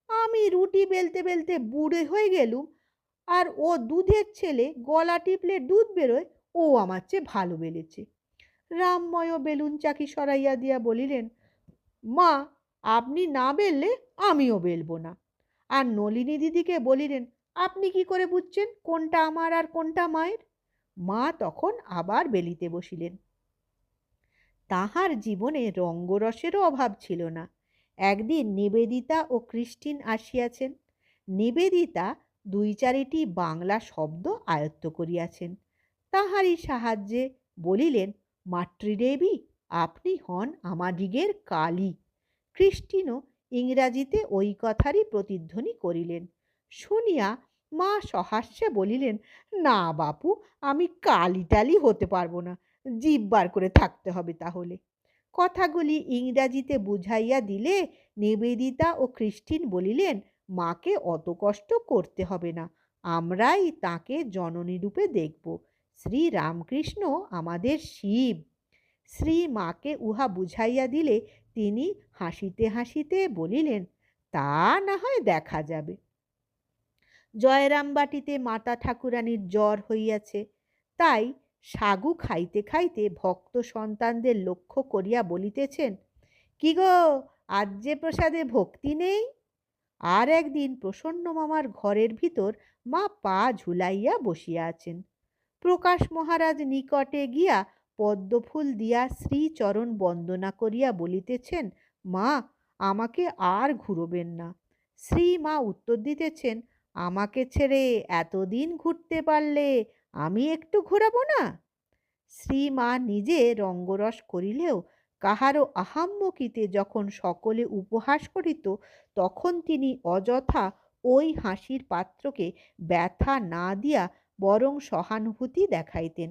আমি রুটি বেলতে বেলতে বুড়ে হয়ে গেলুম, আর ও দুধের ছেলে, গলা টিপলে দুধ বেরোয়, ও আমার চেয়ে ভালো বেলেছে। রামময় বেলুন চাকি সরাইয়া দিয়া বলিলেন, মা, আপনি না বেললে আমিও বেলবো না। আর নলিনী দিদিকে বলিলেন, আপনি কি করে বুঝছেন কোনটা আমার আর কোনটা মায়ের? মা তখন আবার বেলিতে বসিলেন। তাহার জীবনে রঙ্গরসেরও অভাব ছিল না। একদিন নিবেদিতা ও ক্রিস্টিন আসিয়াছেন। নিবেদিতা 2-4টি বাংলা শব্দ আয়ত্ত করিয়াছেন। তাহারই সাহায্যে বলিলেন, মাতৃদেবী, আপনি হন আমাদিগের কালী। ক্রিস্টিনও ইংরাজিতে ওই কথারই প্রতিধ্বনি করিলেন। শুনিয়া মা সহাস্যে বলিলেন, না বাপু, আমি কালী টালি হতে পারবো না, জিব্বার করে থাকতে হবে তাহলে। কথাগুলি ইংরাজিতে বুঝাইয়া দিলে নিবেদিতা ও ক্রিস্টিন বলিলেন, মাকে অত কষ্ট করতে হবে না, আমরাই তাকে জননী রূপে দেখব। শ্রী রামকৃষ্ণ আমাদের শিব। শ্রী মাকে উহা বুঝাইয়া দিলে তিনি হাসিতে হাসিতে বলিলেন, তা না হয় দেখা যাবে। জয়রামবাটিতে মাতা ঠাকুরানীর জ্বর হইয়াছে, তাই সাগু খাইতে খাইতে ভক্ত সন্তানদের লক্ষ্য করিয়া বলিতেছেন, কি গো, আজ যে প্রসাদে ভক্তি নেই? আর একদিন প্রসন্ন মামার ঘরের ভিতর মা পা ঝুলাইয়া বসিয়া আছেন। প্রকাশ মহারাজ নিকটে গিয়া পদ্মফুল দিয়া শ্রীচরণ বন্দনা করিয়া বলিতেছেন, মা, আমাকে আর ঘুরবেন না। শ্রী মা উত্তর দিতেছেন, আমাকে ছেড়ে এতদিন ঘুরতে পারলে আমি একটু ঘোরাবো না? শ্রী মা নিজে রঙ্গরস করিলেও কাহারও আহাম্মকিতে যখন সকলে উপহাস করিত, তখন তিনি অযথা ওই হাসির পাত্রকে ব্যথা না দিয়া বরং সহানুভূতি দেখাইতেন।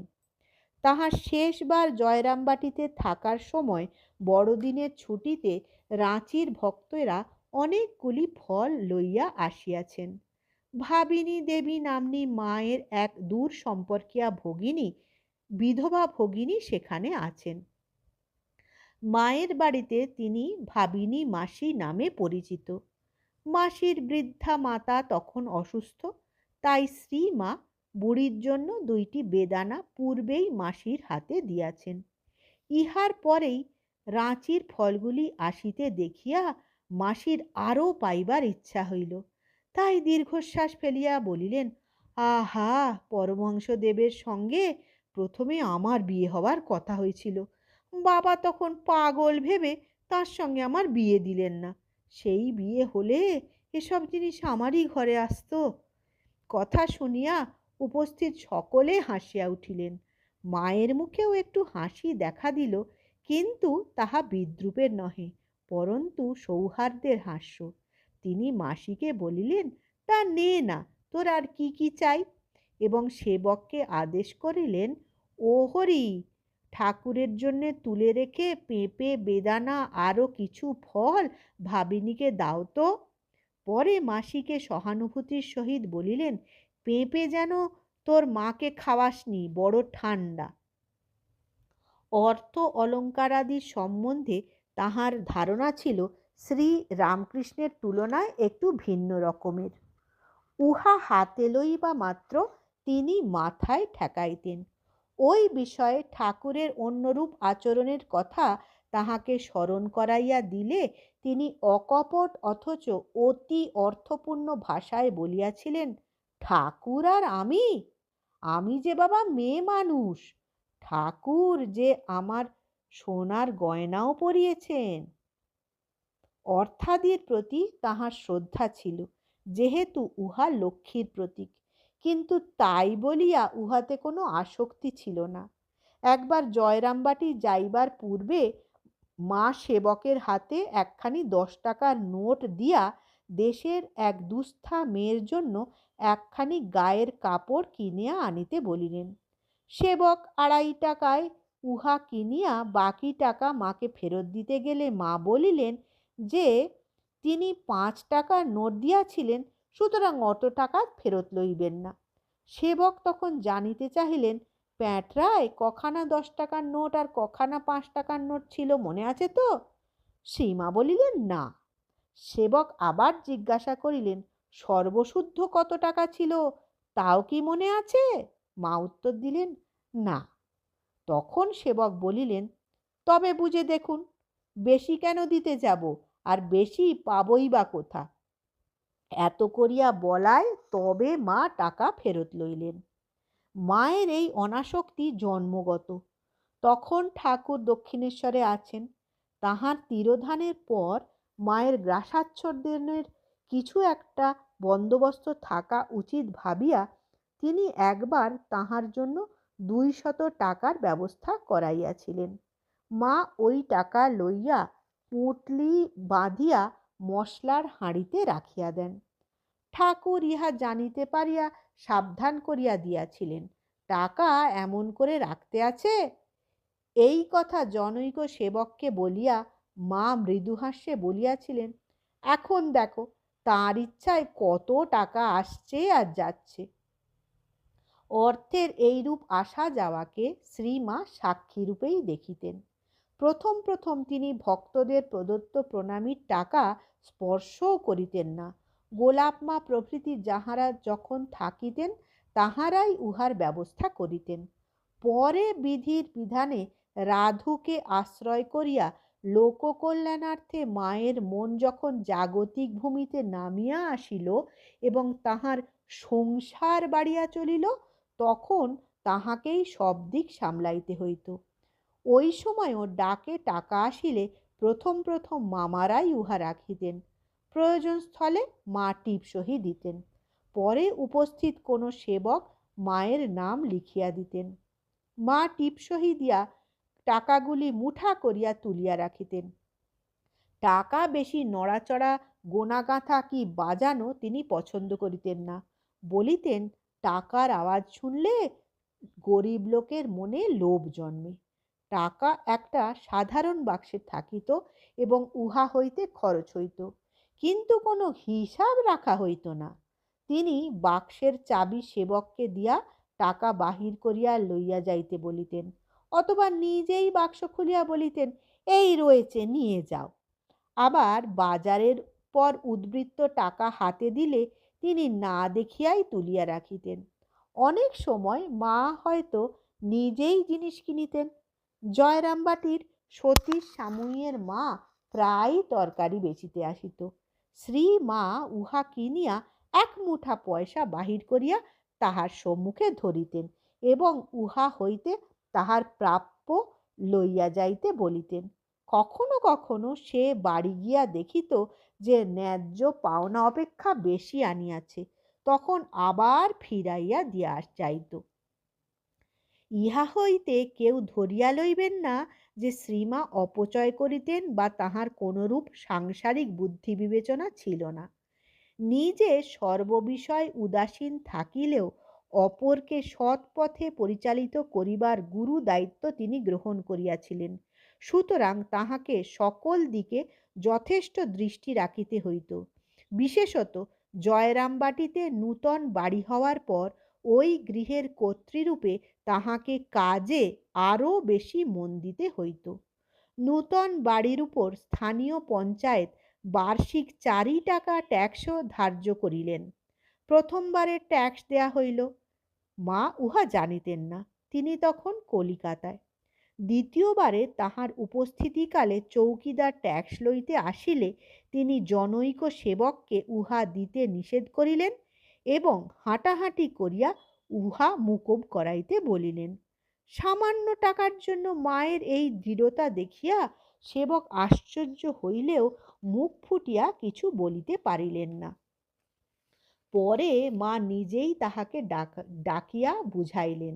তাহার শেষবার জয়রামবাটিতে থাকার সময় বড়দিনের ছুটিতে রাঁচির ভক্তেরা অনেকগুলি ফল লইয়া আসিয়াছেন। ভাবিনী দেবী নাম্নী মায়ের এক দূর সম্পর্কিয়া ভগিনী, বিধবা ভগিনী সেখানে আছেন। মায়ের বাড়িতে তিনি ভাবিনী মাসি নামে পরিচিত। মাসির বৃদ্ধা মাতা তখন অসুস্থ, তাই শ্রীমা বুড়ির জন্য 2টি বেদানা পূর্বেই মাসির হাতে দিয়াছেন। ইহার পরেই রাঁচির ফলগুলি আসিতে দেখিয়া মাসির আরও পাইবার ইচ্ছা হইল। তাই দীর্ঘশ্বাস ফেলিয়া বলিলেন, আহা, পরমহংসদেবের সঙ্গে প্রথমে আমার বিয়ে হওয়ার কথা হয়েছিল। বাবা তখন পাগল ভেবে তার সঙ্গে আমার বিয়ে দিলেন না। সেই বিয়ে হলে এসব জিনিস আমারই ঘরে আসতো। কথা শুনিয়া উপস্থিত সকলে হাসিয়া উঠিলেন। মায়ের মুখেও একটু হাসি দেখা দিল, কিন্তু তাহা বিদ্রুপের নহে, পরন্তু সৌহার্দ্যের হাস্য। তিনি মাসিকে বলিলেন, তা নে না, তোর আর কি কি চাই? এবং সেবককে আদেশ করিলেন, ও হরি, ঠাকুরের জন্যে তুলে রেখে পেঁপে, বেদানা আরও কিছু ফল ভাবিনীকে দাও তো। পরে মাসিকে সহানুভূতির সহিত বলিলেন, পেঁপে যেন তোর মাকে খাওয়াসনি, বড় ঠান্ডা। অর্থ অলঙ্কারাদি সম্বন্ধে তাহার ধারণা ছিল শ্রী রামকৃষ্ণের তুলনায় একটু ভিন্ন রকমের। উহা হাতে লইবা মাত্র তিনি মাথায় ঠেকাইতেন। ওই বিষয়ে ঠাকুরের অন্যরূপ আচরণের কথা তাহাকে স্মরণ করাইয়া দিলে তিনি অকপট অথচ অতি অর্থপূর্ণ ভাষায় বলিয়াছিলেন, ঠাকুর আর আমি যে বাবা মেয়ে মানুষ, ঠাকুর যে আমার সোনার গয়নাও পরিয়েছেন। অর্থাদির প্রতি তাহার শ্রদ্ধা ছিল, যেহেতু উহা লক্ষ্মীর প্রতীক, কিন্তু তাই বলিয়া উহাতে কোনো আসক্তি ছিল না। একবার জয়রামবাটি যাইবার পূর্বে মা সেবকের হাতে একখানি 10 টাকার নোট দিয়া দেশের এক দুস্থা মেয়ের জন্য একখানি গায়ের কাপড় কিনিয়া আনিতে বলিলেন। সেবক 2.5 টাকায় উহা কিনিয়া বাকি টাকা মাকে ফেরত দিতে গেলে মা বলিলেন যে তিনি 5 টাকার নোট দিয়াছিলেন, সুতরাং অত টাকা ফেরত লইবেন না। সেবক তখন জানিতে চাহিলেন, প্যাঁটরায় কখানা 10 টাকার নোট আর কখানা 5 টাকার নোট ছিল মনে আছে তো? শ্রীমা বলিলেন না। সেবক আবার জিজ্ঞাসা করিলেন, সর্বশুদ্ধ কত টাকা ছিল তাও কি মনে আছে? মা উত্তর দিলেন, না। তখন সেবক বলিলেন, তবে বুঝে দেখুন, বেশি কেন দিতে যাব, আর বেশি পাবই বা কোথা? এত করিয়া বলায় তবে মা টাকা ফেরত লইলেন। মায়ের এই অনাসক্তি জন্মগত। তখন ঠাকুর দক্ষিণেশ্বরে আছেন। তাহার তিরোধানের পর মায়ের গ্রাসাচ্ছাদনের কিছু একটা বন্দোবস্ত থাকা উচিত ভাবিয়া তিনি একবার তাহার জন্য 200 টাকার ব্যবস্থা করাইয়াছিলেন। মা ওই টাকা লইয়া পুঁটলি বাঁধিয়া মশলার হাঁড়িতে রাখিয়া দেন। ঠাকুর ইহা জানিতে পারিয়া সাবধান করিয়া দিয়াছিলেন, টাকা এমন করে রাখতে আছে। এই কথা জনৈক সেবককে বলিয়া মা মৃদুহাস্যে বলিয়াছিলেন, এখন দেখো তাঁর ইচ্ছায় কত টাকা আসছে আর যাচ্ছে। অর্থের এইরূপ আসা যাওয়াকে শ্রীমা সাক্ষীরূপেই দেখিতেন। প্রথম প্রথম তিনি ভক্তদের প্রদত্ত প্রণামীর টাকা স্পর্শও করিতেন না। গোলাপমা প্রভৃতি যাহারা যখন থাকিতেন তাহারাই উহার ব্যবস্থা করিতেন। পরে বিধির বিধানে রাধুকে আশ্রয় করিয়া লোককল্যাণার্থে মায়ের মন যখন জাগতিক ভূমিতে নামিয়া আসিল এবং তাহার সংসার বাড়িয়া চলিল, তখন তাহাকেই সব দিক সামলাইতে হইত। ওই সময়ও ডাকে টাকা আসিলে প্রথম প্রথম মামারাই উহা রাখিতেন। প্রয়োজন স্থলে মা টিপসহি দিতেন। পরে উপস্থিত কোনো সেবক মায়ের নাম লিখিয়া দিতেন। মা টিপসহি দিয়া টাকাগুলি মুঠা করিয়া তুলিয়া রাখিতেন। টাকা বেশি নড়াচড়া, গোনাগাঁথা কি বাজানো তিনি পছন্দ করিতেন না। বলিতেন, টাকার আওয়াজ শুনলে গরিব লোকের মনে লোভ জন্মে। টাকা একটা সাধারণ বাক্সে থাকিত এবং উহা হইতে খরচ হইত, কিন্তু কোনো হিসাব রাখা হইত না। তিনি বাক্সের চাবি সেবককে দিয়া টাকা বাহির করিয়া লইয়া যাইতে বলিতেন, অথবা নিজেই বাক্স খুলিয়া বলিতেন, এই রয়েছে, নিয়ে যাও। আবার বাজারের পর উদ্বৃত্ত টাকা হাতে দিলে তিনি না দেখিয়াই তুলিয়া রাখিতেন। অনেক সময় মা হয়তো নিজেই জিনিস কিনিতেন। জয়রামবাটির সতীশ সামুইয়ের মা প্রায় তরকারি বেচিতে আসিত। শ্রী মা উহা কিনিয়া 1 মুঠা পয়সা বাহির করিয়া তাহার সম্মুখে ধরিতেন এবং উহা হইতে তাহার প্রাপ্য লইয়া যাইতে বলিতেন। কখনো কখনো সে বাড়ি গিয়া দেখিত যে ন্যায্য পাওনা অপেক্ষা বেশি আনিয়াছে, তখন আবার ফিরাইয়া দিয়া যাইত। ইহা হইতে কেউ ধরিয়া লইবেন না যে শ্রীমা অপচয় করিতেন বা তাহার কোনরূপ সাংসারিক বুদ্ধি বিবেচনা ছিল না। নিজে সর্ববিষয় উদাসীন থাকিলেও অপরকে সৎ পথে পরিচালিত করিবার গুরু দায়িত্ব তিনি গ্রহণ করিয়াছিলেন। সুতরাং তাহাকে সকল দিকে যথেষ্ট দৃষ্টি রাখিতে হইত। বিশেষত জয়রামবাটিতে নূতন বাড়ি হওয়ার পর ওই গৃহের কর্ত্রীরূপে তাহাকে কাজে আরও বেশি মন দিতে হইত। নূতন বাড়ির উপর স্থানীয় পঞ্চায়েত বার্ষিক 4 টাকা ট্যাক্সও ধার্য করিলেন। প্রথমবারে ট্যাক্স দেয়া হইল। মা উহা জানিতেন না, তিনি তখন কলিকাতায়। দ্বিতীয়বারে তাহার উপস্থিতিকালে চৌকিদার ট্যাক্স লইতে আসিলে তিনি জনৈক সেবককে উহা দিতে নিষেধ করিলেন এবং হাঁটাহাঁটি করিয়া উহা মুকুব করাইতে বলিলেন। সামান্য টাকার জন্য মায়ের এই দৃঢ়তা দেখিয়া সেবক আশ্চর্য হইলেও মুখ ফুটিয়া কিছু বলিতে পারিলেন না। পরে মা নিজেই তাহাকে ডাকিয়া বুঝাইলেন,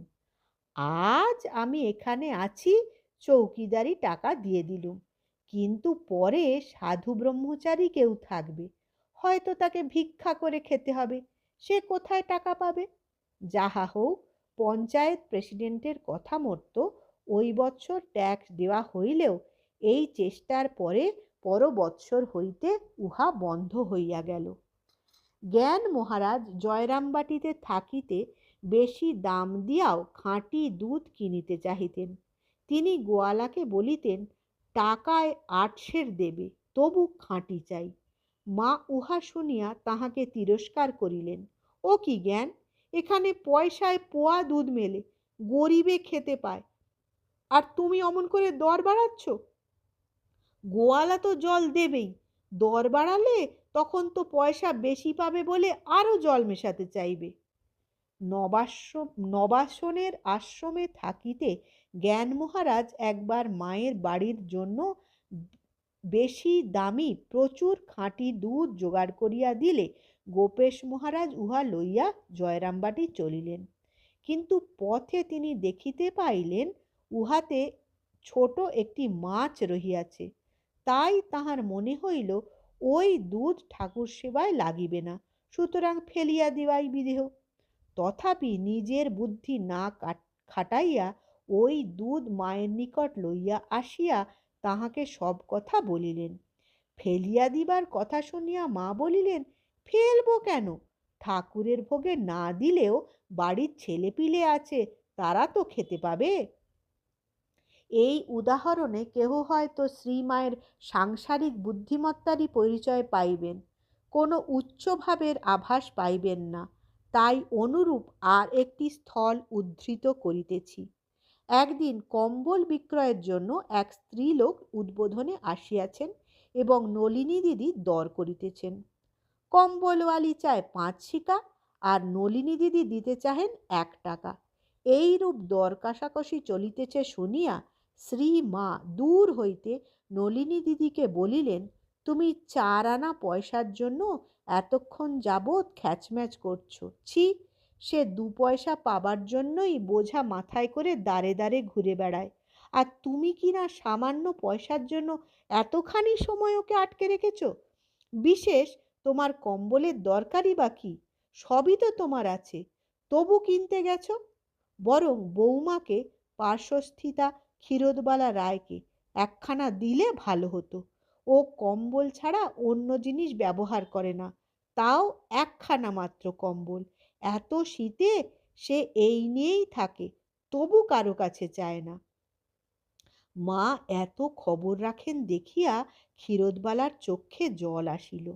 আজ আমি এখানে আছি, চৌকিদারি টাকা দিয়ে দিলুম, কিন্তু পরে সাধু ব্রহ্মচারী কেউ থাকবে, হয়তো তাকে ভিক্ষা করে খেতে হবে, সে কোথায় টাকা পাবে? যাহা হোক, পঞ্চায়েত প্রেসিডেন্টের কথা মতো ওই বৎসর ট্যাক্স দেওয়া হইলেও এই চেষ্টার পরে পর বৎসর হইতে উহা বন্ধ হইয়া গেল। জ্ঞান মহারাজ জয়রামবাটিতে থাকিতে বেশি দাম দিয়াও খাঁটি দুধ কিনিতে চাহিতেন। তিনি গোয়ালাকে বলিতেন, টাকায় 8 সের দেবে, তবু খাঁটি চাই। মা উহা শুনিয়া তাহাকে তিরস্কার করিলেন। ও কি জ্ঞান, এখানে পয়সায় পোয়া দুধ মেলে, গরিবে খেতে পায়, আর তুমি অমন করে দর বাড়াচ্ছ? গোয়ালা তো জল দেবেই, দর বাড়ালে তখন তো পয়সা বেশি পাবে বলে আরো জল মেশাতে চাইবে। নবাসনের আশ্রমে থাকিতে জ্ঞান মহারাজ একবার মায়ের বাড়ির জন্য বেশি দামি প্রচুর খাঁটি দুধ জোগাড় করিয়া দিলে গোপেশ মহারাজ উহা লইয়া জয়রামবাটি চলিলেন। কিন্তু পথে তিনি দেখিতে পাইলেন উহাতে ছোট একটি মাছ রহিয়াছে। তাই তাহার মনে হইল ওই দুধ ঠাকুর সেবায় লাগিবে না, সুতরাং ফেলিয়া দেওয়াই বিদেহ। তথাপি নিজের বুদ্ধি না খাটাইয়া ওই দুধ মায়ের নিকট লইয়া আসিয়া তাহাকে সব কথা বলিলেন। ফেলিয়া দিবার কথা শুনিয়া মা বলিলেন, ফেলবো কেন? ঠাকুরের ভোগে না দিলেও বাড়ির ছেলেপিলে আছে, তারা তো খেতে পাবে। এই উদাহরণে কেহ হয়তো শ্রীমায়ের সাংসারিক বুদ্ধিমত্তারই পরিচয় পাইবেন, কোনো উচ্চভাবের আভাস পাইবেন না। তাই অনুরূপ আর একটি স্থল উদ্ধৃত করিতেছি। একদিন কম্বল বিক্রয়ের জন্য এক স্ত্রীলোক উদ্বোধনে আসিয়াছেন এবং নলিনী দিদি দর করিতেছেন। কম্বলওয়ালি চায় 5 শিকা আর নলিনী দিদি দিতে চাহেন 1 টাকা। এইরূপ দর কষাকষি চলিতেছে শুনিয়া শ্রী মা দূর হইতে নলিনী দিদিকে বলিলেন, তুমি 4 আনা পয়সার জন্য এতক্ষণ যাবৎ খ্যাচম্যাচ করছো। ছি, সে 2 পয়সা পাবার জন্যই বোঝা মাথায় করে দাঁড়ে দাঁড়ে ঘুরে বেড়ায়, আর তুমি কি না সামান্য পয়সার জন্য এতখানি সময় ওকে আটকে রেখেছ? বিশেষ তোমার কম্বলের দরকারই বা কি? সবই তো তোমার আছে, তবু কিনতে গেছো। বরং বৌমাকে, পার্শ্বস্থিতা ক্ষীরোদবালা রায়কে একখানা দিলে ভালো হতো। ও কম্বল ছাড়া অন্য জিনিস ব্যবহার করে না, তাও একখানা মাত্র কম্বল। এত শীতে সে এই নিয়েই থাকে, তবু কারো কাছে চায় না। মা এত খবর রাখেন দেখিয়া ক্ষীরোদবালার চক্ষে জল আসিল।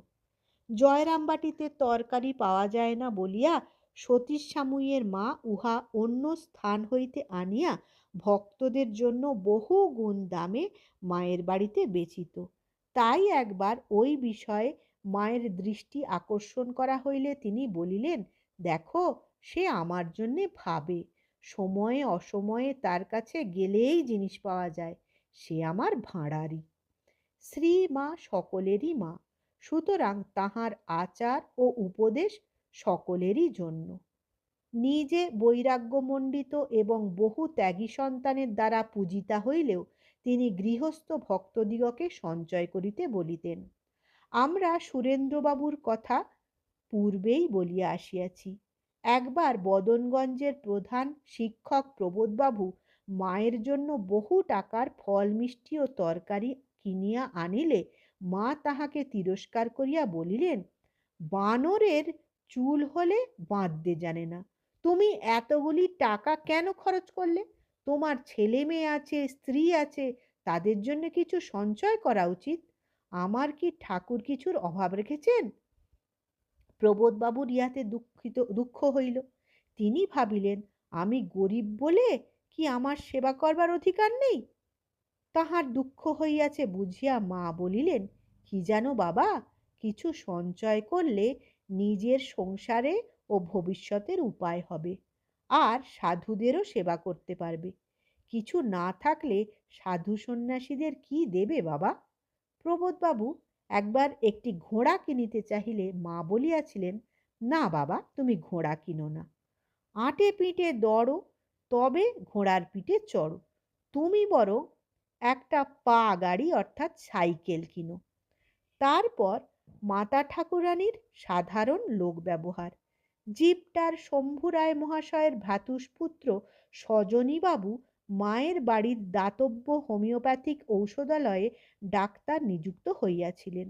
জয়রামবাটিতে তরকারি পাওয়া যায় না বলিয়া সতীশ সামুইয়ের মা উহা অন্য স্থান হইতে আনিয়া ভক্তদের জন্য বহু গুণ দামে মায়ের বাড়িতে বেচিত। তাই একবার ওই বিষয়ে মায়ের দৃষ্টি আকর্ষণ করা হইলে তিনি বলিলেন, দেখো, সে আমার জন্যে ভাবে, সময়ে অসময়ে তার কাছে গেলেই জিনিস পাওয়া যায়, সে আমার ভাঁড়ারি। শ্রী মা সকলেরই মা, সুতরাং তাহার আচার ও উপদেশ সকলেরই জন্য। নিজে বৈরাগ্যমণ্ডিত এবং বহু ত্যাগী সন্তানের দ্বারা পূজিতা হইলেও তিনি গৃহস্থ ভক্তদিগকে সঞ্চয় করিতে বলিতেন। আমরা সুরেন্দ্রবাবুর কথা পূর্বেই বলিয়া আসিয়াছি। একবার বদনগঞ্জের প্রধান শিক্ষক প্রবোধবাবু মায়ের জন্য বহু টাকার ফল মিষ্টি ও তরকারি কিনিয়া আনিলে মা তাহাকে তিরস্কার করিয়া বলিলেন, বানরের চুল হলে বাঁধতে জানে না, তুমি এতগুলি টাকা কেন খরচ করলে? তোমার ছেলে মেয়ে আছে, স্ত্রী আছে, তাদের জন্য কিছু সঞ্চয় করা উচিত। আমার কি ঠাকুর কিছুর অভাব রেখেছেন? প্রবোধবাবুর ইহাতে দুঃখ হইল। তিনি ভাবিলেন, আমি গরিব বলে কি আমার সেবা করবার অধিকার নেই? তাহার দুঃখ হইয়াছে বুঝিয়া মা বলিলেন, কি জানো বাবা, কিছু সঞ্চয় করলে নিজের সংসারে ও ভবিষ্যতের উপায় হবে, আর সাধুদেরও সেবা করতে পারবে। কিছু না থাকলে সাধু সন্ন্যাসীদের কি দেবে বাবা? প্রবোধবাবু একবার একটি ঘোড়া কিনিতে চাহিলে মা বলিয়াছিলেন, না বাবা, তুমি ঘোড়া কিনো না, আটে পিঠে দৌড়ো, তবে ঘোড়ার পিঠে চড়ো। তুমি বরং একটা পা গাড়ি অর্থাৎ সাইকেল কিনো। তারপর মাতা ঠাকুরানীর সাধারণ লোক ব্যবহার। জিপটার শম্ভুরায় মহাশয়ের ভ্রাতুষ্পুত্র সজনীবাবু মায়ের বাড়ির দাতব্য হোমিওপ্যাথিক ঔষধালয়ে ডাক্তার নিযুক্ত হইয়াছিলেন।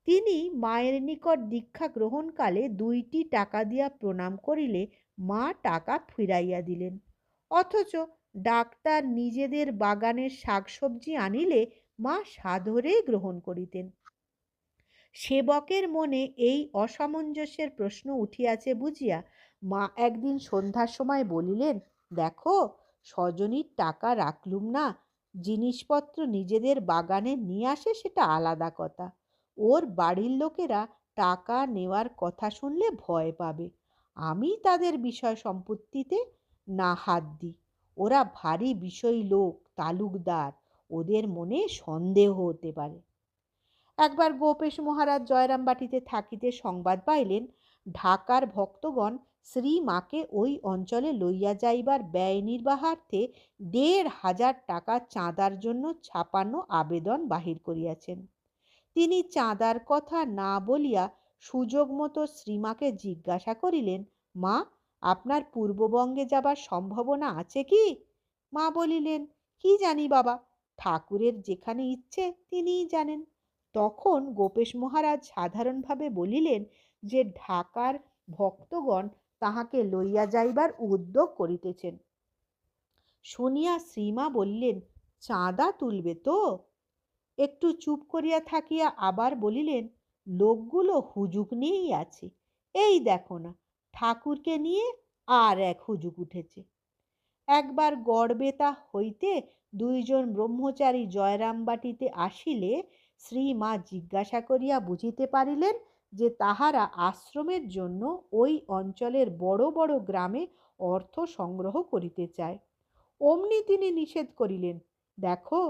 তিনি মায়ের নিকট দীক্ষা গ্রহণকালে 2টি টাকা দিয়া প্রণাম করিলে মা টাকা ফিরাইয়া দিলেন, অথচ ডাক্তার নিজেদের বাগানের শাকসবজি আনিলে মা সাদরে গ্রহণ করিতেন। সেবকের মনে এই অসামঞ্জস্যের প্রশ্ন উঠিয়াছে বুঝিয়া মা একদিন সন্ধ্যার সময় বলিলেন, দেখো, সজনীর টাকা রাখলুম না, জিনিসপত্র নিজেদের বাগানে নিয়ে আসে সেটা আলাদা কথা, ওর বাড়ির লোকেরা টাকা নেওয়ার কথা শুনলে ভয় পাবে, আমি তাদের বিষয় সম্পত্তিতে না হাত দিই, ওরা ভারী বিষয়ী লোক, তালুকদার, ওদের মনে সন্দেহ হতে পারে। একবার গোপেশ মহারাজ জয়রামবাটিতে থাকিতে সংবাদ পাইলেন ঢাকার ভক্তগণ শ্রী মাকে ওই অঞ্চলে লইয়া যাইবার ব্যয় নির্বাহার্থে 1,500 টাকা চাঁদার জন্য ছাপানো আবেদন বাহির করিয়াছেন। তিনি চাঁদার কথা না বলিয়া সুযোগ মতো শ্রীমাকে জিজ্ঞাসা করিলেন, মা, আপনার পূর্ববঙ্গে যাবার সম্ভাবনা আছে কি? মা বলিলেন, কি জানি বাবা, ঠাকুরের যেখানে ইচ্ছে তিনিই জানেন। তখন গোপেশ মহারাজ সাধারণভাবে বলিলেন যে ঢাকার ভক্তগণ তাহাকে লইয়া যাইবার উদ্যোগ করিতেছেন। শুনিয়া শ্রীমা বললেন, চাঁদা তুলবে তো? একটু চুপ করিয়া থাকিয়া আবার বলিলেন, লোকগুলো হুজুক নিয়েই আছে, এই দেখো না, ঠাকুরকে নিয়ে আর এক হুজুক উঠেছে। একবার গড়বেতা হইতে 2 জন ব্রহ্মচারী জয়রামবাটিতে আসিলে শ্রীমা জিজ্ঞাসা করিয়া বুঝিতে পারিলেন যে তাহারা আশ্রমের জন্য ওই অঞ্চলের বড় বড় গ্রামে অর্থ সংগ্রহ করিতে চায়। অমনি তিনি নিষেধ করিলেন, দেখো,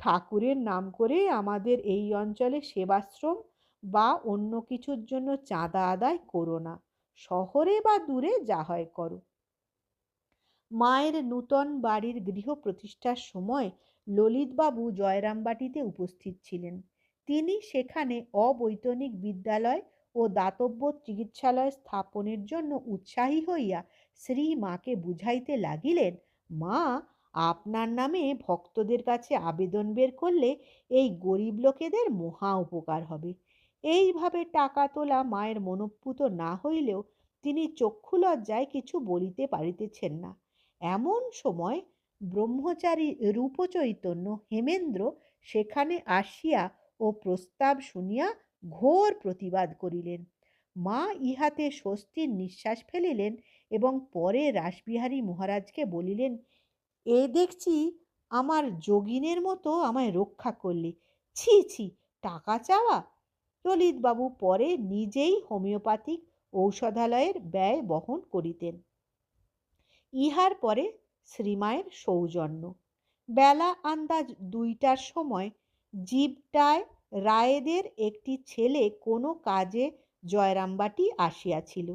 ঠাকুরের নাম করে আমাদের এই অঞ্চলে সেবাশ্রম বা অন্য কিছুর জন্য চাঁদা আদায় করো না, শহরে বা দূরে যা হয় করো। মায়ের নূতন বাড়ির গৃহ প্রতিষ্ঠার সময় ললিতবাবু জয়রামবাটিতে উপস্থিত ছিলেন। তিনি সেখানে অবৈতনিক বিদ্যালয় ও দাতব্য চিকিৎসালয় স্থাপনের জন্য উৎসাহী হইয়া শ্রী মাকে বুঝাইতে লাগিলেন, মা, আপনার নামে ভক্তদের কাছে আবেদন বের করলে এই গরিব লোকেদের মহা উপকার হবে। এইভাবে টাকা তোলা মায়ের মনোপুত না হইলেও তিনি চক্ষু লজ্জায় কিছু বলিতে পারিতেছেন না। এমন সময় ব্রহ্মচারী রূপচৈতন্য হেমেন্দ্র সেখানে আসিয়া ও প্রস্তাব শুনিয়া ঘোর প্রতিবাদ করিলেন। মা ইহাতে স্বস্তির নিঃশ্বাস ফেলিলেন এবং পরে রাসবিহারী মহারাজকে বলিলেন, এ দেখছি আমার যোগিনের মতো আমায় রক্ষা করলে, ছি ছি, টাকা চাওয়া। ললিতবাবু পরে নিজেই হোমিওপ্যাথিক ঔষধালয়ের ব্যয় বহন করিতেন। ইহার পরে শ্রীমায়ের সৌজন্য। বেলা আন্দাজ 2টার সময় জিপটায় রায়েদের একটি ছেলে কোনো কাজে জয়রামবাটি আসিয়াছিল।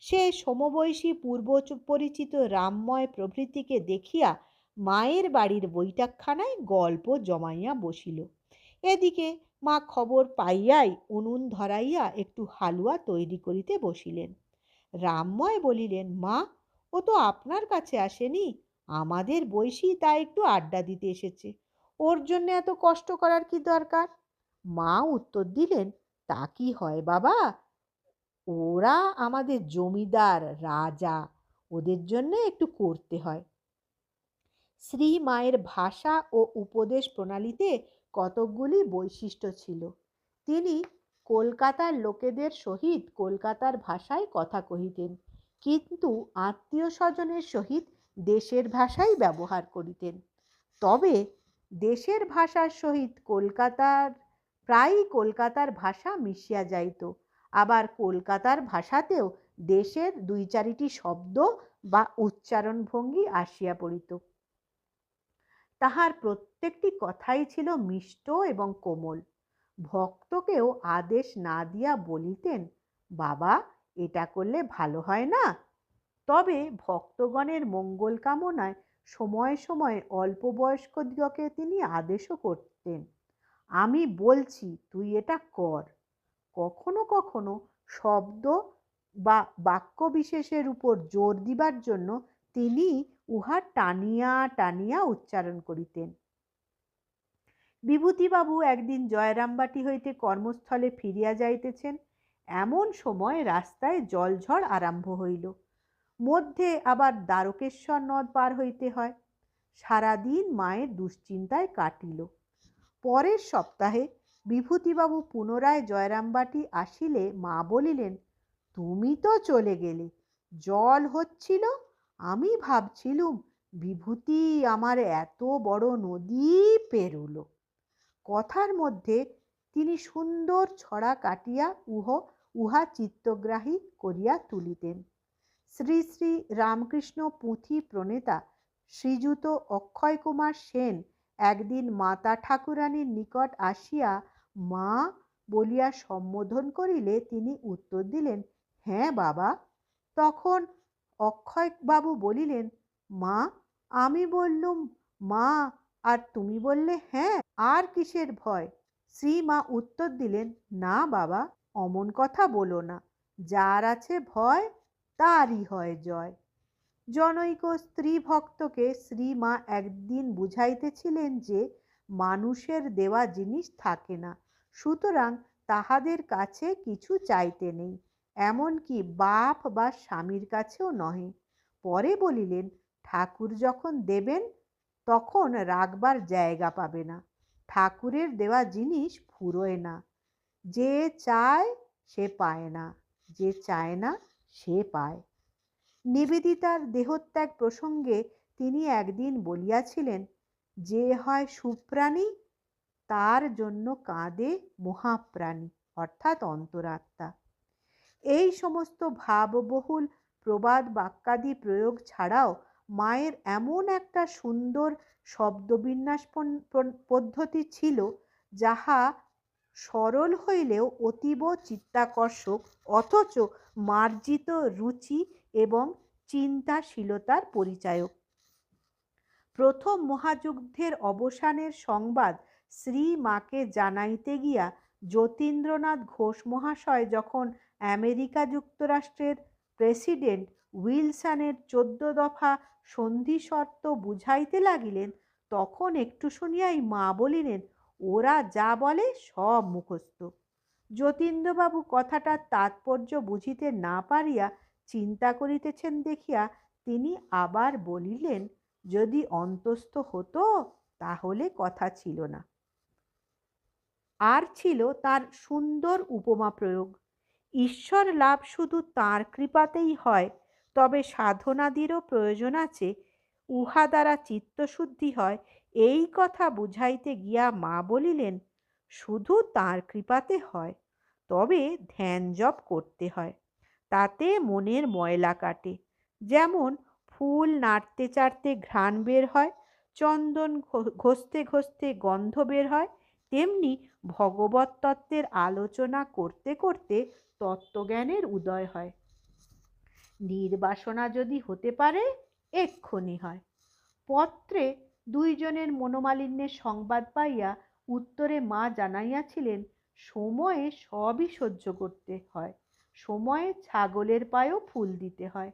সে সমবয়সী পূর্ব পরিচিত রামময় প্রভৃতিকে দেখিয়া মায়ের বাড়ির বৈঠকখানায় গল্প জমাইয়া বসিল। এদিকে মা খবর পাইয়াই উনুন ধরাইয়া একটু হালুয়া তৈরি করিতে বসিলেন। রামময় বলিলেন, মা, ও তো আপনার কাছে আসেনি, আমাদের বয়সী, তা একটু আড্ডা দিতে এসেছে, ওর জন্য এত কষ্ট করার কি দরকার? মা উত্তর দিলেন, তা কি হয় বাবা, ওরা আমাদের জমিদার রাজা, ওদের জন্য একটু করতে হয়। শ্রী মায়ের ভাষা ও উপদেশ প্রণালীতে কতকগুলি বৈশিষ্ট্য ছিল। তিনি কলকাতার লোকেদের সহিত কলকাতার ভাষায় কথা কহিতেন, কিন্তু আত্মীয় স্বজনের সহিত দেশের ভাষাই ব্যবহার করিতেন। তবে দেশের ভাষার সহিত প্রায়ই কলকাতার ভাষা মিশিয়া যাইত, আবার কলকাতার ভাষাতেও দেশের 2-4টি শব্দ বা উচ্চারণ ভঙ্গি আসিয়া পড়িত। তাহার প্রত্যেকটি কথাই ছিল মিষ্ট এবং কোমল। ভক্তকেও আদেশ না দিয়া বলিতেন, বাবা এটা করলে ভালো হয় না। তবে ভক্তগণের মঙ্গল কামনায় সময়ে সময়ে অল্প বয়স্কদিগকে তিনি আদেশও করতেন, আমি বলছি তুই এটা কর। কখনো কখনো শব্দ বা বাক্য বিশেষের উপর জোর দিবার জন্য তিনি উহা টানিয়া টানিয়া উচ্চারণ করিতেন। বিভূতিবাবু একদিন জয়রামবাটি হইতে কর্মস্থলে ফিরিয়া যাইতেছেন। এমন সময় রাস্তায় জলঝড় আরম্ভ হইল। মধ্যে আবার দ্বারকেশ্বর নদ পার হইতে হয়। সারাদিন মায়ের দুশ্চিন্তায় কাটিল। পরের সপ্তাহে বিভূতিবাবু পুনরায় জয়রামবাটি আসিলে মা বলিলেন, তুমি তো চলে গেলে, জল হচ্ছিল, আমি ভাবছিলুম বিভূতি আমার এত বড় নদী পেরুলো। কথার মধ্যে তিনি সুন্দর ছড়া কাটিয়া উহা চিত্তগ্রাহী করিয়া তুলিতেন। শ্রী শ্রী রামকৃষ্ণ পুঁথি প্রণেতা শ্রীযুত অক্ষয় কুমার সেন একদিন মাতা ঠাকুরানীর নিকট আসিয়া মা বলিয়া সম্বোধন করিলে তিনি উত্তর দিলেন, হ্যাঁ বাবা। তখন অক্ষয় বাবু বলিলেন, মা আমি বললুম মা, আর তুমি বললে হ্যাঁ, আর কিসের ভয়? শ্রীমা উত্তর দিলেন, না বাবা, অমন কথা বলো না, যার আছে ভয় তারই হয় জয়। জনৈক স্ত্রী ভক্তকে শ্রীমা একদিন বুঝাইতেছিলেন যে মানুষের দেওয়া জিনিস থাকে না, সুতরাং তাহাদের কাছে কিছু চাইতে নেই, এমনকি বাপ বা স্বামীর কাছেও নহে। পরে বলিলেন, ঠাকুর যখন দেবেন তখন রাখবার জায়গা পাবে না। ঠাকুরের দেওয়া জিনিস ফুরোয় না। যে চায় সে পায় না, যে চায় না সে পায়। নিবেদিতার দেহত্যাগ প্রসঙ্গে তিনি একদিন বলিয়াছিলেন, যে হয় সুপ্রাণী তার জন্য কাঁদে মহাপ্রাণী, অর্থাৎ অন্তরাত্মা। এই সমস্ত ভাববহুল প্রবাদ বাক্যাদি প্রয়োগ ছাড়াও মায়ের এমন একটা সুন্দর শব্দবিন্যাস পদ্ধতি ছিল, যাহা সরল হইলেও অতীব চিত্তাকর্ষক, অথচ মার্জিত রুচি এবং চিন্তাশীলতার পরিচায়ক। প্রথম মহাযুদ্ধের অবসানের সংবাদ শ্রীমাকে জানাইতে গিয়া যতীন্দ্রনাথ ঘোষ মহাশয় যখন আমেরিকা যুক্তরাষ্ট্রের প্রেসিডেন্ট উইলসনের 14 দফা সন্ধি শর্ত বুঝাইতে লাগিলেন, তখন একটু শুনিয়াই মা বলিলেন, ওরা যা বলে সব মুখস্থ। যতীন্দ্রবাবু কথাটার তাৎপর্য বুঝিতে না পারিয়া চিন্তা করিতেছেন দেখিয়া তিনি আবার বলিলেন, যদি অন্তস্থ হতো তাহলে কথা ছিল না। আর ছিল তার সুন্দর উপমা প্রয়োগ, ঈশ্বর লাভ শুধু তাঁর কৃপাতেই হয়, তবে সাধনাদিরও প্রয়োজন আছে, উহা দ্বারা চিত্তশুদ্ধি হয়। এই কথা বুঝাইতে গিয়া মা বলিলেন, শুধু তাঁর কৃপাতে হয়, তবে ধ্যান জপ করতে হয়, তাতে মনের ময়লা কাটে। যেমন ফুল নাড়তে চাড়তে ঘ্রাণ বের হয়, চন্দন ঘষতে ঘষতে গন্ধ বের হয়, তেমনি ভগবত তত্ত্বের আলোচনা করতে করতে তত্ত্বজ্ঞানের উদয় হয়। নির্বাসনা যদি হতে পারে এক্ষুনি হয়। পত্রে দুইজনের মনোমালিন্যের সংবাদ পাইয়া উত্তরে মা জানাইয়াছিলেন, সময়ে সবই সহ্য করতে হয়, সময়ে ছাগলের পায়েও ফুল দিতে হয়।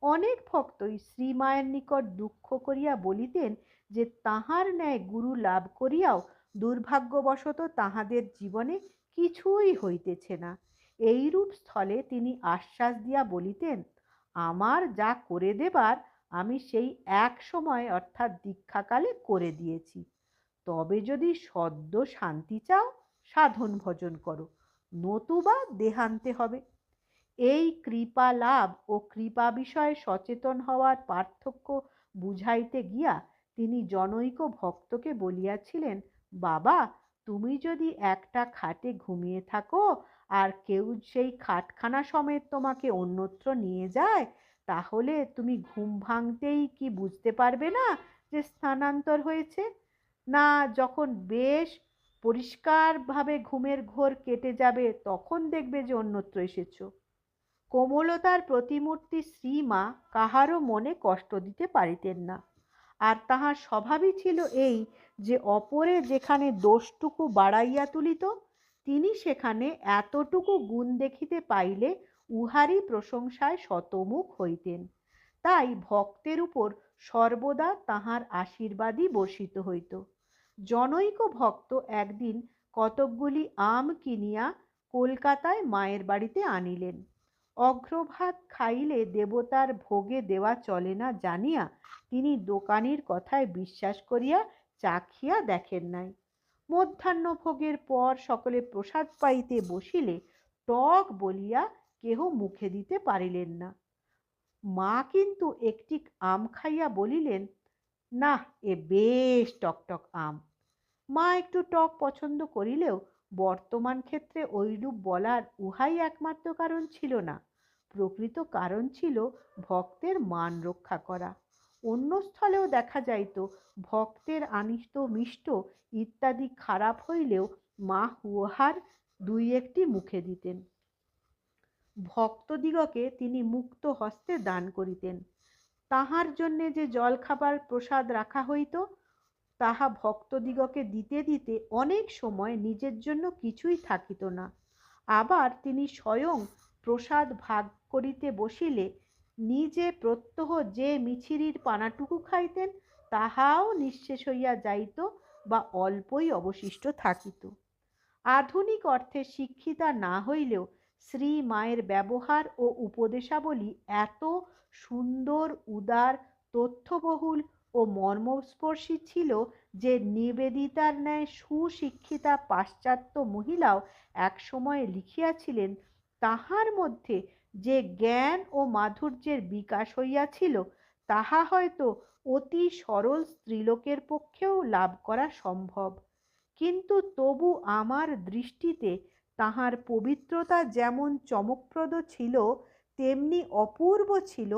অনেক ভক্তই শ্রীমায়ের নিকট দুঃখ করিয়া বলিতেন যে তাহার ন্যায় গুরু লাভ করিয়াও দুর্ভাগ্যবশত তাহাদের জীবনে কিছুই হইতেছে না। এইরূপ স্থলে তিনি আশ্বাস দিয়া বলিতেন, আমার যা করে দেবার আমি সেই এক সময় অর্থাৎ দীক্ষাকালে করে দিয়েছি। তবে যদি সদ্য শান্তি চাও সাধন ভজন করো, নতুবা দেহান্তে হবে। এই কৃপা লাভ ও কৃপা বিষয়ে সচেতন হওয়ার পার্থক্য বুঝাইতে গিয়া তিনি জনৈক ভক্তকে বলিয়াছিলেন, বাবা, তুমি যদি একটা খাটে ঘুমিয়ে থাকো আর কেউ সেই খাটখানা সমেত তোমাকে অন্যত্র নিয়ে যায়, তাহলে তুমি ঘুম ভাঙতেই কি বুঝতে পারবে না যে স্থানান্তর হয়েছে? না যখন বেশ পরিষ্কারভাবে ঘুমের ঘোর কেটে যাবে তখন দেখবে যে অন্যত্র এসেছো? কোমলতার প্রতিমূর্তি শ্রীমা কাহারও মনে কষ্ট দিতে পারিতেন না, আর তাহার স্বভাবই ছিল এই যে অপরে যেখানে দোষটুকু বাড়াইয়া তুলিত, তিনি সেখানে এতটুকু গুণ দেখিতে পাইলে উহারই প্রশংসায় শতমুখ হইতেন। তাই ভক্তের উপর সর্বদা তাহার আশীর্বাদই বর্ষিত হইত। জনৈক ভক্ত একদিন কতকগুলি আম কিনিয়া কলকাতায় মায়ের বাড়িতে আনিলেন। অগ্রভাগ খাইলে দেবতার ভোগে দেওয়া চলে না জানিয়া তিনি দোকানির কথায় বিশ্বাস করিয়া চাখিয়া দেখেন নাই। মধ্যাহ্ন ভোগের পর সকলে প্রসাদ পাইতে বসিলে টক বলিয়া কেহ মুখে দিতে পারিলেন না। মা কিন্তু একটি আম খাইয়া বলিলেন, না, এ বেশ টকটক আম। মা একটু টক পছন্দ করিলেও বর্তমান ক্ষেত্রে ঐরূপ বলার উহাই একমাত্র কারণ ছিল না। প্রকৃত কারণ ছিল ভক্তের মান রক্ষা করা। অন্য স্থলেও দেখা যাইত ভক্তের আনিষ্ট মিষ্ট ইত্যাদি খারাপ হইলেও মা উহার দুই একটি মুখে দিতেন। ভক্তদিগকে তিনি মুক্ত হস্তে দান করিতেন। তাহার জন্যে যে জলখাবার প্রসাদ রাখা হইত, তাহা ভক্তদিগকে দিতে দিতে অনেক সময় নিজের জন্য কিছুই থাকিত না। আবার তিনি স্বয়ং প্রসাদ ভাগ করিতে বসিলে নিজে প্রত্যহ যে মিছিরির পানাটুকু খাইতেন তাহাও নিঃশেষ হইয়া যাইত বা অল্পই অবশিষ্ট থাকিত। আধুনিক অর্থে শিক্ষিতা না হইলেও শ্রী মায়ের ব্যবহার ও উপদেশাবলী এত সুন্দর, উদার, তথ্যবহুল ও মর্মস্পর্শী ছিল যে নিবেদিতার ন্যায় সুশিক্ষিতা পাশ্চাত্য মহিলাও একসময় লিখিয়াছিলেন, তাহার মধ্যে যে জ্ঞান ও মাধুর্যের বিকাশ হইয়াছিল তাহা হয়তো অতি সরল স্ত্রীলোকের পক্ষেও লাভ করা সম্ভব। কিন্তু তবু আমার দৃষ্টিতে তাহার পবিত্রতা যেমন চমকপ্রদ ছিল, তেমনি অপূর্ব ছিল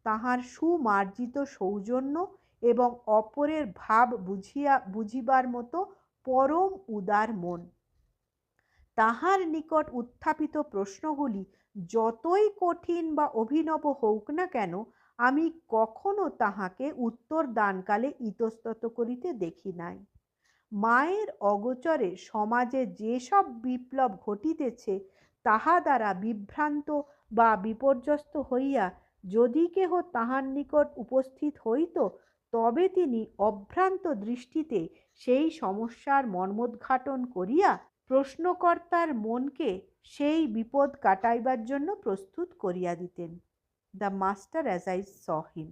তাহার সুমার্জিত সৌজন্য এবং অপরের ভাব বুঝিবার মতো পরম উদার মন। তাহার নিকট উত্থাপিত প্রশ্নগুলি যতই কঠিন বা অভিনব হোক না কেন, আমি কখনো তাহাকে উত্তর দানকালে ইতস্তত করিতে দেখি নাই। মায়ের অগোচরে সমাজে যেসব বিপ্লব ঘটিতেছে তাহা দ্বারা বিভ্রান্ত বা বিপর্যস্ত হইয়া যদি কেহ তাহার নিকট উপস্থিত হইত, তবে তিনি অভ্রান্ত দৃষ্টিতে সেই সমস্যার মর্মোদ্ঘাটন করিয়া প্রশ্নকর্তার মনকে সেই বিপদ কাটাইবার জন্য প্রস্তুত করিয়া দিতেন। The master as I saw him.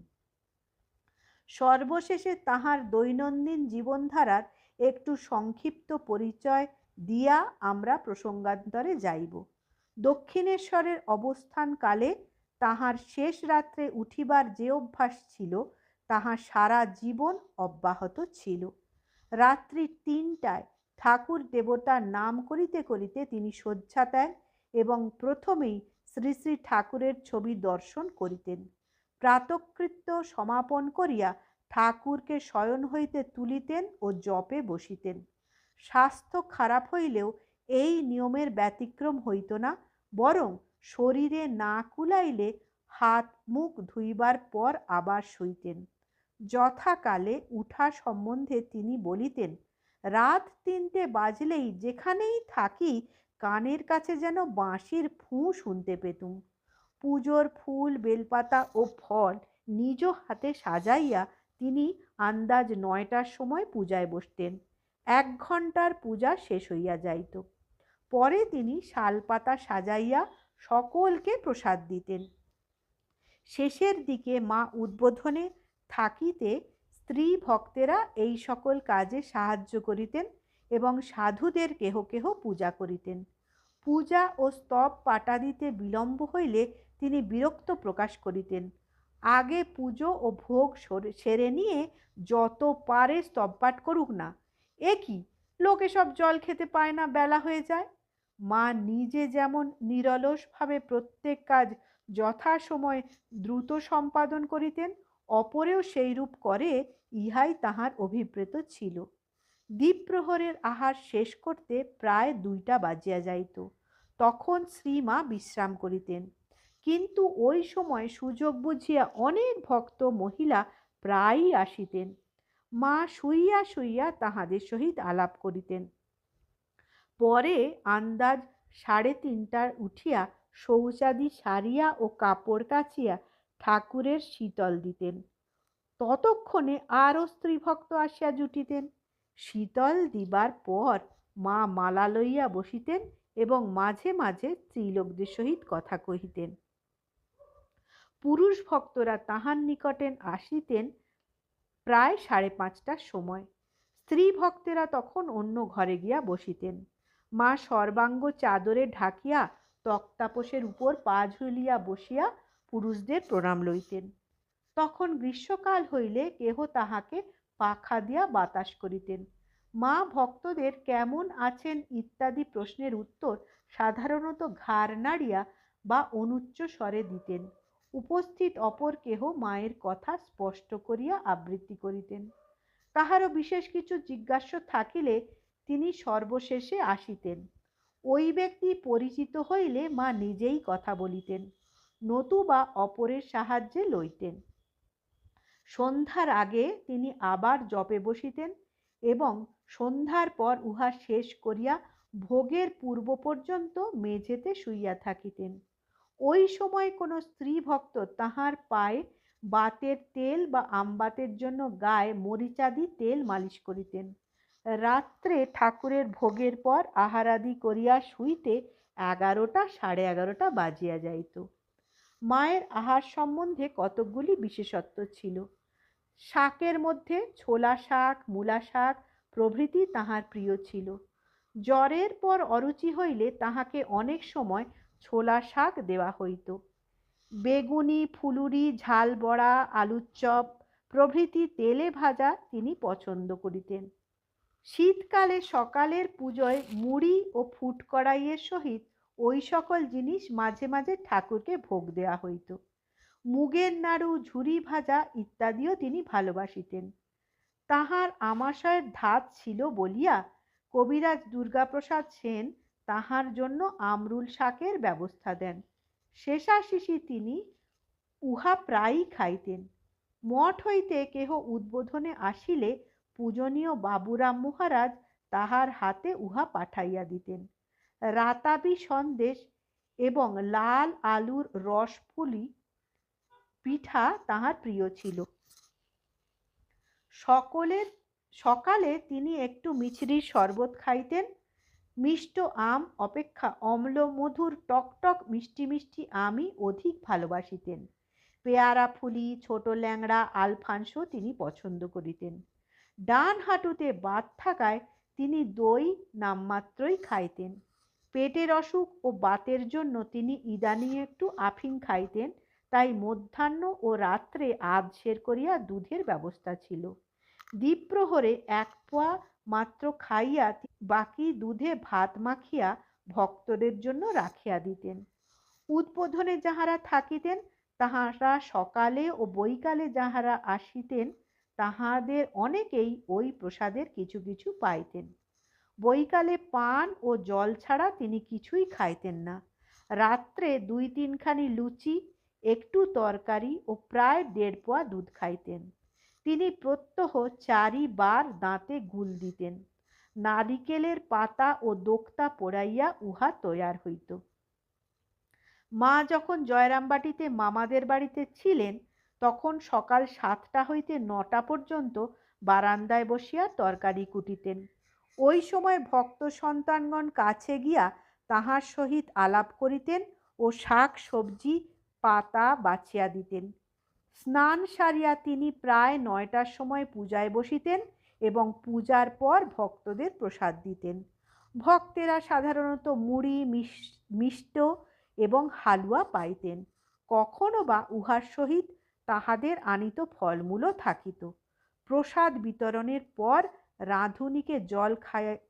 সর্বশেষে তাহার দৈনন্দিন জীবনধারার একটু সংক্ষিপ্ত পরিচয় দিয়া আমরা প্রসঙ্গান্তরে যাইব। দক্ষিণেশ্বরের অবস্থানকালে তাহার শেষ রাত্রে উঠিবার যে অভ্যাস ছিল তাহা সারা জীবন অব্যাহত ছিল। রাত্রি ৩টায় ঠাকুর দেবতার নাম করিতে করিতে তিনি শয্যা ত্যাগ এবং প্রথমেই শ্রী শ্রী ঠাকুরের ছবি দর্শন করিতেন। প্রাতকৃত্য সমাপন করিয়া ঠাকুরকে শয়ন হইতে তুলিতেন ও জপে বসিতেন। স্বাস্থ্য খারাপ হইলেও এই নিয়মের ব্যতিক্রম হইত না, বরং শরীরে না কুলাইলে হাত মুখ ধুইবার পর আবার শুইতেন। যথাকালে উঠা সম্বন্ধে তিনি বলিতেন, রাত ৩টে বাজলেই যেখানেই থাকি কানের কাছে যেন বাঁশির ফুঁ শুনতে পেতুম। পুজোর ফুল, বেলপাতা ও ফল নিজ হাতে সাজাইয়া তিনি আন্দাজ ৯টার সময় পূজায় বসতেন। ১ ঘণ্টার পূজা শেষ হইয়া যাইত। পরে তিনি শালপাতা সাজাইয়া সকলকে প্রসাদ দিতেন। শেষের দিকে মা উদ্বোধনে থাকিতে স্ত্রী ভক্তেরা এই সকল কাজে সাহায্য করিতেন এবং সাধুদের কেহ কেহ পূজা করিতেন। পূজা ও স্তব পাটা দিতে বিলম্ব হইলে তিনি বিরক্ত প্রকাশ করিতেন। আগে পুজো ও ভোগ সেরে নিয়ে যত পারে স্তবপাঠ করুক না। এ কি, লোকে সব জল খেতে পায় না, বেলা হয়ে যায়। মা নিজে যেমন নিরলসভাবে প্রত্যেক কাজ যথাসময় দ্রুত সম্পাদন করিতেন, অপরেও সেইরূপ করে, ইহাই তাহার অভিপ্রেত ছিল। দ্বীপ্রহরের আহার শেষ করতে প্রায় 2টা বাজিয়া যাইত। তখন শ্রীমা বিশ্রাম করিতেন। কিন্তু ওই সময় সুযোগ বুঝিয়া অনেক ভক্ত মহিলা প্রায়ই আসিতেন। মা শুইয়া শুইয়া তাহাদের সহিত আলাপ করিতেন। পরে আন্দাজ 3:30টায় উঠিয়া শৌচাদি সারিয়া ও কাপড় কাচিয়া ঠাকুরের শীতল দিতেন। ততক্ষণে আরও স্ত্রীভক্ত আসিয়া জুটিতেন। শীতল দিবার পর মা মালা লইয়া বসিতেন এবং মাঝে মাঝে স্ত্রীলোকদের সহিত কথা কহিতেন। পুরুষ ভক্তরা তাহার নিকটে আসিতেন প্রায় 5:30টার সময়। স্ত্রী ভক্তেরা তখন অন্য ঘরে গিয়া বসিতেন। মা সর্বাঙ্গ চাদরে ঢাকিয়া তক্তাপোষের উপর পা ঝুলিয়া বসিয়া পুরুষদের প্রণাম লইতেন। তখন গ্রীষ্মকাল হইলে কেহ তাহাকে পাখা দিয়া বাতাস করিতেন। মা ভক্তদের কেমন আছেন ইত্যাদি প্রশ্নের উত্তর সাধারণত ঘাড় নাড়িয়া বা অনুচ্চ স্বরে দিতেন। উপস্থিত অপর কেহ মায়ের কথা স্পষ্ট করিয়া আবৃত্তি করিতেন। কাহারও বিশেষ কিছু জিজ্ঞাস্য থাকিলে তিনি সর্বশেষে আসিতেন। ওই ব্যক্তি পরিচিত হইলে মা নিজেই কথা বলিতেন, নতুবা অপরের সাহায্যে লইতেন। সন্ধ্যার আগে তিনি আবার জপে বসিতেন এবং সন্ধ্যার পর উহা শেষ করিয়া ভোগের পূর্ব পর্যন্ত মেঝেতে শুইয়া থাকিতেন। ওই সময় কোনো স্ত্রী ভক্ত তাহার পায়ে বাতের তেল বা আমবাতের জন্য গায়ে মরিচাদি তেল মালিশ করিতেন। রাত্রে ঠাকুরের ভোগের পর আহারাদি করিয়া শুইতে 11টা 11:30 বাজিয়া যাইত। মায়ের আহার সম্বন্ধে কতকগুলি বিশেষত্ব ছিল। শাকের মধ্যে ছোলা শাক, মূলা শাক প্রভৃতি তাহার প্রিয় ছিল। জ্বরের পর অরুচি হইলে তাহাকে অনেক সময় ছোলা শাক দেওয়া হইত। বেগুনি, ফুলুরি, ঝাল বড়া, আলুর চপ প্রভৃতি তেলে ভাজা তিনি পছন্দ করিতেন। শীতকালে সকালের পূজোয় মুড়ি ও ফুট কড়াইয়ের সহিত ওই সকল জিনিস মাঝে মাঝে ঠাকুরকে ভোগ দেওয়া হইত। মুগের নাড়ু, ঝুরি ভাজা ইত্যাদিও তিনি ভালোবাসিতেন। তাহার আমাশয়ের ধাত ছিল বলিয়া কবিরাজ দুর্গাপ্রসাদ সেন তাহার জন্য আমরুল শাকের ব্যবস্থা দেন। শেষাশিসি তিনি উহা প্রায়ই খাইতেন। মঠ হইতে কেহ উদ্বোধনে আসিলে পূজনীয় বাবুরাম মহারাজ তাহার হাতে উহা পাঠাইয়া দিতেন। রাতাবি সন্দেশ এবং লাল আলুর রসপুলি পিঠা তাহার প্রিয় ছিল। সকালে তিনি একটু মিছরির শরবত খাইতেন। মিষ্ট আম অপেক্ষা অম্ল মধুর টকটক মিষ্টি মিষ্টি আমই অধিক ভালোবাসিতেন। পেয়ারা ফুলি, ছোট ল্যাংড়া, আলফানসো তিনি পছন্দ করিতেন। ডান হাঁটুতে বাত থাকায় তিনি দই নামমাত্রই খাইতেন। পেটের অসুখ ও বাতের জন্য তিনি ইদানিং একটু আফিং খাইতেন, তাই মধ্যাহ্ন ও রাত্রে আধসের করিয়া দুধের ব্যবস্থা ছিল। দ্বীপ্রহরে 1 পোয়া মাত্র খাইয়া বাকি দুধে ভাত মাখিয়া ভক্তদের জন্য রাখিয়া দিতেন। উদ্বোধনে যাহারা থাকিতেন তাহারা সকালে ও বৈকালে যাহারা আসিতেন তাহাদের অনেকেই ওই প্রসাদের কিছু কিছু পাইতেন। বৈকালে পান ও জল ছাড়া তিনি কিছুই খাইতেন না। রাত্রে 2-3 খানি লুচি, একটু তরকারি ও প্রায় 1.5 পোয়া দুধ খাইতেন। তিনি প্রত্যহ 4 বার দাঁতে গুল দিতেন। নারিকেলের পাতা ও দোক্তা পোড়াইয়া উহা তৈয়ার হইত। মা যখন জয়রামবাটিতে মামাদের বাড়িতে ছিলেন তখন সকাল 7টা হইতে 9টা পর্যন্ত বারান্দায় বসিয়া তরকারি কুটিতেন। ওই সময় ভক্ত সন্তানগণ কাছে গিয়া তাহার সহিত আলাপ করিতেন ও শাক সবজি পাতা বাছিয়া দিতেন। স্নান সারিয়া তিনি প্রায় 9টার সময় পূজায় বসিতেন এবং পূজার পর ভক্তদের প্রসাদ দিতেন। ভক্তেরা সাধারণত মুড়ি, মিষ্ট এবং হালুয়া পাইতেন। কখনো বা উহার সহিত তাহাদের আনিত ফলমূলও থাকিত। প্রসাদ বিতরণের পর রাঁধুনিকে জল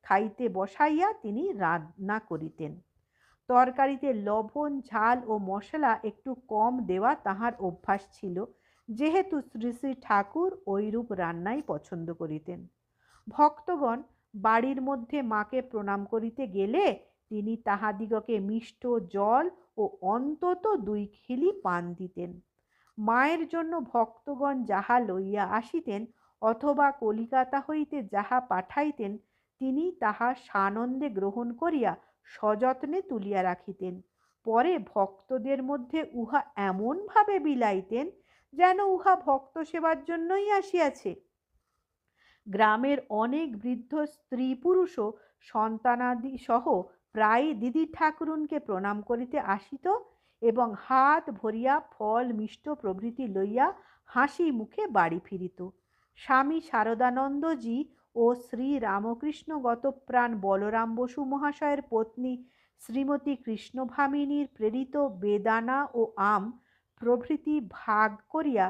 খাইতে বসাইয়া তিনি রান্না করিতেন। তরকারিতে লবণ, ঝাল ও মশলা একটু কম দেওয়া তাহার অভ্যাস ছিল, যেহেতু শ্রী শ্রী ঠাকুর ঐরূপ রান্নাই পছন্দ করিতেন। ভক্তগণ বাড়ির মধ্যে মাকে প্রণাম করিতে গেলে তিনি তাহাদিগকে মিষ্ট জল ও অন্তত 2 খিলি পান দিতেন। মায়ের জন্য ভক্তগণ যাহা লইয়া আসিতেন অথবা কলিকাতা হইতে যাহা পাঠাইতেন, তিনি তাহা সানন্দে গ্রহণ করিয়া সযত্নে তুলিয়া রাখিতেন। পরে ভক্তদের মধ্যে উহা এমনভাবে বিলাইতেন যেন উহা ভক্ত সেবার জন্যই আসিয়াছে। গ্রামের অনেক বৃদ্ধ স্ত্রী পুরুষও সন্তানাদি সহ প্রায় দিদি ঠাকুরুনকে প্রণাম করিতে আসিত এবং হাত ভরিয়া ফল, মিষ্ট প্রভৃতি লইয়া হাসি মুখে বাড়ি ফিরিত। স্বামী শারদানন্দজি ও শ্রী রামকৃষ্ণ গতপ্রাণ বলরাম বসু মহাশয়ের পত্নী শ্রীমতী কৃষ্ণভামিনীর প্রেরিত বেদানা ও আম প্রভৃতি ভাগ করিয়া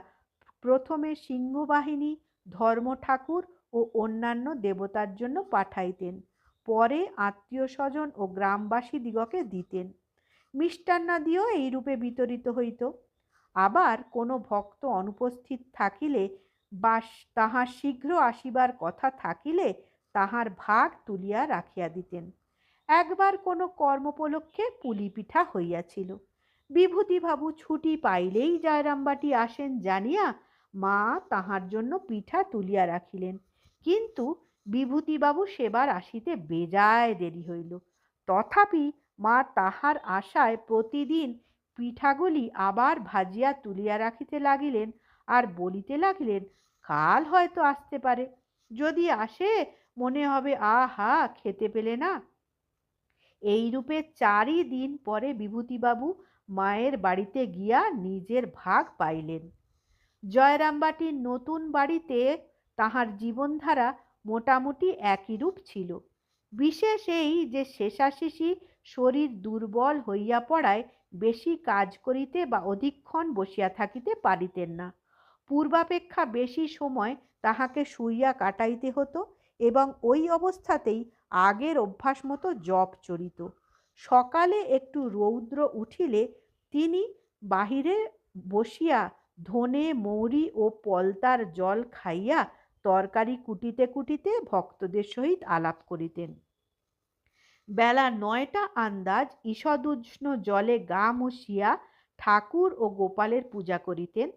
প্রথমে সিংহবাহিনী, ধর্ম ঠাকুর ও অন্যান্য দেবতার জন্য পাঠাইতেন, পরে আত্মীয় স্বজন ও গ্রামবাসী দিগকে দিতেন। মিষ্টান্নাদিও এইরূপে বিতরিত হইত। আবার কোনো ভক্ত অনুপস্থিত থাকিলে বা তাহার শীঘ্র আসিবার কথা থাকিলে তাহার ভাগ তুলিয়া রাখিয়া দিতেন। একবার কোনো কর্মোপলক্ষে পুলি পিঠা হইয়াছিল। বিভূতিবাবু ছুটি পাইলেই জয়রামবাটি আসেন জানিয়া মা তাহার জন্য পিঠা তুলিয়া রাখিলেন, কিন্তু বিভূতিবাবু সেবার আসিতে বেজায় দেরি হইল। তথাপি মা তাহার আশায় প্রতিদিন পিঠাগুলি আবার ভাজিয়া তুলিয়া রাখিতে লাগিলেন আর বলিতে লাগিলেন, কাল হয়তো আসতে পারে, যদি আসে মনে হবে আহা খেতে পেলে না। এইরূপে 4 দিন পরে বিভূতিবাবু মায়ের বাড়িতে গিয়া নিজের ভাগ পাইলেন। জয়রামবাটির নতুন বাড়িতে তাহার জীবনধারা মোটামুটি একই রূপ ছিল। বিশেষ এই যে শেষাশেষি শরীর দুর্বল হইয়া পড়ায় বেশি কাজ করিতে বা অধিকক্ষণ বসিয়া থাকিতে পারিতেন না। পূর্বাপেক্ষা বেশি সময় তাহাকে শুইয়া কাটাইতে হতো এবং ওই অবস্থাতেই আগের অভ্যাস মতো জপ চলিত। সকালে একটু রৌদ্র উঠিলে তিনি বাহিরে বসিয়া ধনে, মৌরি ও পলতার জল খাইয়া তরকারি কুটিতে কুটিতে ভক্তদের সহিত আলাপ করিতেন। বেলা 9টা আন্দাজ ঈষদুষ্ণ জলে গা মুছিয়া ঠাকুর ও গোপালের পূজা করিতেন।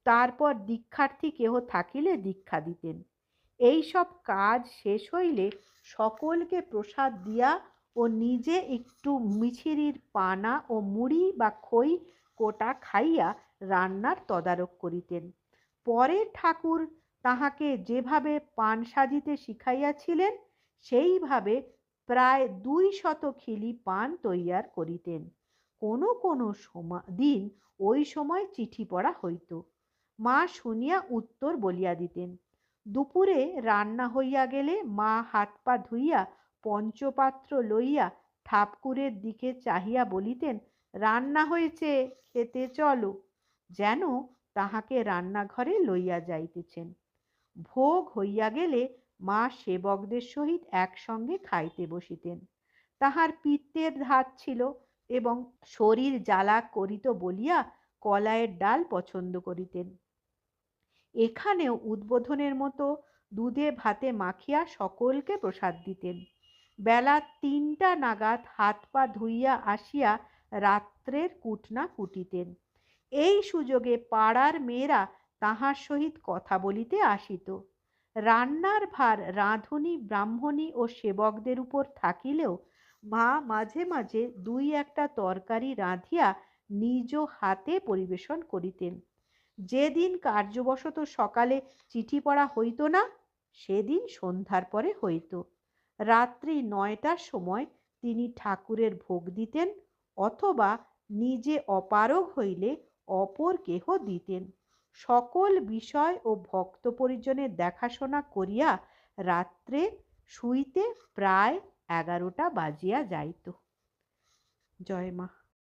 তারপর দীক্ষার্থী কেহ থাকিলে দীক্ষা দিতেন। এই সব কাজ শেষ হইলে সকলকে প্রসাদ দিয়া ও নিজে একটু মিছিরির পানা ও মুড়ি বা খই কোটা খাইয়া রান্নার তদারক করিতেন। পরে ঠাকুর তাহাকে যেভাবে পান সাজিতে শিখাইয়াছিলেন সেইভাবে প্রায় 200 খিলি পান তৈয়ার করিতেন। কোনো কোনো দিন ওই সময় চিঠি পড়া হইত। মা শুনিয়া উত্তর বলিয়া দিতেন। দুপুরে রান্না হইয়া গেলে মা হাত পা ধুইয়া পঞ্চপাত্র লইয়া ঠাকুরের দিকে চাহিয়া বলিতেন, রান্না হয়েছে, খেতে চলো, যেন তাহাকে রান্নাঘরে লইয়া যাইতেছেন। ভোগ হইয়া গেলে মা সেবকদের সহিত একসঙ্গে খাইতে বসিতেন। তাহার পিত্তের ধাত ছিল এবং শরীর জ্বালা করিত বলিয়া কলাইয়ের ডাল পছন্দ করিতেন। এখানেও উদ্বোধনের মতো দুধে ভাতে মাখিয়া সকলকে প্রসাদ দিতেন। বেলা 3টা নাগাদ হাত পা ধুইয়া আসিয়া রাত্রের কুটনা কুটিতেন। এই সুযোগে পাড়ার মেয়েরা তাহার সহিত কথা বলিতে আসিত। রান্নার ভার রাঁধুনি, ব্রাহ্মণী ও সেবকদের উপর থাকিলেও মা মাঝে মাঝে 2-1টা তরকারি রাঁধিয়া নিজ হাতে পরিবেশন করিতেন। যেদিন কার্যবশত সকালে চিঠি পড়া হইত না, সেদিন সন্ধ্যার পরে হইত। রাত্রি 9টার সময় তিনি ঠাকুরের ভোগ দিতেন অথবা নিজে অপারগ হইলে অপর কেহ দিতেন। সকল বিষয় ও ভক্ত পরিজনের দেখাশোনা করিয়া রাত্রে শুইতে প্রায় 11টা বাজিয়া যাইত। জয় মা।